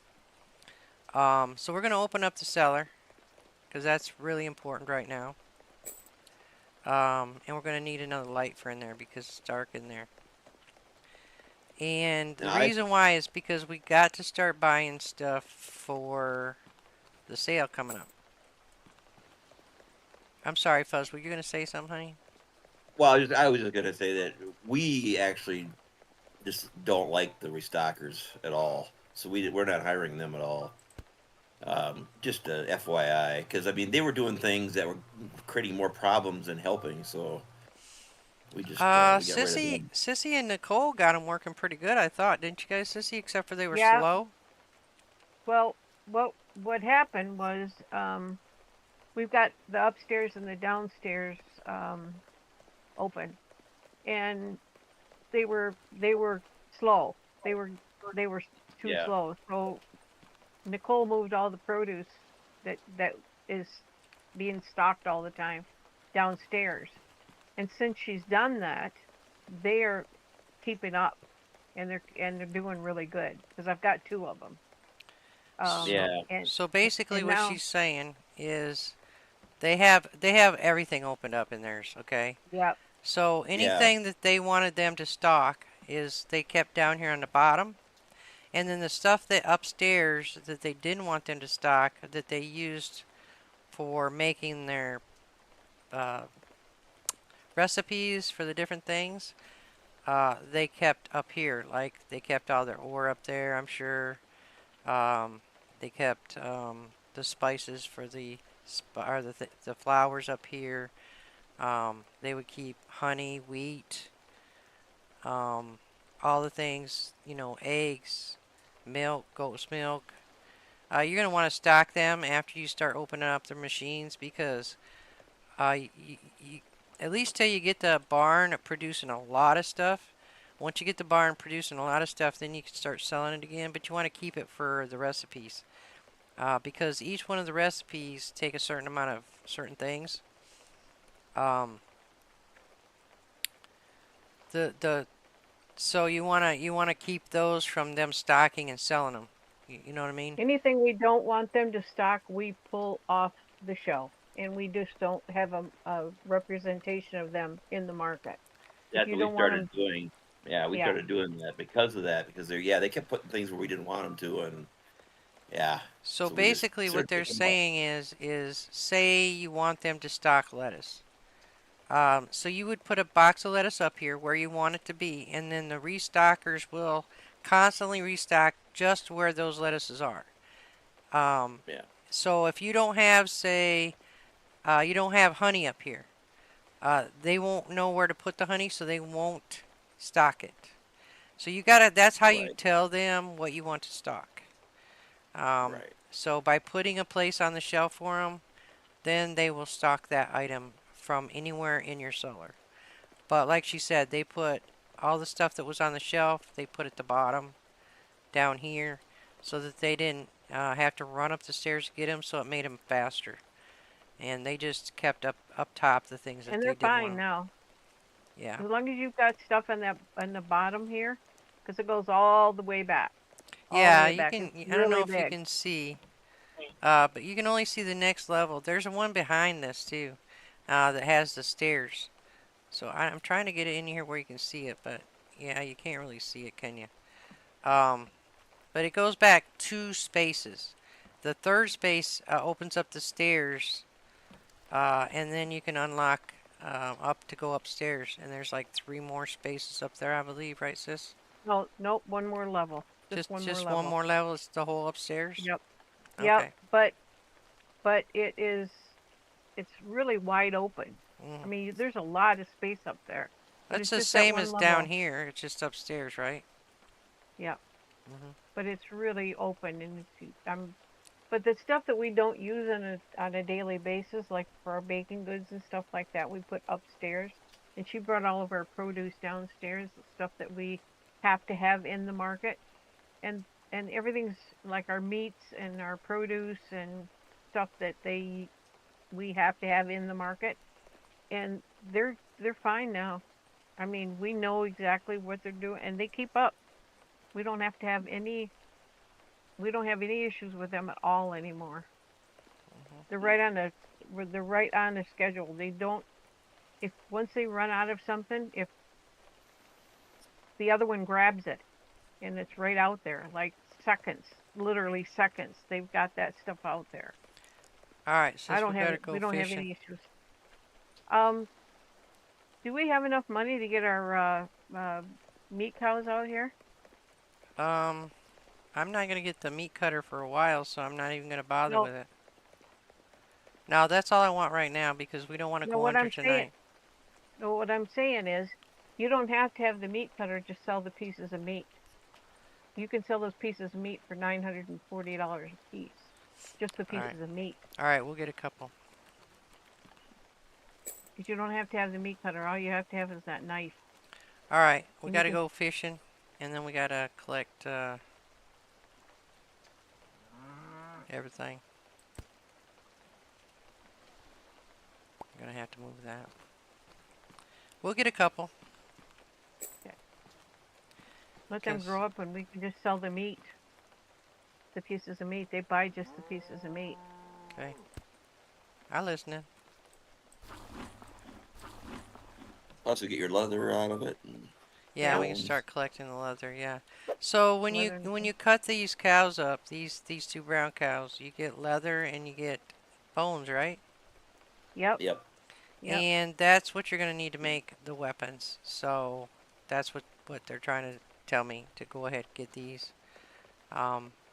So we're gonna open up the cellar because that's really important right now. And we're gonna need another light for in there because it's dark in there. And the no, I reason why is because we got to start buying stuff for the sale coming up. I'm sorry, Fuzz. Were you gonna say something, honey? well, I was just gonna say that we actually just don't like the restockers at all. So we're not hiring them at all. Just FYI, because I mean they were doing things that were creating more problems than helping. So we got rid of them. Sissy and Nicole got them working pretty good, I thought. Didn't you guys, Sissy? Except for they were Yeah. slow. Well, what happened was we've got the upstairs and the downstairs open, and they were slow. They were too Yeah, slow. So Nicole moved all the produce that is being stocked all the time downstairs. And since she's done that, they are keeping up, and they're doing really good because I've got 2 of them. So, yeah, And so basically, and what now, she's saying is they have everything opened up in theirs. Okay. yeah, So yeah, anything that they wanted them to stock is they kept down here on the bottom. And then the stuff that upstairs that they didn't want them to stock that they used for making their uh, recipes for the different things, they kept up here. Like they kept all their ore up there, I'm sure. Um, they kept the spices for the flowers up here. They would keep honey, wheat, um, all the things, eggs, milk, goat's milk. You're going to want to stock them after you start opening up the machines because you, at least till you get the barn producing a lot of stuff. Once you get the barn producing a lot of stuff, then you can start selling it again. But you want to keep it for the recipes. because each one of the recipes take a certain amount of certain things. Um, the so you wanna keep those from them stocking and selling them. You know what I mean? Anything we don't want them to stock, we pull off the shelf, and we just don't have a representation of them in the market. If That's you what we don't want started them, doing. Yeah, we yeah. started doing that because of that. Because they kept putting things where we didn't want them to, and yeah, So so we just basically, what started they're taking them out. saying is say you want them to stock lettuce. So you would put a box of lettuce up here where you want it to be, and then the restockers will constantly restock just where those lettuces are. Um, Yeah, so if you don't have, say, you don't have honey up here, they won't know where to put the honey, so they won't stock it. So you gotta, that's how you right, tell them what you want to stock. Um, right. so by putting a place on the shelf for them, then they will stock that item from anywhere in your cellar. But like she said, they put all the stuff that was on the shelf, they put at the bottom down here so that they didn't have to run up the stairs to get them, so it made them faster. And they just kept up top the things that And they they're didn't fine want. now. Yeah. As long as you've got stuff in that in the bottom here, because it goes all the way back, all the Yeah, way you back. can. It's I don't know really if you big. can see, but you can only see the next level. There's a one behind this too, that has the stairs. So I'm trying to get it in here where you can see it, but yeah, you can't really see it, can you? Um, but it goes back 2 spaces. The third space opens up the stairs, and then you can unlock up to go upstairs. And there's like 3 more spaces up there, I believe, right, sis? No, nope, one more level. Just one more Just one level. more level. It's the whole upstairs. Yep. Yep. Okay. But it's really wide open. I Mm. mean, there's a lot of space up there, but That's it's the just that same one as down level. here. It's just upstairs, right? Yeah. Hmm. But it's really open, and but the stuff that we don't use on a daily basis, like for our baking goods and stuff like that, we put upstairs. And she brought all of our produce downstairs, the stuff that we have to have in the market. And everything's like our meats and our produce and stuff that we have to have in the market. And they're fine now. I mean, we know exactly what they're doing, and they keep up. We don't have to have any we don't have any issues with them at all anymore. They're right on they're right on the schedule. They don't if once they run out of something, if the other one grabs it and it's right out there, like seconds, literally seconds. They've got that stuff out there. All right, I sis, we don't have better it. go We don't have fishing. any issues. Um, do we have enough money to get our meat cows out here? Um, I'm not gonna get the meat cutter for a while, so I'm not even gonna bother No, with it. Now that's all I want right now because we don't want to no. go under tonight. What I'm saying is, you don't have to have the meat cutter to sell the pieces of meat. You can sell those pieces of meat for $940 a piece, just the All right, pieces of meat. all right, we'll get a couple. Because you don't have to have the meat cutter. All you have to have is that knife, All right, we and you gotta can. go fishing, and then we gotta collect everything. I'm gonna have to move that. We'll get a couple, Okay. Let them cause grow up, and we can just sell the meat, the pieces of meat. They buy just the pieces of meat. okay, I listening. Plus, you get your leather out of it and Yeah, Yep. we can bones. start collecting the leather. Yeah. So Leather. when you cut these cows up, these 2 brown cows, you get leather and you get bones, right? Yep. Yep. Yep. And that's what you're gonna need to make the weapons. So that's what they're trying to tell me to go ahead and get these.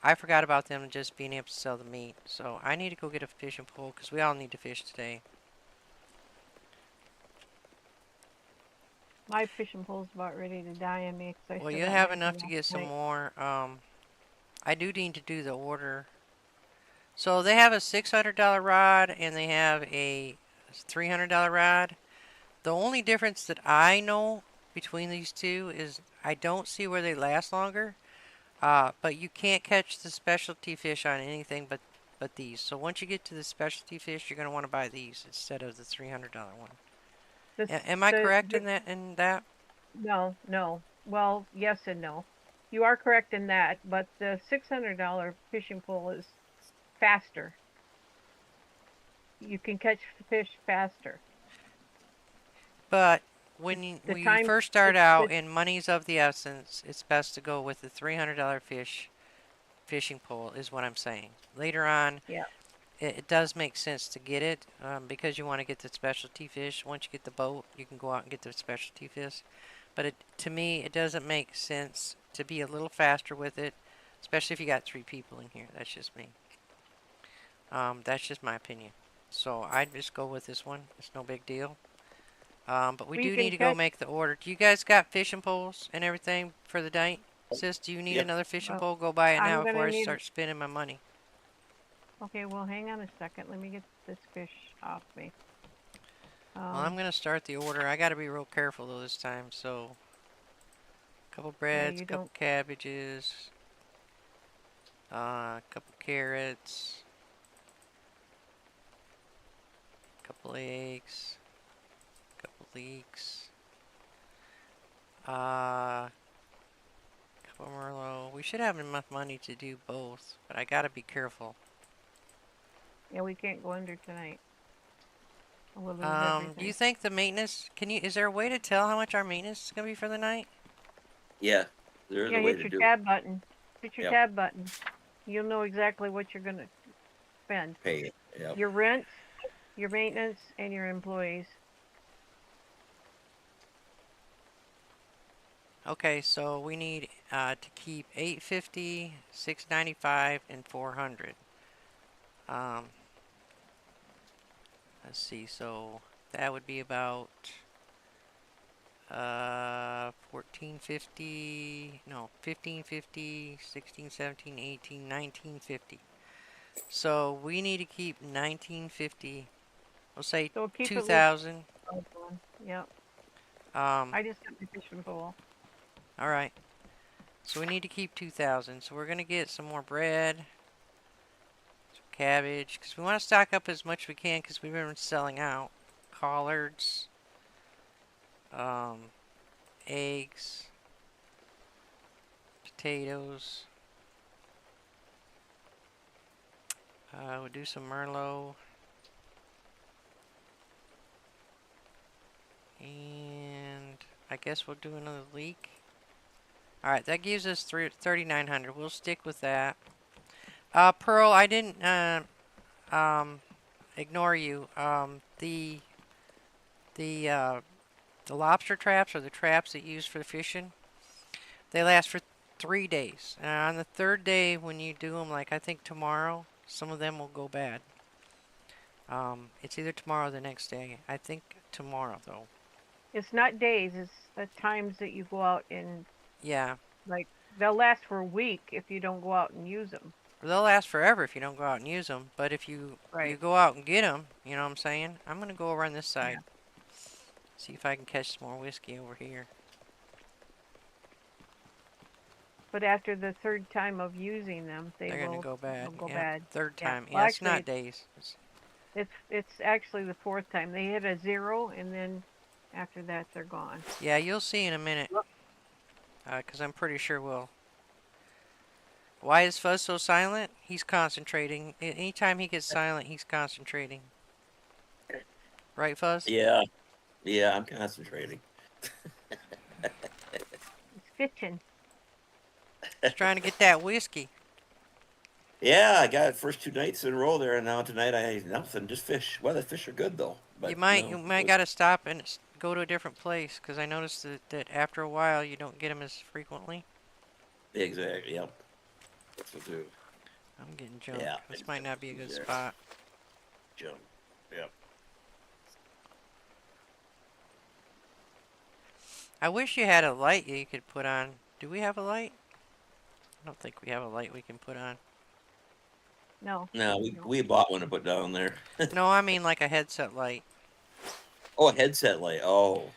I forgot about them just being able to sell the meat. So I need to go get a fishing pole because we all need to fish today. My fishing pole's about ready to die on me because I Well, still you got have mine enough from to last get some night. more. I do need to do the order. So they have a $600 rod and they have a $300 rod. The only difference that I know between these two is I don't see where they last longer. But you can't catch the specialty fish on anything but but these. So once you get to the specialty fish, you're going to want to buy these instead of the $300 one. This, Am I correct the in that? no, no. Well, yes and no. You are correct in that, but the $600 fishing pole is faster. You can catch fish faster. But The, when the you time, first start out and money's of the essence, it's best to go with the $300 fishing pole is what I'm saying. Later on, yeah. it does make sense to get it because you want to get the specialty fish. Once you get the boat, you can go out and get the specialty fish. But to me, it doesn't make sense to be a little faster with it, especially if you got 3 people in here. That's just me. That's just my opinion. So I'd just go with this one. It's no big deal. But we Well, you do can need to go catch. make the order. Do you guys got fishing poles and everything for the night? Sis, do you need Yep. another fishing Well, pole? Go buy it I'm now before gonna I need. start spending my money. Okay, well, hang on a second. Let me get this fish off me. Well, I'm going to start the order. I got to be real careful though this time. So, a couple Yeah, breads, you a couple don't. cabbages, a couple carrots, a couple eggs, a couple leeks, a couple Merlot. We should have enough money to do both, but I got to be careful. Yeah, we can't go under tonight. We'll lose everything. Do you think the maintenance, is there a way to tell how much our maintenance is going to be for the night? Yeah, there is Yeah, a way hit to your do it. tab button. Hit your Yep. tab button. You'll know exactly what you're gonna spend. Pay it. Yep. Your rent, your maintenance, and your employees. Okay, so we need to keep 850, 695, and 400. Let's see, so that would be about 1450, no, 1550, 16, 17, 18, 1950. So we need to keep 1950. We'll say So keep it with. 2000. Yep. Um, I just got my fishing pole. all right. So we need to keep 2000. So we're going to get some more bread, some cabbage, because we want to stock up as much as we can because we've been selling out. Collards, eggs, potatoes. We'll do some Merlot. And I guess we'll do another leek. Alright, that gives us 3,900. We'll stick with that. Pearl, I didn't ignore you. The lobster traps or the traps that you use for the fishing, they last for 3 days. And on the 3rd day, when you do them, like I think tomorrow, some of them will go bad. It's either tomorrow or the next day. I think tomorrow though. It's not days. It's the times that you go out and Yeah. like they'll last for a week if you don't go out and use them. They'll last forever if you don't go out and use them. But if you go out and get them, you know what I'm saying? I'm gonna go over on this side. Yeah. See if I can catch some more whiskey over here. But after the 3rd time of using them, They're gonna go bad. they'll go Yeah, bad. 3rd Yeah. time. Well, Yeah, it's actually, not days. it's actually the 4th time. They hit a 0, and then after that, they're gone. Yeah, you'll see in a minute. Because I'm pretty sure we'll. Why is Fuzz so silent? He's concentrating. Anytime he gets silent, he's concentrating. Right, Fuzz? Yeah. Yeah, I'm concentrating. It's fishing. He's trying to get that whiskey. Yeah, I got it first 2 nights in a row there, and now tonight I nothing, just fish. Well, the fish are good though. But You might gotta stop and go to a different place because I noticed that after a while you don't get them as frequently. Exactly. Yep. That's what do. I'm getting jumped. Yeah. This might not be a good There. spot. Jump. Yep. I wish you had a light you could put on. Do we have a light? I don't think we have a light we can put on. No. No, we bought one to put down there. No, I mean like a headset light. Oh, a headset light. Oh.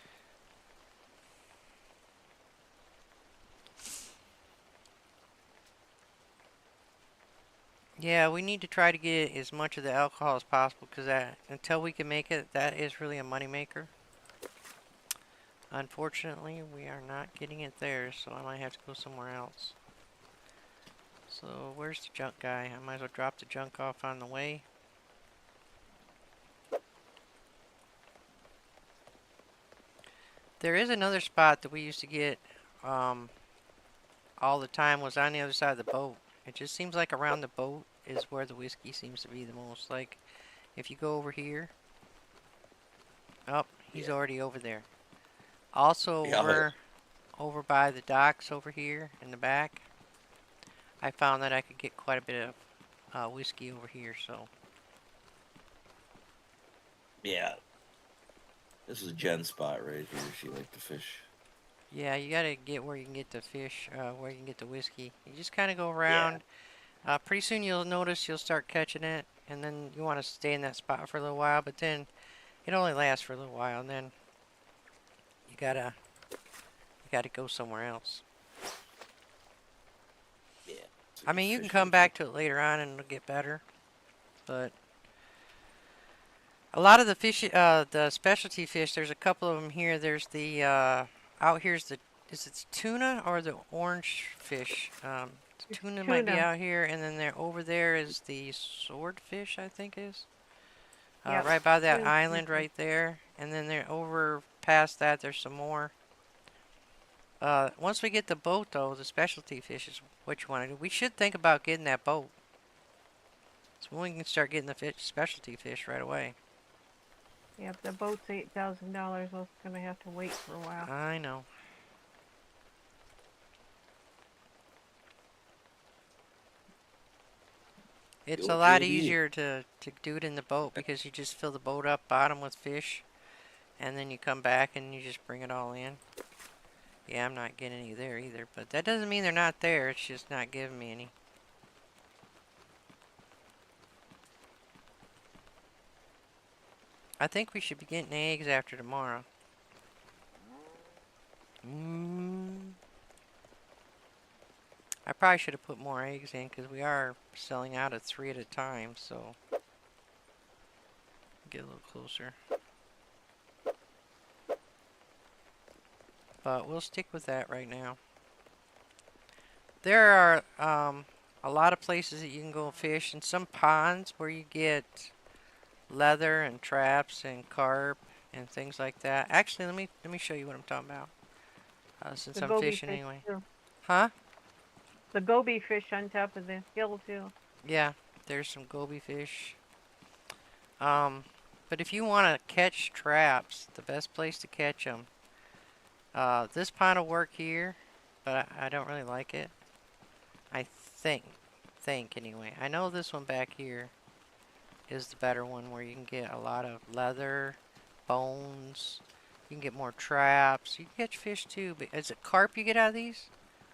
Yeah, we need to try to get as much of the alcohol as possible because that until we can make it, that is really a moneymaker. Unfortunately, we are not getting it there, so I might have to go somewhere else. So where's the junk guy? I might as well drop the junk off on the way. There is another spot that we used to get um, all the time was on the other side of the boat. It just seems like around the boat is where the whiskey seems to be the most. Like if you go over here, oh, he's Yeah. already over there. Also Yeah. over by the docks over here in the back, I found that I could get quite a bit of whiskey over here. So Yeah. This is Jen's spot right here. She liked to fish. yeah, you gotta get where you can get the fish, where you can get the whiskey. You just kind of go Yeah. around. Pretty soon you'll notice you'll start catching it, and then you want to stay in that spot for a little while. But then it only lasts for a little while, and then you gotta go somewhere else. Yeah. So I you mean, you can fish come right there. back to it later on and it'll get better, but a lot of the fish, the specialty fish, there's a couple of them here. There's the out here's the is it tuna or the orange fish? The It's tuna might be tuna. out here, and then there over there is the swordfish, I think is. Yep. Right by that Tuna's island decent. right there, and then there over past that there's some more. Once we get the boat though, the specialty fish is what you want to do. We should think about getting that boat. So we can start getting the fish, specialty fish right away. Yep, the boat's $8,000. I was gonna have to wait for a while. I know. The It's a old lot JD. easier to do it in the boat because you just fill the boat up bottom with fish and then you come back and you just bring it all in. Yeah, I'm not getting any there either, but that doesn't mean they're not there. It's just not giving me any. I think we should be getting eggs after tomorrow. I probably should have put more eggs in because we are selling out at 3 at a time, so get a little closer. But we'll stick with that right now. There are a lot of places that you can go fish, and some ponds where you get leather and traps and carp and things like that. Actually, let me show you what I'm talking about. Since The I'm goby fishing fish anyway. too. Huh? The goby fish on top of the hill too. Yeah, there's some goby fish. But if you want to catch traps, the best place to catch them. This pond will work here, but I don't really like it. I think anyway. I know this one back here is the better one where you can get a lot of leather, bones. You can get more traps. You can catch fish too, but is it carp you get out of these?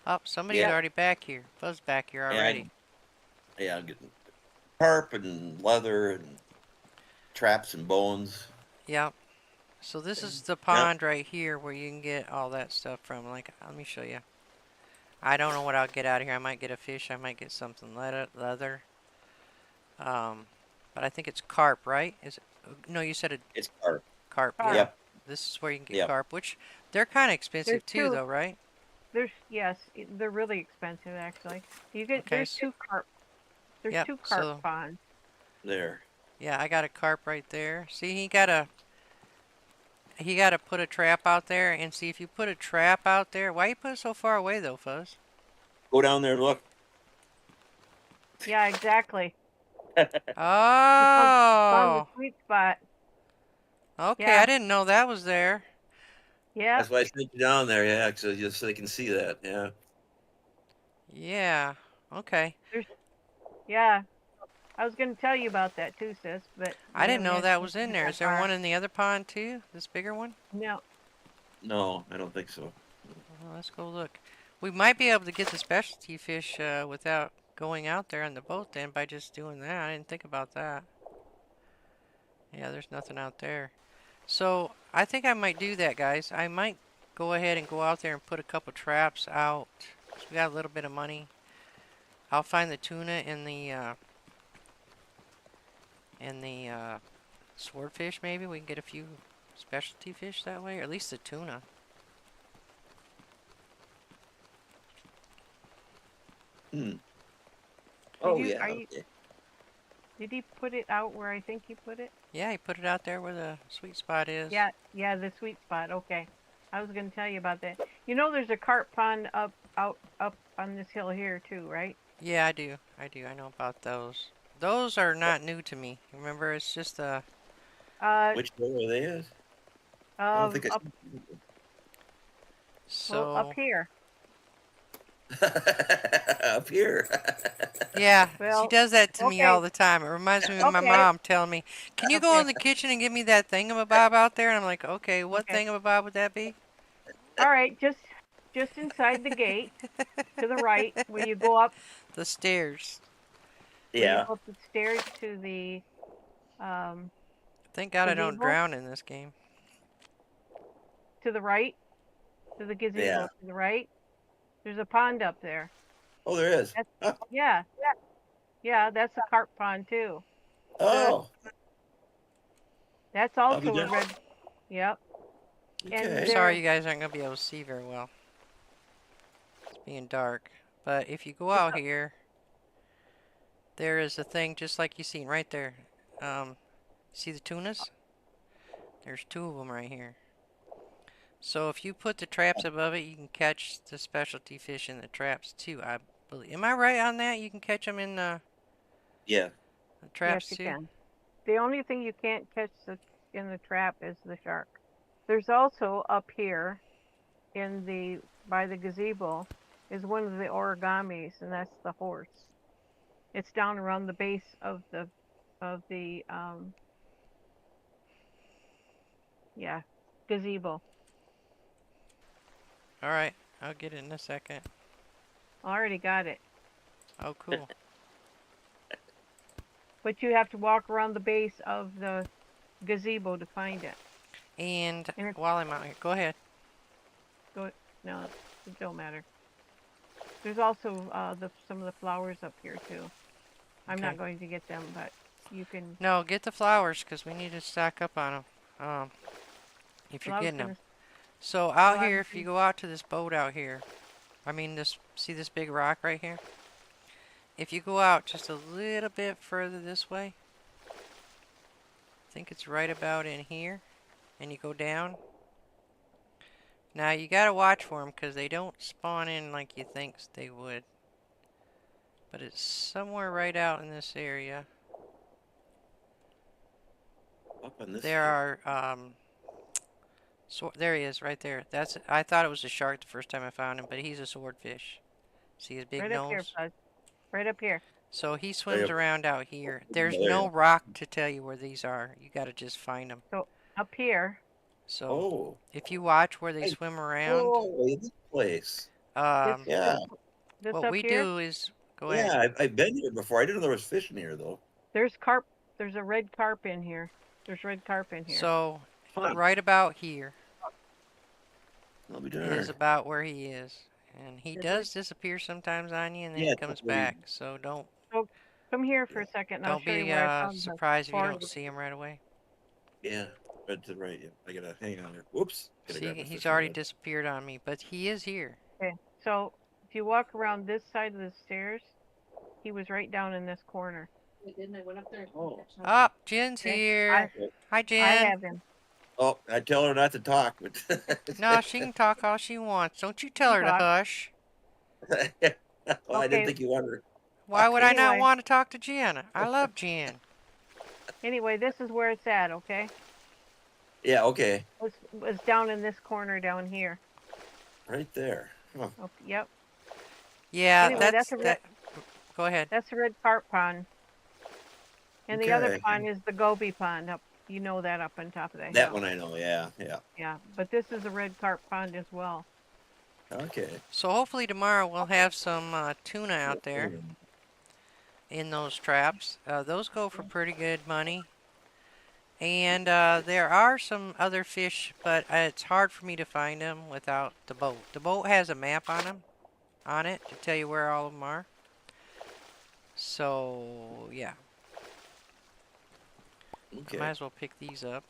Oh, somebody's Yeah. already back here. Buzz back here Yeah. already. Yeah. I'm getting carp and leather and traps and bones. Yep. So this is the Yep. pond right here where you can get all that stuff from. Like, let me show you. I don't know what I'll get out of here. I might get a fish. I might get something leather. Um, but I think it's carp, right? Is it? No, you said a It's carp. carp. Carp. Yeah. Yep. This is where you can get Yep. carp, which they're kind of There's expensive too, two. though, right? They're really expensive actually. You get Okay. there's two carp. There's Yep. two carp So ponds. There. yeah, I got a carp right there. See, he got to put a trap out there, and see if you put a trap out there. Why you put it so far away though, Fuzz? Go down there and look. Yeah, exactly. Found the Oh, sweet spot. okay. I Yeah. didn't know that was there. Yep. That's why I sent you down there. Yeah, so just so they can see that. Yeah. Yeah. Okay. There's yeah. I was gonna tell you about that too, sis, but I we didn't haven't know had a that chance was to in get there. that Is there far. one in the other pond too? This bigger one? No. No, I don't think so. Well, let's go look. We might be able to get the specialty fish without going out there on the boat then by just doing that. I didn't think about that. Yeah, there's nothing out there. So I think I might do that, guys. I might go ahead and go out there and put a couple traps out. We got a little bit of money. I'll find the tuna in the And the swordfish, maybe we can get a few specialty fish that way, or at least the tuna. Hmm. Did Oh you, yeah. are you, Okay. did he put it out where I think he put it? Yeah, he put it out there where the sweet spot is. Yeah, yeah, the sweet spot. Okay. I was going to tell you about that. You know, there's a carp pond up on this hill here too, right? Yeah, I do. I know about those. Those are not new to me. Remember, it's just Uh, Which one are they at? I don't think I up, well, up so. here. up here. Yeah, she Well, does that to me all okay, the time. It reminds me of my okay, mom telling me, "Can you go okay, in the kitchen and give me that thingamabob out there?" And I'm like, "Okay, what okay. thingamabob would that be?" All right, just inside the gate to the right, where you go up, The stairs. where you Yeah. go up the stairs to the um, Thank God I don't gazebo. drown in this game. To the right, to the Yeah. gazebo to the right. There's a pond up there. Oh, there is. That's Huh. yeah, yeah. That's a carp pond too. Oh, That's I'll be also a there. red. Yep. And I'm Okay. sorry there, you guys aren't going to be able to see very well. It's being dark. But if you go it's out here, there is a thing just like you seen right there. See the tunas? There's two of them right here. So if you put the traps above it, you can catch the specialty fish in the traps too, I believe. Am I right on that? You can catch them in Yeah. the yes, traps you too? can. The only thing you can't catch in the trap is the shark. There's also up here in the by the gazebo is one of the origamis, and that's the horse. It's down around the base of the yeah, gazebo. Alright, I'll get it in a second. Already got it. Oh, cool. But you have to walk around the base of the gazebo to find it. And And it's while I'm out here, go ahead. go no, it don't matter. There's also some of the flowers up here too. I'm Okay. not going to get them, but you can. No, get the flowers because we need to stack up on them. If you're Well, I was getting them. gonna. So Well, out I here, was if you gonna, go out to this boat out here, I mean this, see this big rock right here? If you go out just a little bit further this way, I think it's right about in here, and you go down. Now you gotta watch for them because they don't spawn in like you think they would. But it's somewhere right out in this area. Up on this There hill. are so there he is right there. I thought it was a shark the first time I found him, but he's a swordfish. See his big right up here, nose? Buzz. Right up here. So he Right swims up. around out here. There's There no you rock to tell you where these are. You gotta just find them. So up here. go. So Oh. if you watch where they Hey. swim around, Oh, this place. This um, this Yeah. this what up we here. do is go ahead. Yeah. I've been here before. I didn't know there was fish in here though. There's carp. There's a red carp in here. There's red carp in here. So Huh. right about here I'll be is darned. about where he is. And he does disappear sometimes on you and then Yeah. he It's comes where you, back. So don't So come here for a second, and I'll don't show you be where I found the surprised if you cord. don't see him right away. yeah. Right to the right. Yeah. I gotta hang on there. Whoops. Gotta See, grab my he's fishing already rod. disappeared on me, but he is here. Okay. So if you walk around this side of the stairs, he was right down in this corner. Oh. Ah, Jen's Okay. here. Hi, I Jen. have him. Oh, I tell her not to talk, but No, she can talk all she wants. Don't you tell You her to talk. hush. oh, I didn't Okay. think you wanted her. Why would I not Anyway, want to talk to Jen? I love Jen. anyway, this is where it's at. Okay. Yeah. Okay. Was down in this corner down here. Right there. Huh. Oh, yep. Yeah, Anyway, that. Go ahead. that's a red carp pond. And the other Okay. pond is the goby pond up. You know that up on top of that That hill. one I know. Yeah. Yeah. Yeah, but this is a red carp pond as well. Okay. So hopefully tomorrow we'll have some tuna out there in those traps. Those go for pretty good money. And there are some other fish, but it's hard for me to find them without the boat. The boat has a map on it to tell you where all of them are. So yeah. I Okay. might as well pick these up.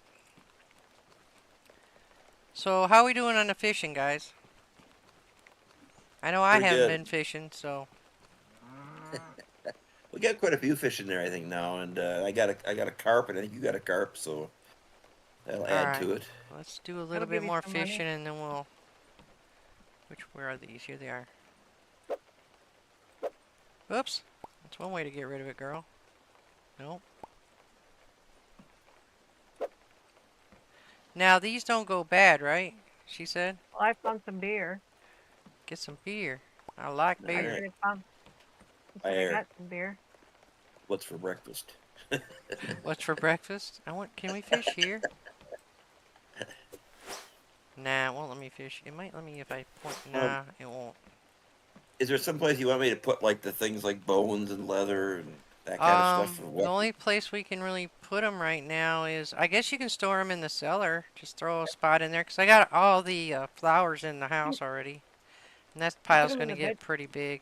So, how we doing on the fishing, guys? I know I Pretty haven't good. been fishing, so. We got quite a few fish in there, I think now, and I got a carp, and I think you got a carp, so that'll add Alright. to it. Let's do a That'll little bit give you more some money. fishing and then we'll. Where are these? Here they are. Oops. That's one way to get rid of it, girl. Nope. Now, these don't go bad, right? She said. Well, I found some beer. Get some beer. I like I Alright. beer. said I found. I said I Fire. got some beer. What's for breakfast? What's for breakfast? Can we fish here? Nah, it won't let me fish. It might let me if I point. Nah, it won't. Is there some place you want me to put like the things like bones and leather and that kind of stuff for The weapons? only place we can really put them right now is, I guess you can store them in the cellar. Just throw a spot in there, because I got all the flowers in the house already. And that You put pile's them in going to the bed. get pretty big.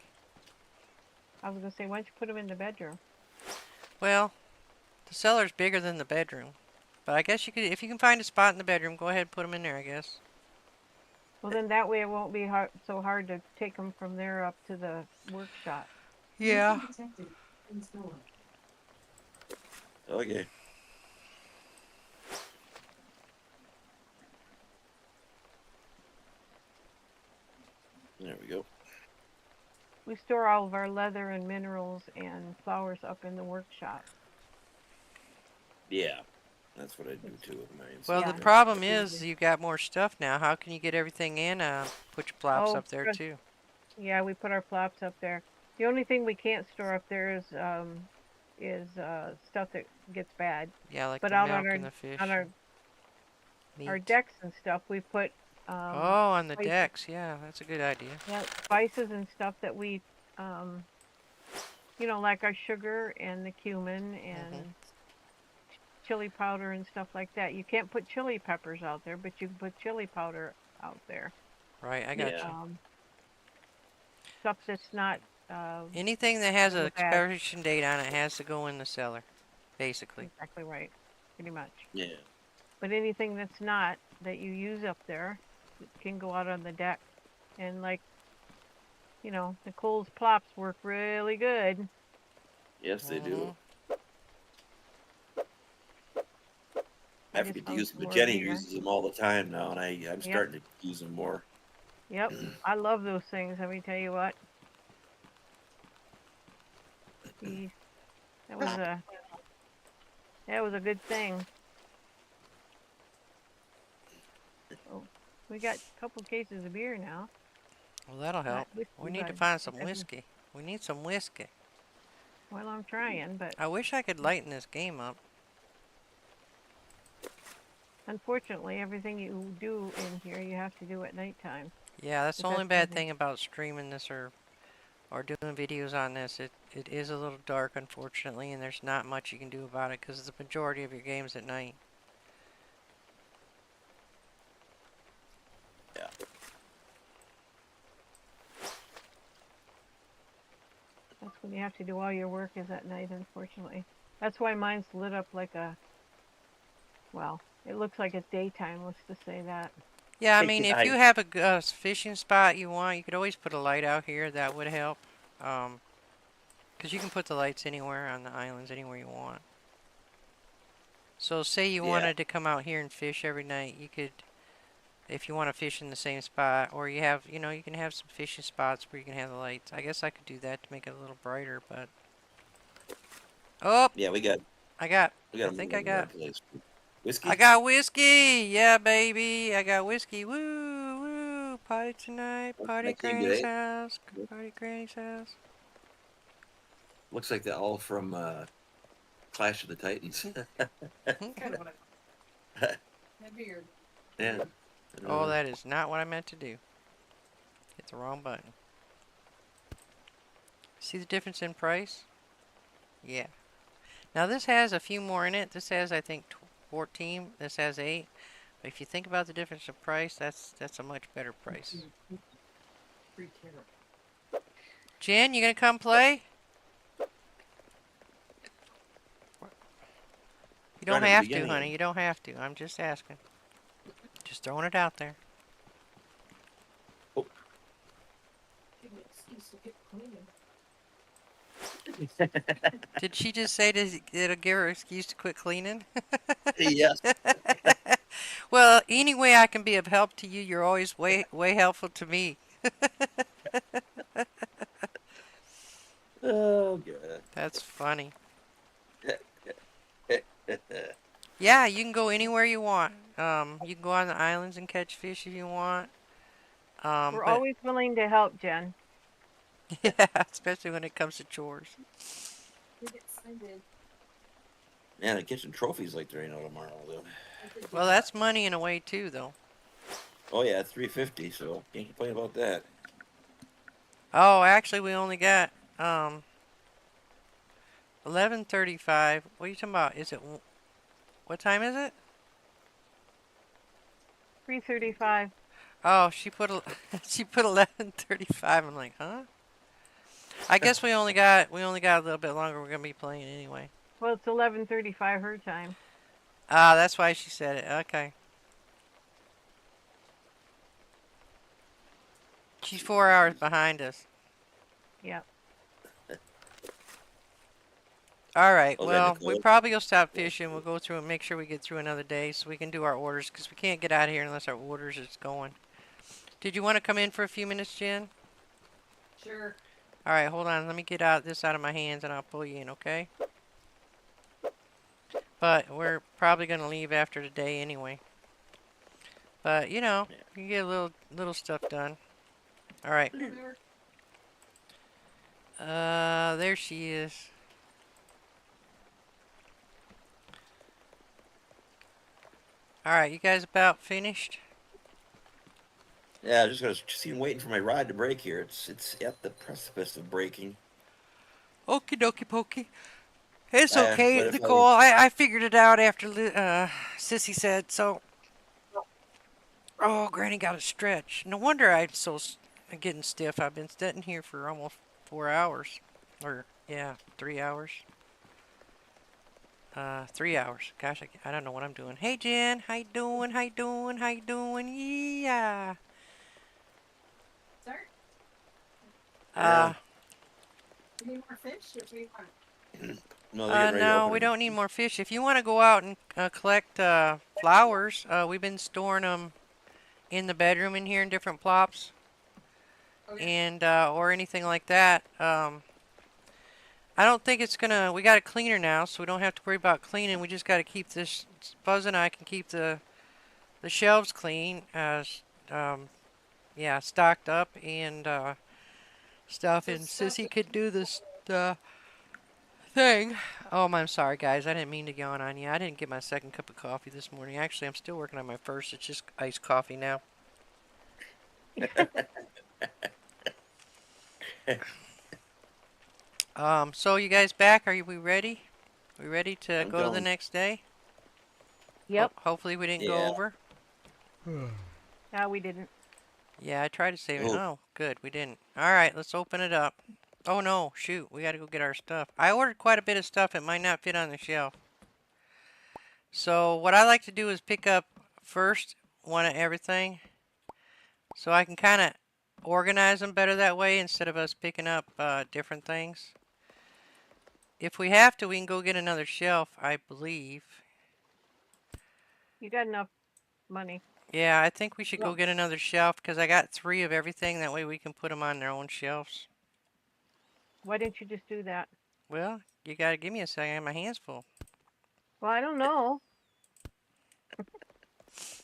I was gonna say, why don't you put them in the bedroom? Well, the cellar's bigger than the bedroom. But I guess you could, if you can find a spot in the bedroom, go ahead and put them in there, I guess. Well, then that way it won't be so hard to take them from there up to the workshop. Yeah. Okay. There we go. We store all of our leather and minerals and flowers up in the workshop. Yeah. That's what I do too with mine. Well, Yeah. the problem is you got more stuff now. How can you get everything in? Put your plops Oh, up there too. yeah, we put our plops up there. The only thing we can't store up there is stuff that gets bad. Yeah, like But the out milk and the fish. on and our meat. decks and stuff, we put Oh, on the spices, decks. Yeah, that's a good idea. yeah, spices and stuff that we like our sugar and the cumin and chili powder and stuff like that. You can't put chili peppers out there, but you can put chili powder out there. Right, I got Yeah. you. Stuff that's not Anything that has an go bad. expiration date on it has to go in the cellar, basically. Exactly right, pretty much. Yeah. But anything that's not that you use up there can go out on the deck. And like, Nicole's plops work really good. Yes, they do. I I just forget to found use some them, but more Jenny beer. uses them all the time now, and I'm Yep. starting to use them more. Yep, I love those things. Let me tell you what. Geez, that was a good thing. Oh, we got a couple cases of beer now. Well, that'll help. Whiskey, We need to but find some it doesn't- whiskey. We need some whiskey. Well, I'm trying, but I wish I could lighten this game up. unfortunately, everything you do in here, you have to do at nighttime. Yeah, that's the But only that's bad easy. thing about streaming this or doing videos on this. It is a little dark, unfortunately, and there's not much you can do about it because the majority of your game's at night. Yeah. That's when you have to do all your work is at night, unfortunately. That's why mine's lit up like well, it looks like it's daytime, let's just say that. Yeah, I mean, if I- you have a fishing spot you want, you could always put a light out here. That would help. Because you can put the lights anywhere on the islands, anywhere you want. So say you Yeah. wanted to come out here and fish every night, you could, if you want to fish in the same spot, or you have, you can have some fishing spots where you can have the lights. I guess I could do that to make it a little brighter, but... Oh, Yeah, we got. I We got. think I got... Whiskey. I got whiskey! Yeah, baby! I got whiskey! Woo! Woo! Party tonight! Party at That came Granny's today? house! Party at Granny's house! Looks like they're all from Clash of the Titans. Kind of what I thought. That beard. Yeah. Oh, that is not what I meant to do. Hit the wrong button. See the difference in price? Yeah. Now this has a few more in it. This has, I think, 14. This has 8. But if you think about the difference in price, that's a much better price. Free carrot. Jen, you gonna come play? You don't Starting at the have to, beginning. honey. You don't have to. I'm just asking. Just throwing it out there. Oh. Give me an excuse to get cleaning. Did she just say it'll give her an excuse to quit cleaning? Yes. Well, any way I can be of help to you, you're always way helpful to me. Oh god. That's funny. Yeah, you can go anywhere you want. You can go on the islands and catch fish if you want. We're But always willing to help, Jen. yeah, especially when it comes to chores. We get signed in. Man, the kitchen trophies like there ain't no tomorrow though. I did do Well, that. that's money in a way too, though. Oh yeah, 350. So can't complain about that. Oh, actually, we only got 11:35. What are you talking about? What time is it? 3:35. Oh, she put 11:35. I'm like, huh? I guess we only got a little bit longer. We're gonna be playing anyway. Well, it's 11:35 her time. Ah, that's why she said it. Okay. She's 4 hours behind us. Yep. All right. Oh, is that Well, we Nicole? probably will stop fishing. We'll go through and make sure we get through another day so we can do our orders because we can't get out of here unless our orders is going. Did you want to come in for a few minutes, Jen? Sure. All right, hold on. Let me get this out of my hands and I'll pull you in, okay? But we're probably going to leave after today anyway. But, you know, you can get a little stuff done. All right. Come here. There she is. All right, you guys about finished? Yeah, I just gotta see waiting for my rod to break here. It's at the precipice of breaking. Okie dokie pokey. It's But okay, if Nicole. I figured it out after Sissy said so. Oh, Granny got a stretch. No wonder I'm getting stiff. I've been sitting here for almost 4 hours. Or, yeah, 3 hours. 3 hours. Gosh, I don't know what I'm doing. Hey, Jen. How you doing? How you doing? How you doing? Yeah. Sorry. Uh, You need more fish? Or do you want? no, they're getting ready to no, open we them. don't need more fish. If you want to go out and collect flowers, we've been storing them in the bedroom in here in different plops. Okay. And or anything like that. I don't think it's gonna. We got a cleaner now, so we don't have to worry about cleaning. We just got to keep this. Buzz and I can keep the shelves clean, yeah, stocked up and stuff. And Sissy could do this thing. Oh, I'm sorry, guys. I didn't mean to yawn on you. I didn't get my second cup of coffee this morning. Actually, I'm still working on my first. It's just iced coffee now. So you guys back? We ready? We ready to I'm go to the going. next day? Yep. Hopefully we didn't go Yeah. over. No, we didn't. Yeah, I tried to save it. Oh. Oh, good, we didn't. All right, let's open it up. Oh no, shoot, we got to go get our stuff. I ordered quite a bit of stuff. It might not fit on the shelf. So what I like to do is pick up first one of everything, so I can kind of organize them better that way instead of us picking up different things. If we have to, we can go get another shelf, I believe. You got enough money. Yeah, I think we should go Well- get another shelf because I got 3 of everything. That way we can put them on their own shelves. Why didn't you just do that? Well, you gotta give me a second. I have my hands full. Well, I don't know.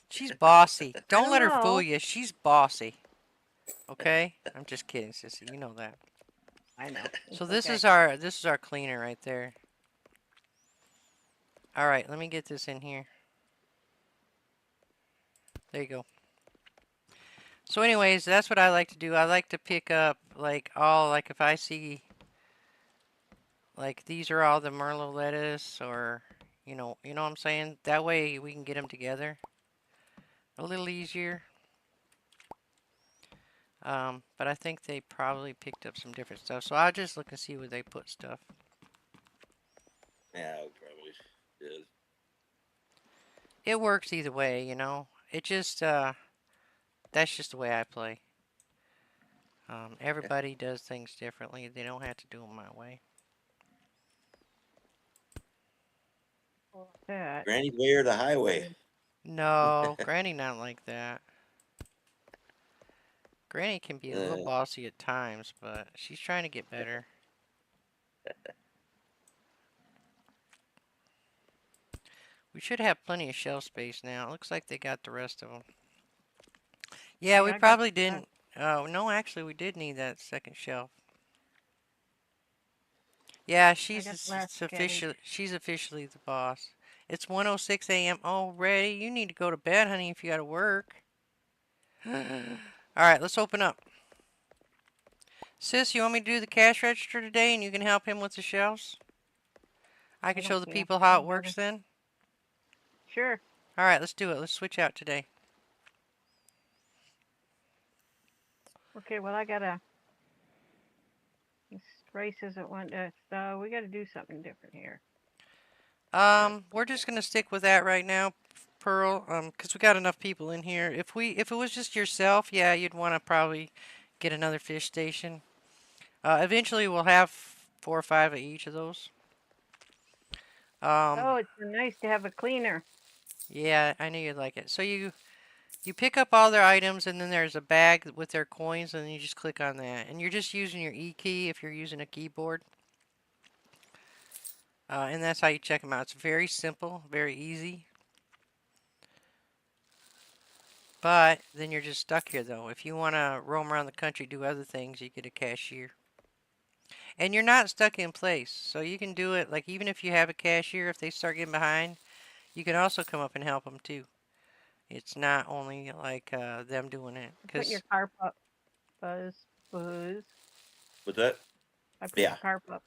She's bossy. Don't don't let her know. fool you. She's bossy. Okay? I'm just kidding, Sissy. You know that. I know. So It's this okay. is our cleaner right there. All right, let me get this in here. There you go. So anyways, that's what I like to do. I like to pick up like if I see like these are all the Merlot lettuce or you know what I'm saying? That way we can get them together a little easier. But I think they probably picked up some different stuff. So I'll just look and see where they put stuff. Yeah, it probably is. It works either way, you know. It just that's just the way I play. Everybody does things differently. They don't have to do them my way. That. Granny's way or the highway. No, Granny not like that. Granny can be a little Uh, bossy at times, but she's trying to get better. We should have plenty of shelf space now. It looks like they got the rest of them. Yeah, Okay, we I got probably that. didn't. Oh, no, actually, we did need that second shelf. Yeah, I got the last cabbage. she's officially the boss. It's 1:06 a.m. already. You need to go to bed, honey, if you got to work. All right, let's open up. Sis, you want me to do the cash register today and you can help him with the shelves? I I can show don't the care. people how it Doesn't works matter. then. Sure. All right, let's do it. Let's switch out today. Okay, well, I gotta. This rice isn't one. So we gotta do something different here. We're just gonna stick with that right now, Pearl. 'Cause we got enough people in here. If it was just yourself, yeah, you'd want to probably get another fish station. Eventually we'll have 4 or 5 of each of those. Um, Oh, it's nice to have a cleaner. yeah, I knew you'd like it. So you pick up all their items, and then there's a bag with their coins, and you just click on that. And you're just using your E key if you're using a keyboard. And that's how you check them out. It's very simple, very easy. But then you're just stuck here, though. If you want to roam around the country, do other things, you get a cashier. And you're not stuck in place. So you can do it, like, even if you have a cashier, if they start getting behind, you can also come up and help them, too. It's not only, like, them doing it. Put your Because, carp up, Buzz. what's that? I put Yeah. your carp up.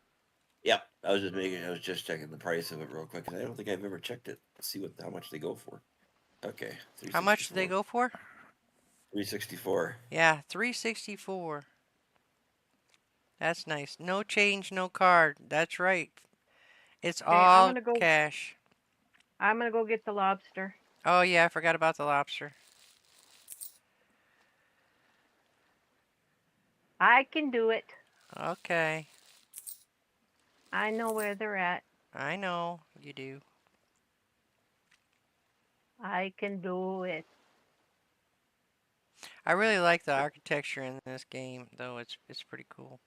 Yeah. I was just checking the price of it real quick because I don't think I've ever checked it. See how much they go for. Okay. how much do they 364. go for? 364. Yeah, 364. That's nice. No change, no card. That's right. It's Okay, I'm all gonna go. cash. I'm gonna go get the lobster. Oh, yeah, I forgot about the lobster. I can do it. Okay, I know where they're at. I know you do. I can do it. I really like the architecture in this game, though. It's pretty cool.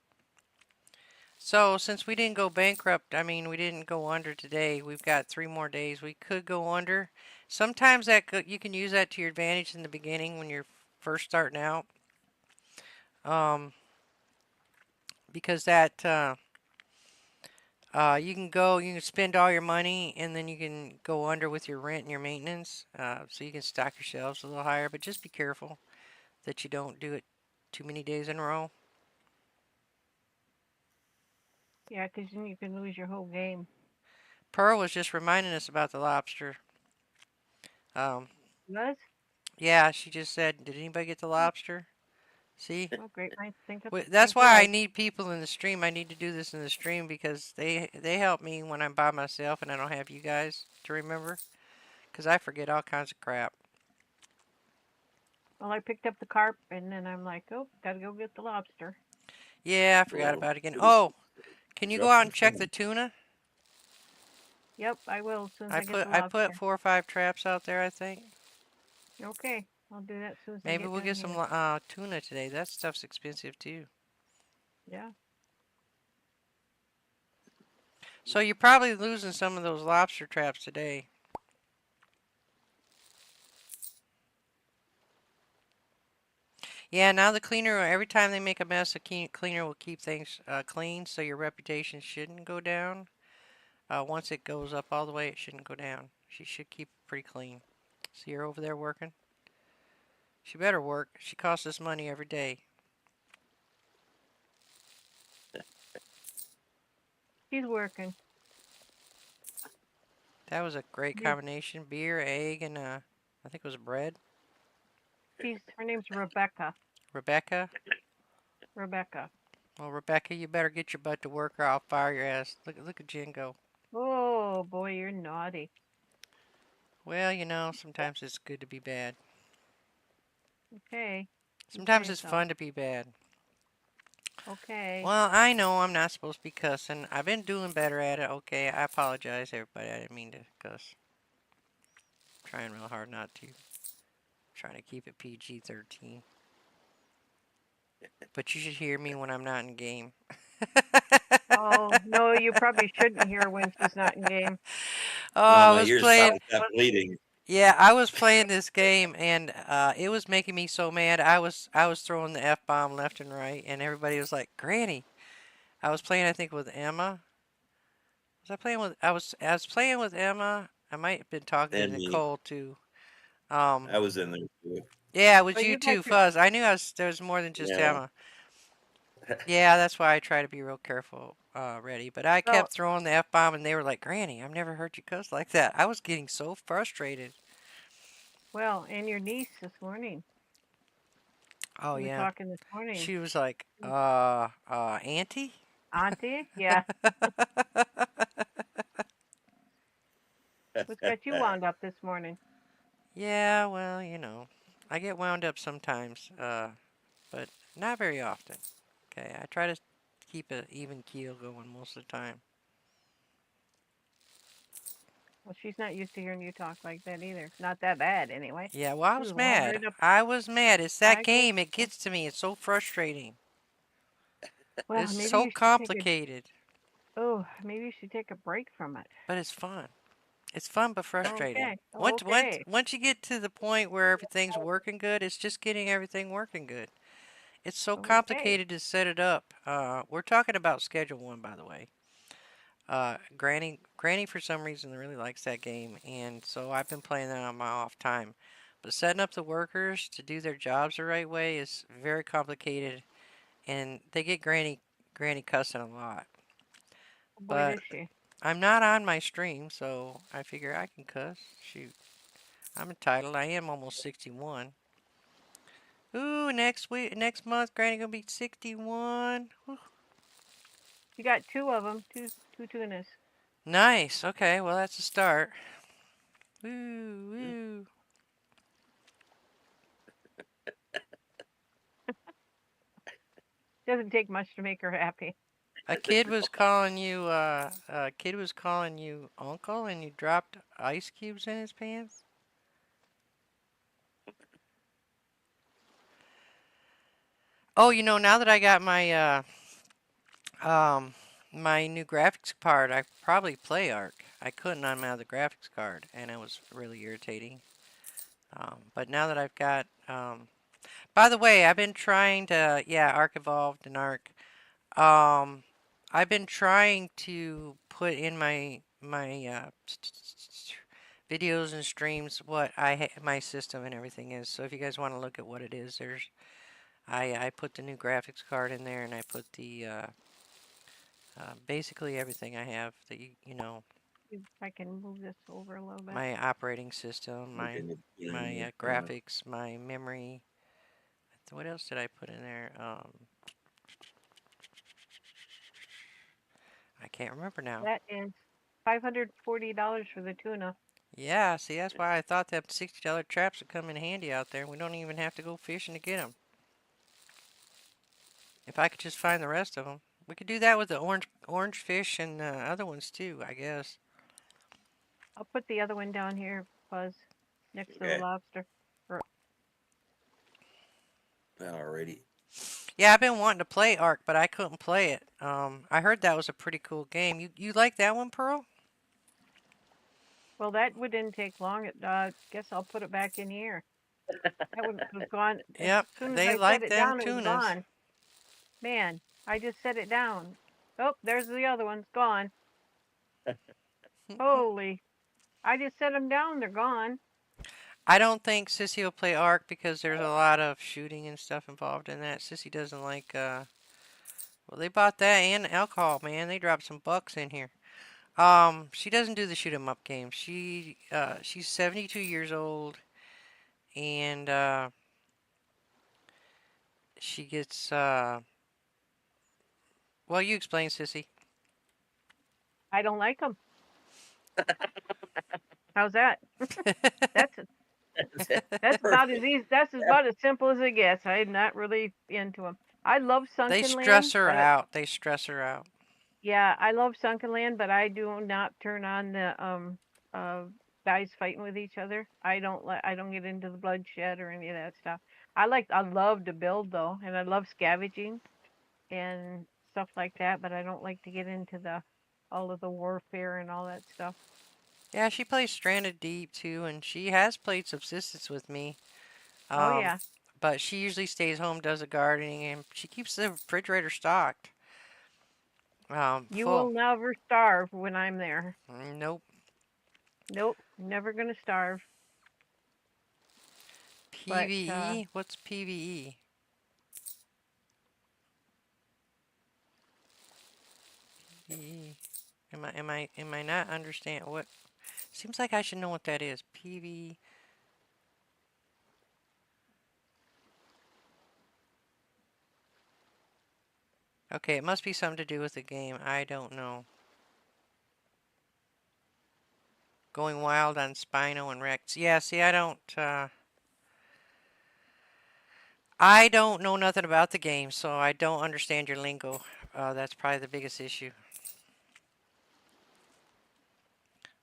So, since we didn't go bankrupt, I mean, we didn't go under today. We've got 3 more days. We could go under. Sometimes you can use that to your advantage in the beginning when you're first starting out. Um, because you can spend all your money, and then you can go under with your rent and your maintenance. So you can stock your shelves a little higher, but just be careful that you don't do it too many days in a row. Yeah, 'cause then you can lose your whole game. Pearl was just reminding us about the lobster. Um, Buzz? yeah, she just said, "Did anybody get the lobster?" See, Well, great minds that's think why I alike. need people in the stream. I need to do this in the stream because they help me when I'm by myself and I don't have you guys to remember. Because I forget all kinds of crap. Well, I picked up the carp, and then I'm like, oh, gotta go get the lobster. Yeah, I forgot Well, about it again. it Oh, can you go dropped out my and check the phone. tuna? Yep, I will as soon as I get the I put lobster. 4 or 5 traps out there, I think. Okay, I'll do that as soon as I Maybe get we'll down get some here. tuna today. That stuff's expensive too. Yeah. So you're probably losing some of those lobster traps today. Yeah, now the cleaner, every time they make a mess, the cleaner will keep things clean, so your reputation shouldn't go down. Once it goes up all the way, it shouldn't go down. She should keep it pretty clean. See her over there working? She better work. She costs us money every day. She's working. That was a great She's, combination. Beer, egg, and I think it was bread. her name's Rebecca. Rebecca? Rebecca. Well, Rebecca, you better get your butt to work or I'll fire your ass. Look at Jen go. Oh boy, you're naughty. Well, you know, sometimes it's good to be bad. Okay. Sometimes Enjoy it's yourself. fun to be bad. Okay. Well, I know I'm not supposed to be cussing. I've been doing better at it. Okay, I apologize, everybody. I didn't mean to cuss. Trying real hard not to. Trying to keep it PG-13. But you should hear me when I'm not in game. Oh, no, you probably shouldn't hear when she's not in game. Oh, No, I my was ears playing. probably stopped bleeding. Yeah, I was playing this game, and it was making me so mad. I was throwing the F bomb left and right, and everybody was like, "Granny." I was playing, I think, with Emma. Was I playing with? I was playing with Emma. I might have been talking to And me, Nicole too. Um, I was in there too. yeah, it was But you you got too, your, Fuzz. I knew there was more than just Yeah. Emma. Yeah, that's why I try to be real careful, ready. But I well, kept throwing the F bomb, and they were like, "Granny, I've never heard you cuss like that." I was getting so frustrated. and your niece this morning. Oh We were yeah, talking this morning. she was like, Auntie. Auntie? Yeah. What's got you wound up this morning? Yeah, well, you know, I get wound up sometimes, but not very often. Okay, I try to keep an even keel going most of the time. Well, she's not used to hearing you talk like that either. Not that bad, anyway. Yeah, well, I She was was wound mad. right up. I was mad. It's that I guess. game. It gets to me. It's so frustrating. Well, It's maybe so you should take a. complicated, Oh, maybe you should take a break from it. but it's fun. It's fun but frustrating. Okay. Once Okay. once you get to the point where everything's working good, it's just getting everything working good. It's so Okay. complicated to set it up. We're talking about Schedule One, by the way. Granny for some reason really likes that game, and so I've been playing that on my off time. But setting up the workers to do their jobs the right way is very complicated, and they get Granny cussing a lot. Boy, But does she. I'm not on my stream, so I figure I can cuss. Shoot, I'm entitled. I am almost 61. Ooh, next month, Granny gonna be 61. Whew. You got two of them, two tunas. Nice. Okay, well that's a start. Woo, woo. Doesn't take much to make her happy. A kid was calling you uncle and you dropped ice cubes in his pants? Oh, you know, now that I got um my new graphics card, I probably play Arc. I couldn't on my other graphics card and it was really irritating. But now that I've got by the way, I've been trying to yeah, Arc Evolved and Arc. Um I've been trying to put in my videos and streams what my system and everything is. So if you guys want to look at what it is, I put the new graphics card in there and I put the basically everything I have that you know If I can move this over a little bit. my operating system, Okay, my graphics, my memory. What else did I put in there? I can't remember now. That is $540 for the tuna. Yeah, see that's why I thought that $60 traps would come in handy out there. We don't even have to go fishing to get them. If I could just find the rest of them. We could do that with the orange fish and other ones too, I guess. I'll put the other one down here, Buzz, next to the Okay. lobster. Alrighty. Yeah, I've been wanting to play Ark, but I couldn't play it. I heard that was a pretty cool game. You like that one, Pearl? Well, that didn't take long. Guess I'll put it back in here. That one was gone. As Yep, soon as they I set like it them down, it was tunas. gone. Man, I just set it down. Oh, there's the other one's gone. Holy. I just set them down. They're gone. I don't think Sissy will play Ark because there's a lot of shooting and stuff involved in that. Sissy doesn't like well they bought that and alcohol, man. They dropped some bucks in here. She doesn't do the shoot 'em up games. She's 72 years old and she gets well, you explain, Sissy. I don't like them. How's that? That's that's about as Perfect. easy. That's about as simple as it gets. I'm not really into them. I love They Sunken stress Land, her but out. They stress her out. yeah, I love Sunken Land, but I do not turn on the guys fighting with each other. I don't get into the bloodshed or any of that stuff. I love to build though, and I love scavenging and stuff like that, but I don't like to get into the all of the warfare and all that stuff. Yeah, she plays Stranded Deep too, and she has played Subsistence with me. Oh Um, yeah. but she usually stays home, does the gardening, and she keeps the refrigerator stocked. You Full. will never starve when I'm there. Nope. Nope, never gonna starve. But PVE? What's PVE? PVE. Am I not understand what? Seems like I should know what that is. PV. Okay, it must be something to do with the game. I don't know. Going wild on Spino and Rex. Yeah, see, I don't know nothing about the game, so I don't understand your lingo. That's probably the biggest issue.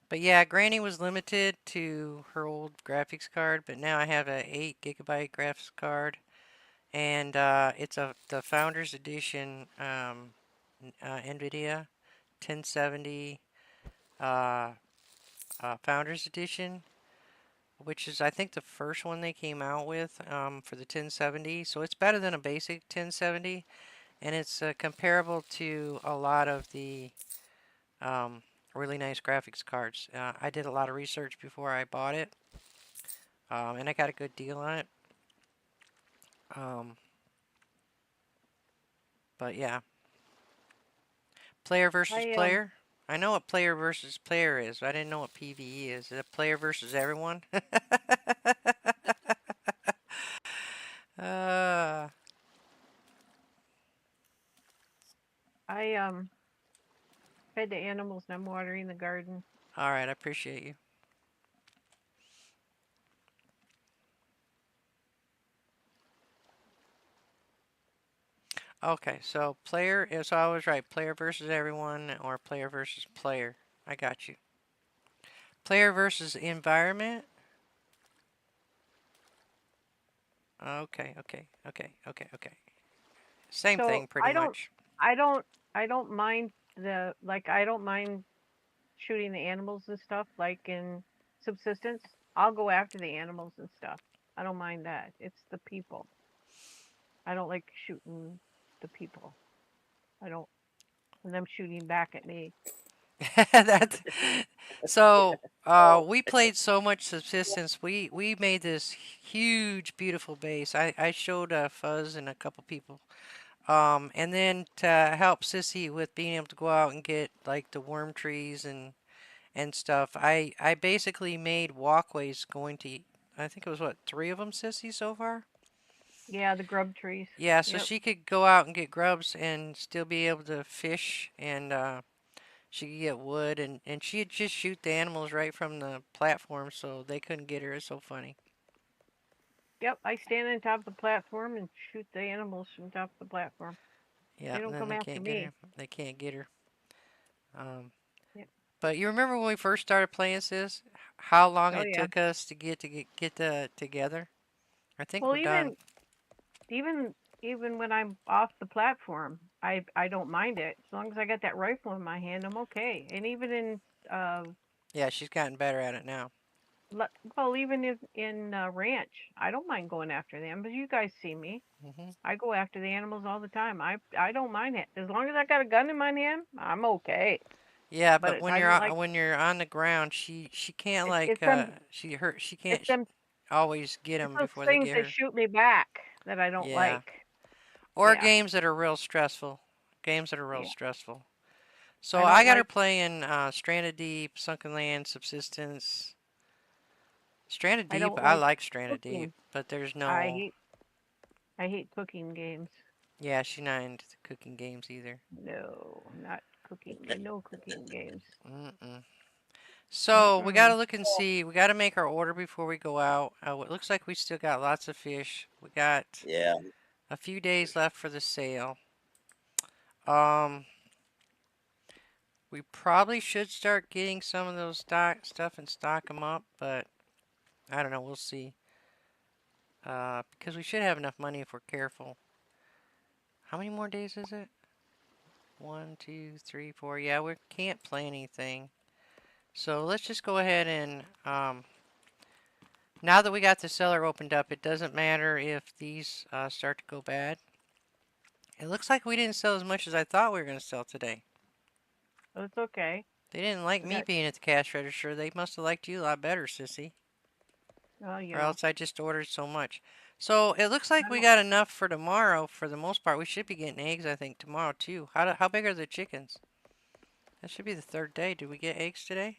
But yeah, Granny was limited to her old graphics card, but now I have a 8 gigabyte graphics card, and it's the Founders Edition NVIDIA 1070 uh, Founders Edition, which is I think the first one they came out with for the 1070. So it's better than a basic 1070, and it's comparable to a lot of the um, really nice graphics cards. I did a lot of research before I bought it, and I got a good deal on it. Um, but yeah, player versus I player. I know what player versus player is, but I didn't know what PvE is. Is it player versus everyone? uh, I fed the animals and I'm watering the garden. all right, I appreciate you. Okay, so player is always right. Player versus everyone or player versus player. I got you. Player versus environment. Okay. Same So thing pretty much. I don't I don't mind I don't mind shooting the animals and stuff like in subsistence. I'll go after the animals and stuff. I don't mind that. It's the people. I don't like shooting the people. I don't and them shooting back at me. That's so we played so much subsistence. We made this huge beautiful base. I showed Fuzz and a couple people. And then to help Sissy with being able to go out and get like the worm trees and stuff, I basically made walkways going to, I think it was what, 3 of them, Sissy, so far? Yeah, the grub trees. Yeah, so Yep. she could go out and get grubs and still be able to fish, and she could get wood, and she'd just shoot the animals right from the platform so they couldn't get her. It's so funny. Yep. I stand on top of the platform and shoot the animals from top of the platform. Yeah, They and don't then come they after can't get me. her. They can't get her. Um, Yep. but you remember when we first started playing this? How long Oh it yeah. took us to get the together? I think Well, we're done. even even when I'm off the platform, I don't mind it as long as I got that rifle in my hand. I'm okay. And even in uh, Yeah, she's gotten better at it now. well, even in ranch, I don't mind going after them. But you guys see me. Hmm. I go after the animals all the time. I don't mind it as long as I got a gun in my hand. I'm okay. Yeah, But but when I don't like when you're on the ground, she can't it's like them she it's can't them always get it's them those before they things get that her. shoot me back that I don't Yeah. like. Or Yeah, games that are real stressful. Games that are real yeah. stressful. So I I don't got her like. playing Stranded Deep, Sunken Land, Subsistence. Stranded I Deep, don't I like like Stranded Deep, cooking. but there's I no. hate I hate cooking games. Yeah, she's not into cooking games either. No, not cooking. No cooking games. Mm-mm. So we got to Mm-mm. look and see. We got to make our order before we go out. It looks like we still got lots of fish. We got Yeah. a few days left for the sale. Um, we probably should start getting some of those stuff and stock them up, but I don't know. We'll see. Because we should have enough money if we're careful. How many more days is it? 1, 2, 3, 4. Yeah, we can't play anything. So let's just go ahead and now that we got the cellar opened up, it doesn't matter if these start to go bad. It looks like we didn't sell as much as I thought we were going to sell today. So it's okay. They didn't like We me got, being at the cash register. They must have liked you a lot better, sissy. well, you Or know, else I just ordered so much. So it looks like I we don't, got enough for tomorrow for the most part. We should be getting eggs, I think, tomorrow too. How big are the chickens? That should be the third day. Did we get eggs today?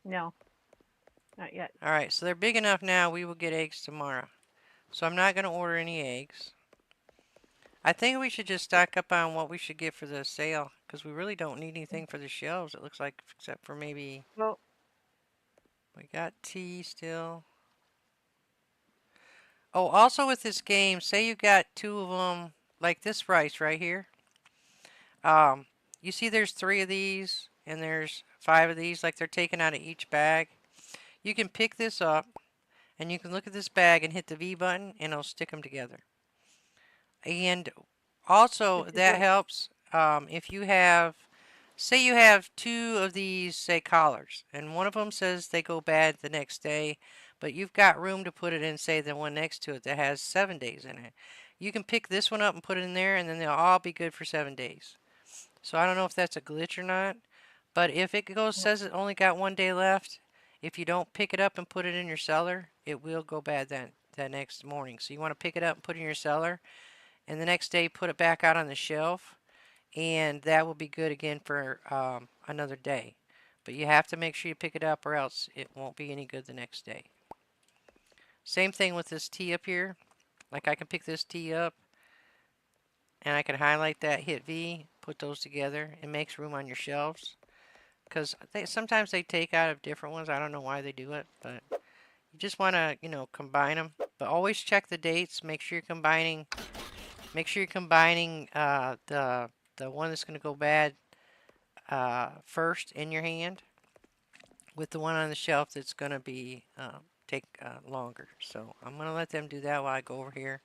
no, not yet. All right, so they're big enough now. We will get eggs tomorrow. So I'm not going to order any eggs. I think we should just stock up on what we should get for the sale because we really don't need anything for the shelves, it looks like, except for maybe Well, we got tea still. Oh, also with this game, say you got two of them, like this rice right here. Um, you see there's 3 of these and there's 5 of these, like they're taken out of each bag. You can pick this up and you can look at this bag and hit the V button and it'll stick them together. And also, this is that what, helps if you have, say you have 2 of these, say, collars, and one of them says they go bad the next day, but you've got room to put it in, say, the one next to it that has 7 days in it. You can pick this one up and put it in there, and then they'll all be good for 7 days. So I don't know if that's a glitch or not, but if it says it only got 1 day left, if you don't pick it up and put it in your cellar, it will go bad that next morning. So you want to pick it up and put it in your cellar, and the next day put it back out on the shelf, and that will be good again for another day. But you have to make sure you pick it up or else it won't be any good the next day. Same thing with this tea up here. Like I can pick this tea up and I can highlight that, hit V, put those together. It makes room on your shelves. Because sometimes they take out of different ones. I don't know why they do it, but you just want to, combine them. But always check the dates. Make sure you're combining. Make sure you're combining the one that's going to go bad first in your hand with the one on the shelf that's going to be take longer. So I'm going to let them do that while I go over here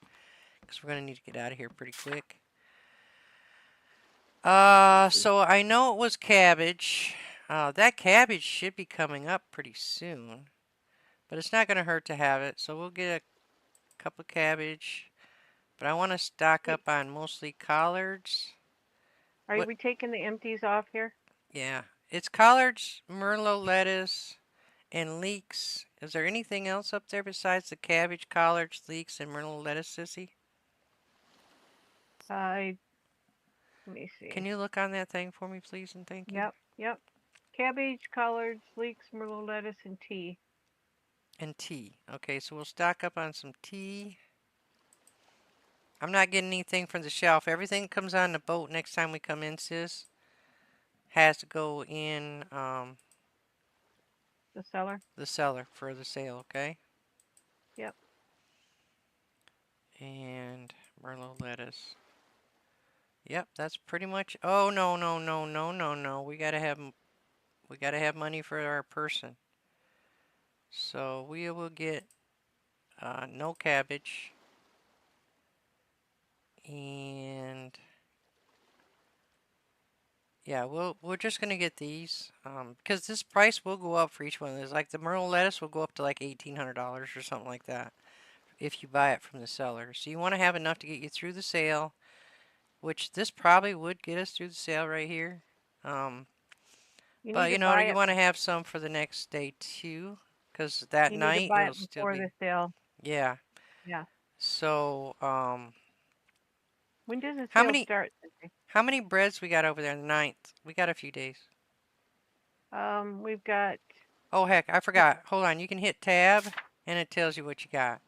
because we're going to need to get out of here pretty quick. So I know it was cabbage. That cabbage should be coming up pretty soon, but it's not going to hurt to have it. So we'll get a couple of cabbage, but I want to stock up on mostly collards. are What? we taking the empties off here? Yeah, it's collards, merlot lettuce, and leeks. Is there anything else up there besides the cabbage, collards, leeks, and merlot lettuce, sissy? Let me Can see. you look on that thing for me, please, and thank you? Yep. Cabbage, collards, leeks, merlot lettuce, and tea. And tea. Okay, so we'll stock up on some tea. I'm not getting anything from the shelf. Everything that comes on the boat next time we come in, sis, has to go in The cellar. the cellar for the sale, okay? Yep. And merlot lettuce. Yep, that's pretty much. Oh no no no no no no. We gotta have money for our person. So we will get no cabbage and yeah, we're just gonna get these because this price will go up for each one of these. Like the merlot lettuce will go up to like $1,800 or something like that if you buy it from the seller. So you want to have enough to get you through the sale, which this probably would get us through the sale right here. You need But to buy you it. want to have some for the next day too, because that You need to night buy it'll it still before be the sale. yeah. Yeah. So When does the how sale many start? how many breads we got over there on the ninth? We got a few days. We've got. Oh heck, I forgot. Hold on, you can hit tab and it tells you what you got.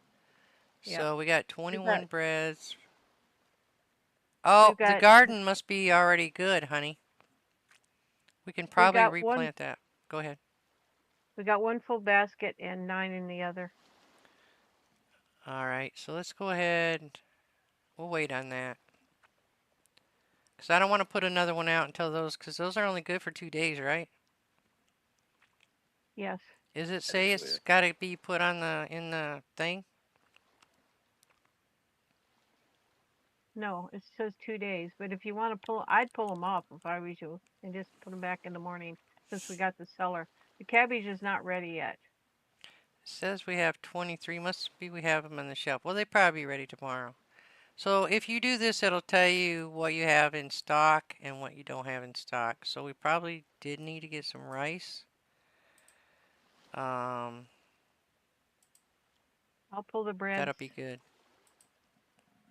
Yep. So we got We've 21 got. breads. Oh, We've the got. garden must be already good, honey. We can We probably got one. replant that. Go ahead. We got one full basket and 9 in the other. All right, so let's go ahead. We'll wait on that. Because I don't want to put another one out until those, because those are only good for 2 days, right? Yes. Does it I say think so, it's got to be put on in the thing? No, it says 2 days. But if you want to pull, I'd pull them off if I was you and just put them back in the morning since we got the cellar. The cabbage is not ready yet. It says we have 23. Must be we have them on the shelf. Well, they probably be ready tomorrow. So if you do this, it'll tell you what you have in stock and what you don't have in stock. So we probably did need to get some rice. Um, I'll pull the breads. that'll be good.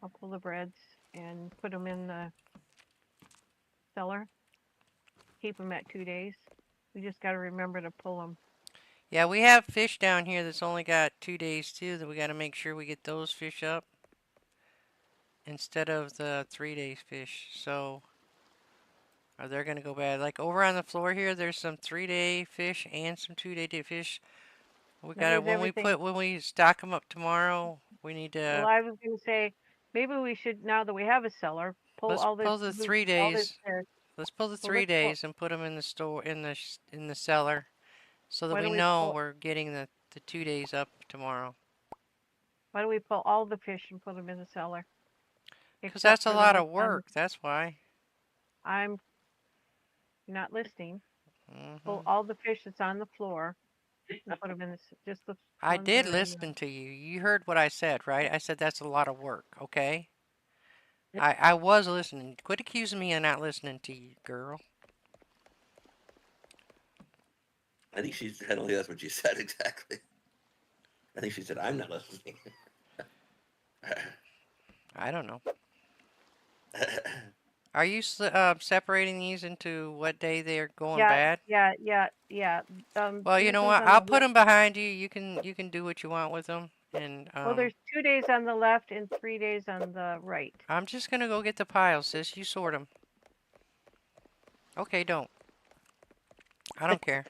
I'll pull the breads and put them in the cellar. Keep them at 2 days. We just got to remember to pull them. Yeah, we have fish down here that's only got 2 days too, that we got to make sure we get those fish up instead of the 3 day fish. So, are they going to go bad? Like over on the floor here, there's some 3 day fish and some 2 day fish. We Now got to there's everything. when we stock them up tomorrow, we need Well, to I was going to say maybe we should, now that we have a cellar, pull let's all this, pull the all 3 days. this there. Let's pull the Well, 3 days and put them in the store in the cellar, so that why we don't we know pull? we're getting the 2 days up tomorrow. Why don't we pull all the fish and put them in the cellar? Because Except that's a for the lot ones of work. That's why. I'm not listening. Pull Hmm all the fish that's on the floor and put them in just the I ones that did are in listen to you. You heard what I said, right? I said that's a lot of work, okay? I was listening. Quit accusing me of not listening to you, girl. I think I don't think that's what she said exactly. I think she said, I'm not listening. I don't know. Are you separating these into what day they're going Yeah, bad? yeah. Well, you This know one's what? on I'll the put left. them behind you. You can do what you want with them. And Well, there's 2 days on the left and 3 days on the right. I'm just gonna go get the piles, sis. You sort them. Okay, don't. I don't care.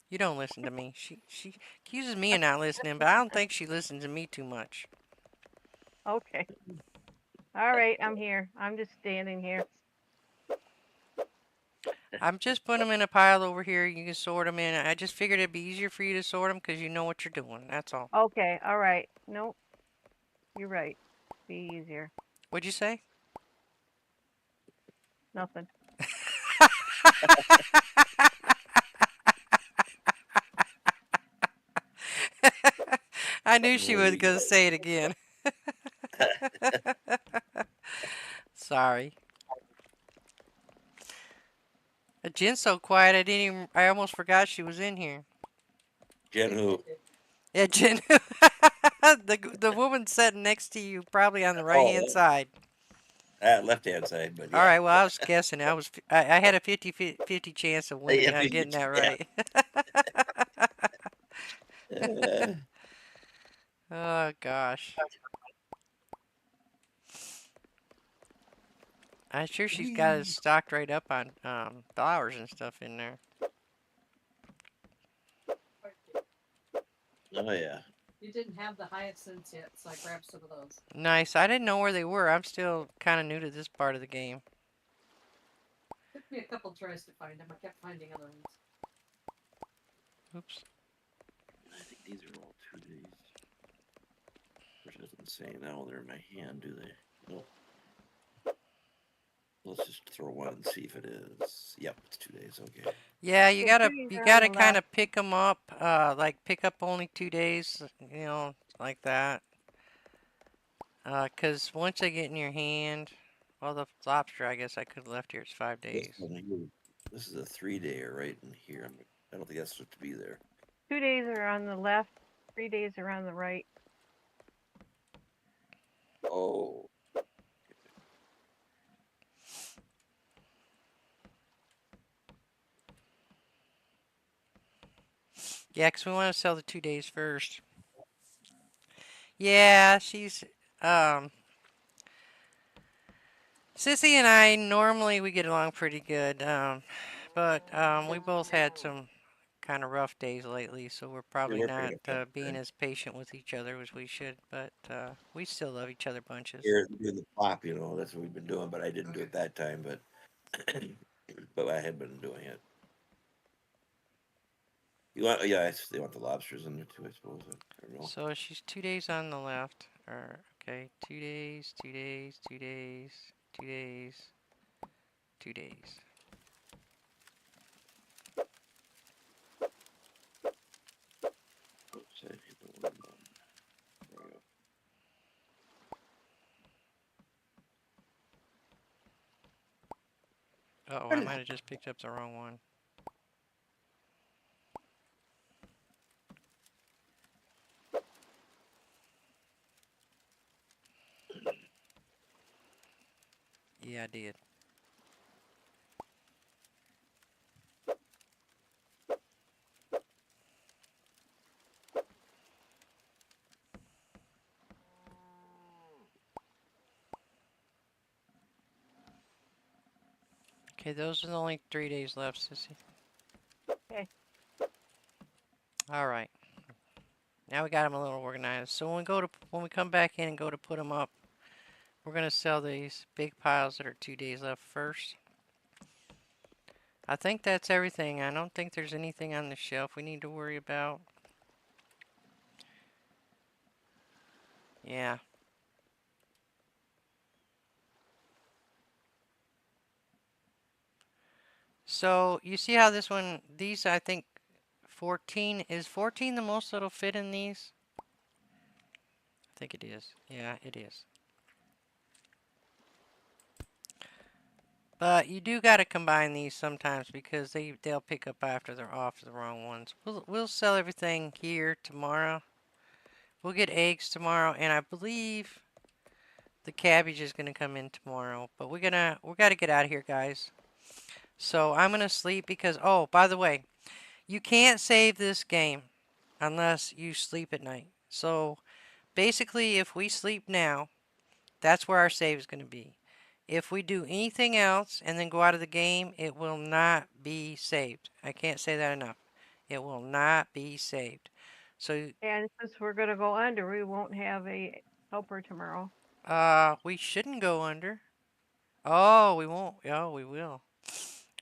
You don't listen to me. She accuses me of not listening, but I don't think she listens to me too much. Okay. All right, I'm here. I'm just standing here. I'm just putting them in a pile over here. You can sort them in. I just figured it'd be easier for you to sort them because you know what you're doing. That's all. Okay, all right. Nope, you're right. Be easier. What'd you say? Nothing. I knew she was gonna say it again. Sorry. Jen's so quiet. I almost forgot she was in here. Jen who? Yeah, Jen. The woman sitting next to you, probably on the right hand Oh, side. left-hand side, but All yeah. right. Well, I was guessing. I had a 50-50 chance of winning, Yeah, getting that yeah. right. Oh gosh. I'm sure she's got it stocked right up on flowers and stuff in there. Oh yeah. You didn't have the hyacinths yet, so I grabbed some of those. Nice. I didn't know where they were. I'm still kind of new to this part of the game. Took me a couple tries to find them. I kept finding other ones. Oops. I think these are all 2 days. Which doesn't say now they're in my hand, do they? No. Let's just throw one and see if it is. Yep, it's 2 days. Okay. Yeah, Okay, 2 days you are on gotta the kind left. of pick them up. Like pick up only 2 days. You know, like that. 'Cause once they get in your hand, well, the lobster, I guess I could have left here. It's 5 days. This is a 3-dayer right in here. I don't think that's supposed to be there. 2 days are on the left, 3 days are on the right. Oh. Yeah, 'cause we want to sell the 2 days first. Yeah, she's Sissy and I normally we get along pretty good. But we both had some kind of rough days lately, so we're Yeah, probably we're pretty not much done. being as patient with each other as we should, but we still love each other bunches. Here doing the pop, that's what we've been doing, but I didn't do it that time, but but I had been doing it. They want the lobsters in there too, I suppose. I don't know. So she's 2 days on the left. Or okay, 2 days, 2 days, 2 days, 2 days, 2 days. Oops, I hit the one button. There we go. Oh, I might have just picked up the wrong one. Yeah, I did. Okay, those are the only 3 days left, Sissy. Okay. All right. Now we got them a little organized. So when we come back in and go to put them up, we're gonna sell these big piles that are 2 days left first. I think that's everything. I don't think there's anything on the shelf we need to worry about. Yeah. So you see how this one, these I think 14, is 14 the most that'll fit in these? I think it is. Yeah, it is. But you do got to combine these sometimes because they'll pick up after they're off the wrong ones. We'll sell everything here tomorrow. We'll get eggs tomorrow, and I believe the cabbage is gonna come in tomorrow. But we gotta get out of here, guys. So I'm gonna sleep because, oh, by the way, you can't save this game unless you sleep at night. So basically, if we sleep now, that's where our save is gonna be. If we do anything else and then go out of the game, it will not be saved. I can't say that enough. It will not be saved. So, And since we're gonna go under, we won't have a helper tomorrow. we shouldn't go under. Oh, we won't. Oh, we will.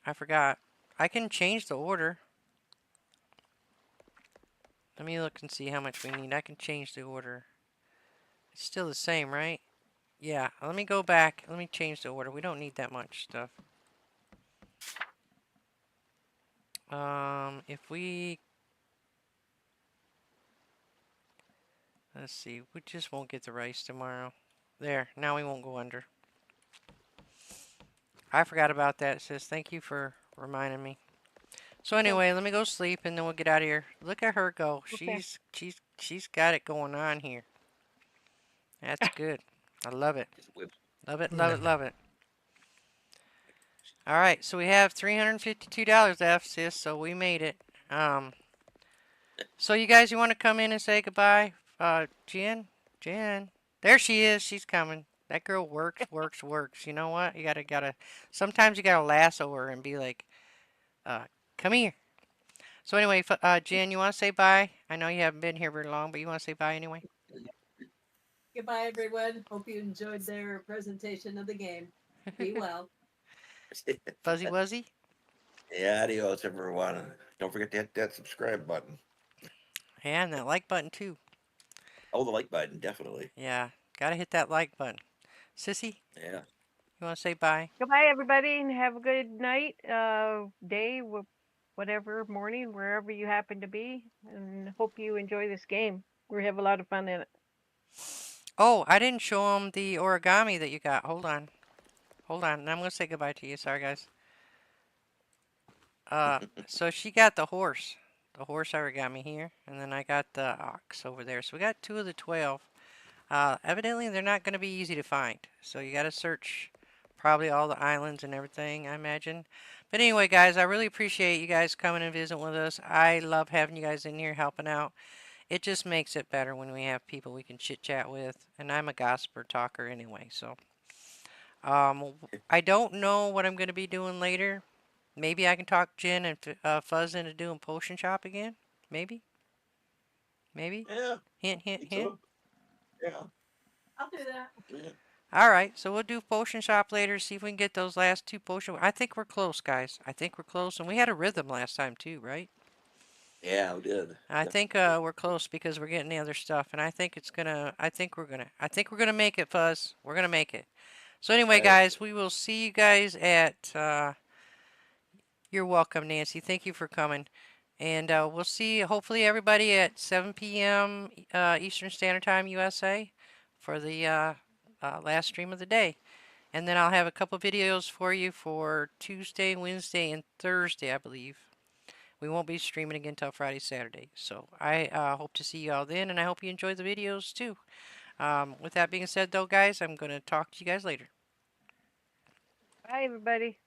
I forgot. I can change the order. Let me look and see how much we need. I can change the order. It's still the same, right? Yeah, let me go back. Let me change the order. We don't need that much stuff. If we... Let's see. We just won't get the rice tomorrow. There. Now we won't go under. I forgot about that, sis. Thank you for reminding me. So anyway, let me go sleep and then we'll get out of here. Look at her go. Okay. She's got it going on here. That's good. I love it. Just whip. Love it, love it, love it. All right, so we have $352 left, sis, so we made it. So you guys, you want to come in and say goodbye? Jen? Jen. There she is. She's coming. That girl works, works, works. You know what? You gotta, sometimes you gotta lasso her and be like, come here. So anyway, Jen, you want to say bye? I know you haven't been here very long, but you want to say bye anyway? Goodbye, everyone. Hope you enjoyed their presentation of the game. Be well. Fuzzy Wuzzy? Yeah, adios, everyone. Don't forget to hit that subscribe button. Yeah, and that like button too. Oh, the like button, definitely. Yeah, gotta hit that like button. Sissy, Yeah. you want to say bye? Goodbye, everybody, and have a good night, day, whatever, morning, wherever you happen to be. And hope you enjoy this game. We have a lot of fun in it. Oh, I didn't show them the origami that you got. Hold on. Hold on. I'm going to say goodbye to you. Sorry, guys. So she got the horse. The horse origami here. And then I got the ox over there. So we got 2 of the 12. Evidently, they're not going to be easy to find. So you got to search probably all the islands and everything, I imagine. But anyway, guys, I really appreciate you guys coming and visiting with us. I love having you guys in here helping out. It just makes it better when we have people we can chit chat with. And I'm a gossiper talker anyway, so. I don't know what I'm going to be doing later. Maybe I can talk Jen and Fuzz into doing Potion Shop again. Maybe. Maybe. Yeah, Hint, I hint, think hint. so. Yeah, I'll do that. yeah. All right, so we'll do Potion Shop later. See if we can get those last two potion. I think we're close, guys. I think we're close, and we had a rhythm last time too, right? Yeah, we did. I think Definitely. we're close because we're getting the other stuff, and I think it's gonna. I think we're gonna make it, Fuzz. We're gonna make it. So anyway, I hope so. guys, we will see you guys at. You're welcome, Nancy. Thank you for coming, and we'll see. Hopefully, everybody at 7 p.m. Eastern Standard Time, USA, for the last stream of the day. And then I'll have a couple videos for you for Tuesday, Wednesday, and Thursday, I believe. We won't be streaming again until Friday, Saturday. So I hope to see you all then, and I hope you enjoy the videos too. With that being said, though, guys, I'm going to talk to you guys later. Bye, everybody.